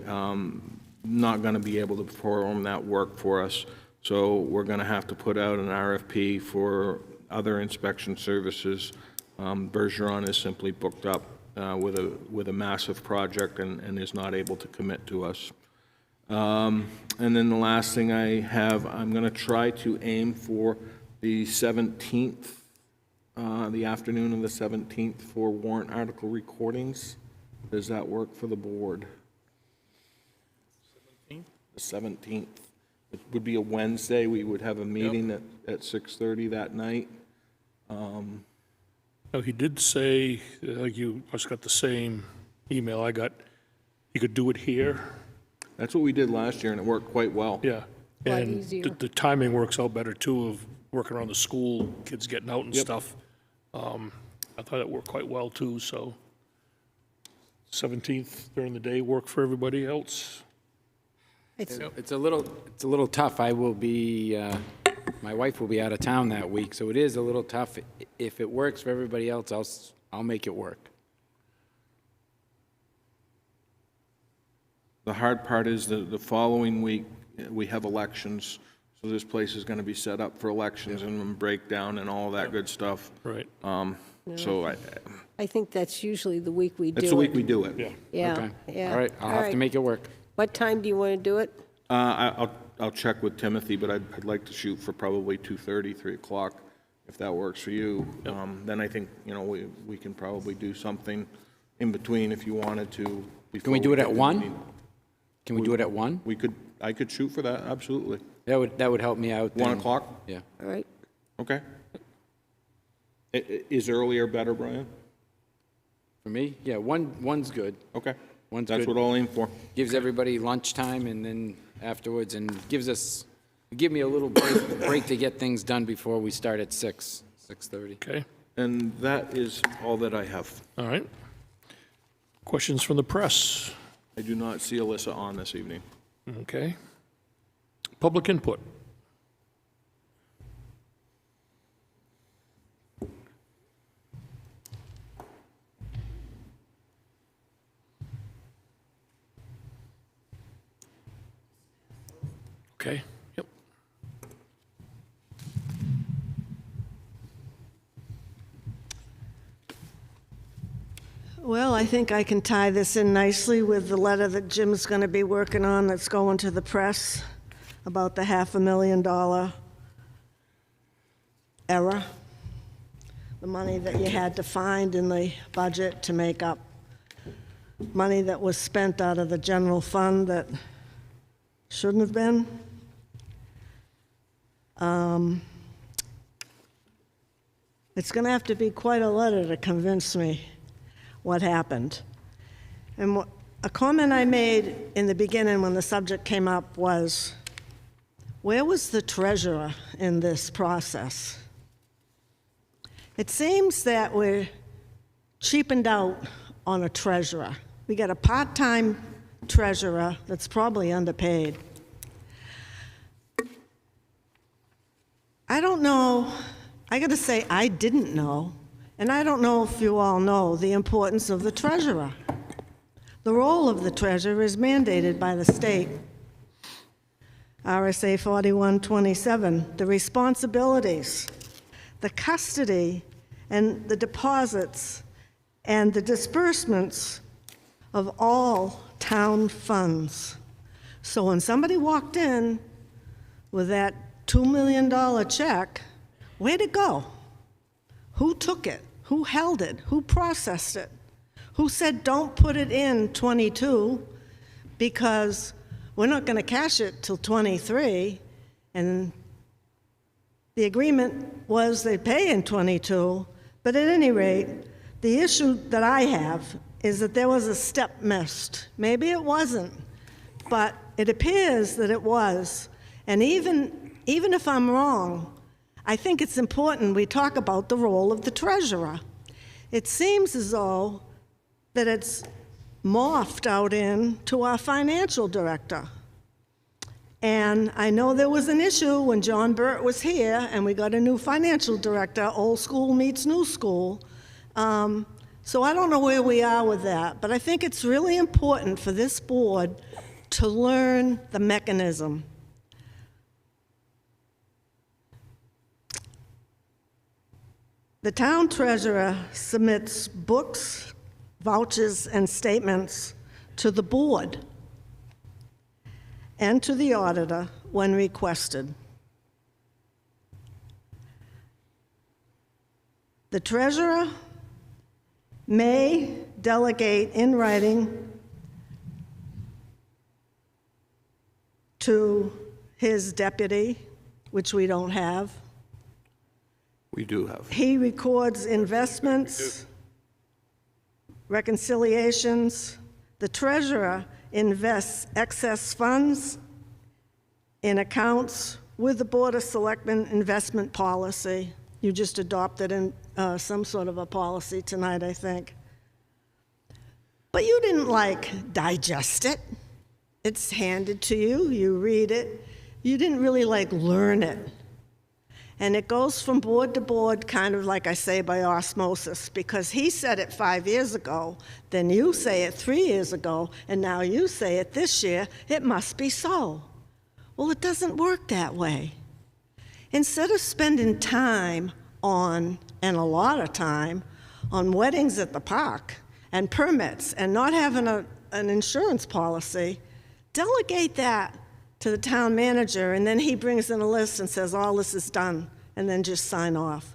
not going to be able to perform that work for us, so we're going to have to put out an RFP for other inspection services. Bergeron is simply booked up with a massive project and is not able to commit to us. And then the last thing I have, I'm going to try to aim for the 17th, the afternoon of the 17th for warrant article recordings. Does that work for the board? 17th? The 17th. It would be a Wednesday. We would have a meeting at 6:30 that night. Now, he did say, like you must got the same email I got, you could do it here. That's what we did last year, and it worked quite well. Yeah. Lot And easier. the timing works out better, too, of working around the school, kids getting out and Yep. stuff. I thought it worked quite well, too, so 17th during the day work for everybody else? It's a little tough. I will be, my wife will be out of town that week, so it is a little tough. If it works for everybody else, I'll make it work. The hard part is the following week, we have elections, so this place is going to be set up for elections and breakdown and all that good stuff. Right. So I think that's usually the week we do it. that's the week we do it. Yeah. Yeah, Okay. yeah. All right, I'll have to make it work. What time do you want to do it? I'll check with Timothy, but I'd like to shoot for probably 2:30, 3 o'clock, if that works for you. Then I think, we can probably do something in between if you wanted to. Can we do it before at get 1? to the meeting. Can we do it at 1? I could shoot for that, absolutely. That would help me out. 1 then. o'clock? Yeah. All right. Okay. Is earlier better, Brian? For me, yeah, one's good. Okay. One's That's good. what I'll aim for. Gives everybody lunchtime and then afterwards, and give me a little break to get things done before we start at 6:30. Okay, And that is all that I have. all right. Questions from the press? I do not see Alyssa on this evening. Okay. Public input? Okay, yep. Well, I think I can tie this in nicely with the letter that Jim's going to be working on that's going to the press about the $500,000 error, the money that you had to find in the budget to make up money that was spent out of the general fund that shouldn't have been. It's going to have to be quite a letter to convince me what happened. And a comment I made in the beginning when the subject came up was, where was the treasurer in this process? It seems that we're cheapened out on a treasurer. We got a part-time treasurer that's probably underpaid. I don't know, I gotta say, I didn't know, and I don't know if you all know the importance of the treasurer. The role of the treasurer is mandated by the state. RSA 4127, the responsibilities, the custody, and the deposits, and the disbursements of all town funds. So when somebody walked in with that $2 million check, where'd it go? Who took it? Who held it? Who processed it? Who said, don't put it in 22 because we're not going to cash it till 23? And the agreement was they pay in 22, but at any rate, the issue that I have is that there was a step missed. Maybe it wasn't, but it appears that it was. And even if I'm wrong, I think it's important we talk about the role of the treasurer. It seems as though that it's morphed out into our financial director. And I know there was an issue when John Burt was here and we got a new financial director, old school meets new school. So I don't know where we are with that, but I think it's really important for this board to learn the mechanism. The town treasurer submits books, vouchers, and statements to the board and to the auditor when requested. The treasurer may delegate in writing to his deputy, which we don't have. We do have. He records investments, reconciliations. The treasurer invests excess funds in accounts with the Board of Selectmen investment policy. You just adopted some sort of a policy tonight, I think. But you didn't, digest it. It's handed to you, you read it. You didn't really, learn it. And it goes from board to board, kind of like I say, by osmosis, because he said it 5 years ago, then you say it 3 years ago, and now you say it this year. It must be so. Well, it doesn't work that way. Instead of spending time on, and a lot of time, on weddings at the park and permits and not having an insurance policy, delegate that to the town manager, and then he brings in a list and says, all this is done, and then just sign off.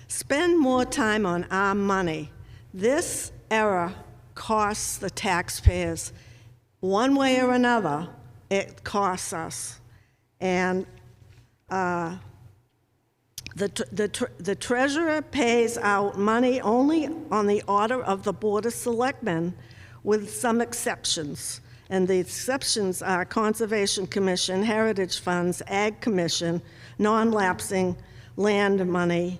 Spend more time on our money. This error costs the taxpayers. One way or another, it costs us. And the treasurer pays out money only on the order of the Board of Selectmen, with some exceptions. And the exceptions are Conservation Commission, Heritage Funds, Ag Commission, non-lapsing land money,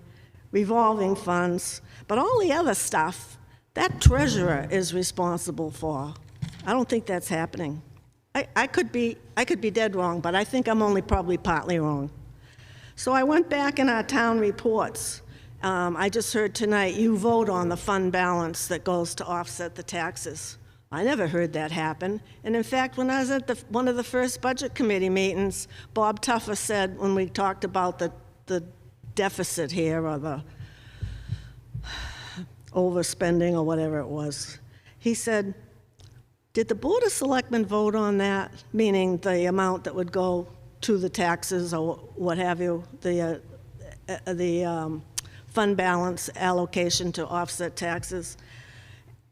revolving funds. But all the other stuff, that treasurer is responsible for. I don't think that's happening. I could be dead wrong, but I think I'm only probably partly wrong. So I went back in our town reports. I just heard tonight you vote on the fund balance that goes to offset the taxes. I never heard that happen. And in fact, when I was at one of the first budget committee meetings, Bob Tuffer said, when we talked about the deficit here, or the overspending, or whatever it was, he said, did the Board of Selectmen vote on that? Meaning the amount that would go to the taxes, or what have you, the fund balance allocation to offset taxes?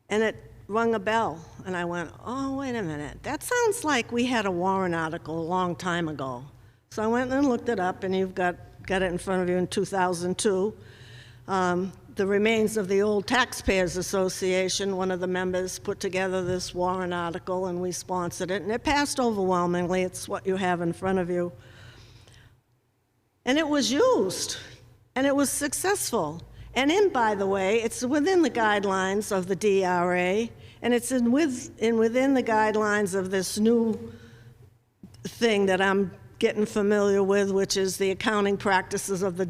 And it rung a bell, and I went, oh, wait a minute, that sounds like we had a warrant article a long time ago. So I went and looked it up, and you've got it in front of you in 2002. The remains of the old Taxpayers Association, one of the members put together this warrant article, and we sponsored it, and it passed overwhelmingly. It's what you have in front of you. And it was used, and it was successful. And by the way, it's within the guidelines of the DRA, and it's within the guidelines of this new thing that I'm getting familiar with, which is the accounting practices of the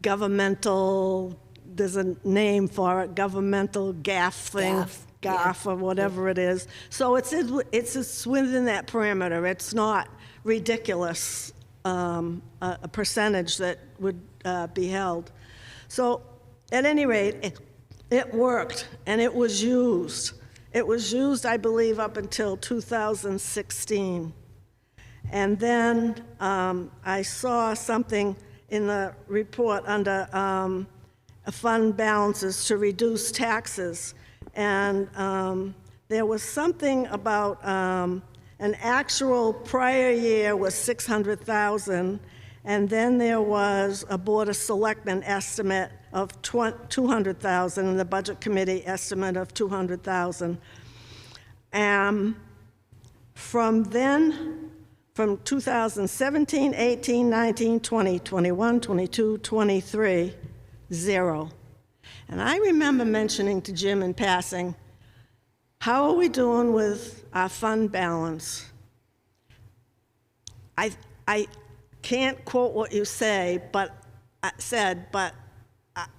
governmental, there's a name for it, governmental GAF thing, GAF, or whatever it is. So it's within that parameter. It's not ridiculous, a percentage that would be held. So at any rate, it worked, and it was used. It was used, I believe, up until 2016. And then I saw something in the report under fund balances to reduce taxes. And there was something about an actual prior year was 600,000, and then there was a Board of Selectmen estimate of 200,000, and the Budget Committee estimate of 200,000. From then, from 2017, 18, 19, 20, 21, 22, 23, zero. And I remember mentioning to Jim in passing, how are we doing with our fund balance? I can't quote what you say, but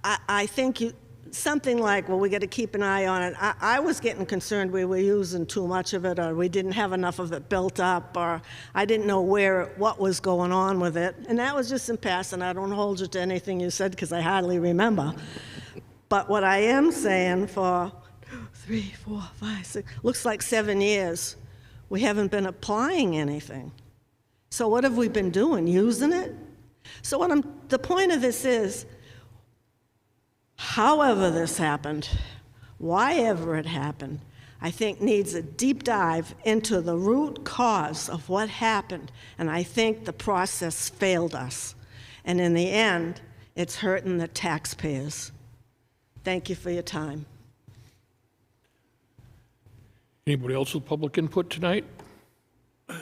I think something like, well, we got to keep an eye on it. I was getting concerned we were using too much of it, or we didn't have enough of it built up, or I didn't know what was going on with it. And that was just in passing. I don't hold you to anything you said because I hardly remember. But what I am saying, for 3, 4, 5, 6, looks like 7 years, we haven't been applying anything. So what have we been doing? Using it? So the point of this is, however this happened, why ever it happened, I think needs a deep dive into the root cause of what happened. And I think the process failed us. And in the end, it's hurting the taxpayers. Thank you for your time. Anybody else with public input tonight? When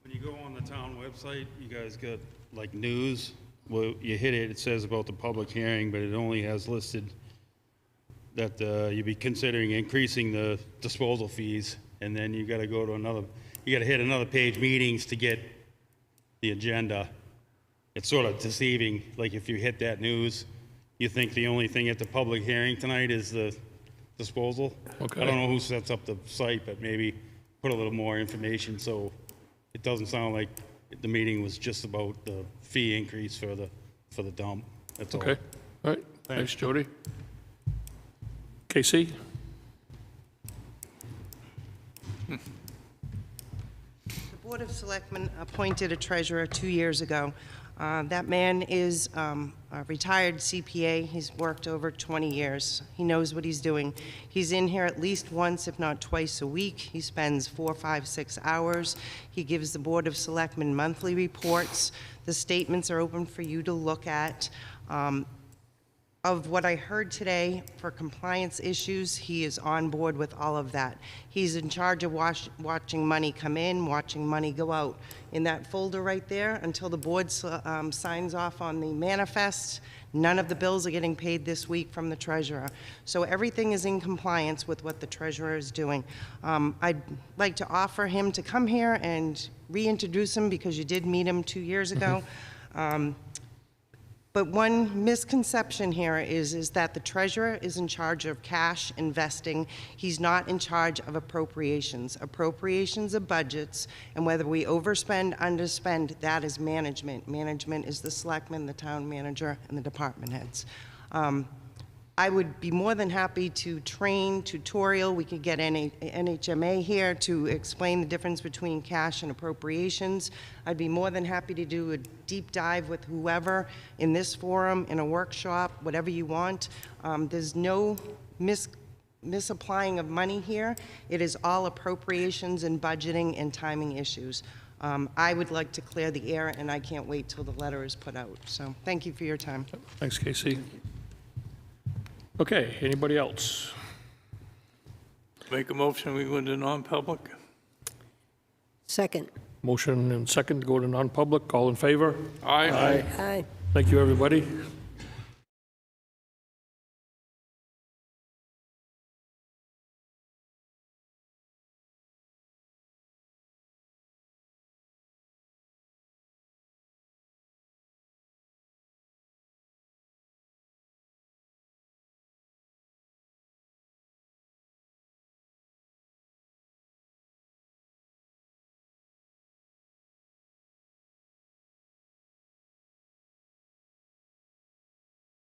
you go on the town website, you guys got like news. Well, you hit it, it says about the public hearing, but it only has listed that you'd be considering increasing the disposal fees, and then you got to go to another, you got to hit another page, meetings, to get the agenda. It's sort of deceiving. Like if you hit that news, you think the only thing at the public hearing tonight is the disposal. Okay. I don't know who sets up the site, but maybe put a little more information so it doesn't sound like the meeting was just about the fee increase for the dump. That's all. Okay, all right, thanks, Jody. Casey? The Board of Selectmen appointed a treasurer 2 years ago. That man is a retired CPA. He's worked over 20 years. He knows what he's doing. He's in here at least once, if not twice a week. He spends 4, 5, 6 hours. He gives the Board of Selectmen monthly reports. The statements are open for you to look at. Of what I heard today, for compliance issues, he is on board with all of that. He's in charge of watching money come in, watching money go out. In that folder right there, until the board signs off on the manifest, none of the bills are getting paid this week from the treasurer. So everything is in compliance with what the treasurer is doing. I'd like to offer him to come here and reintroduce him, because you did meet him 2 years ago. But one misconception here is that the treasurer is in charge of cash investing. He's not in charge of appropriations. Appropriations are budgets, and whether we overspend, underspend, that is management. Management is the selectman, the town manager, and the department heads. I would be more than happy to train, tutorial. We could get NHMA here to explain the difference between cash and appropriations. I'd be more than happy to do a deep dive with whoever in this forum, in a workshop, whatever you want. There's no misapplying of money here. It is all appropriations and budgeting and timing issues. I would like to clear the air, and I can't wait till the letter is put out. So thank you for your time. Thanks, Casey. Okay, anybody else? Make a motion, we go into non-public? Second. Motion and second to go to non-public. All in favor? Aye. Aye. Thank you, everybody.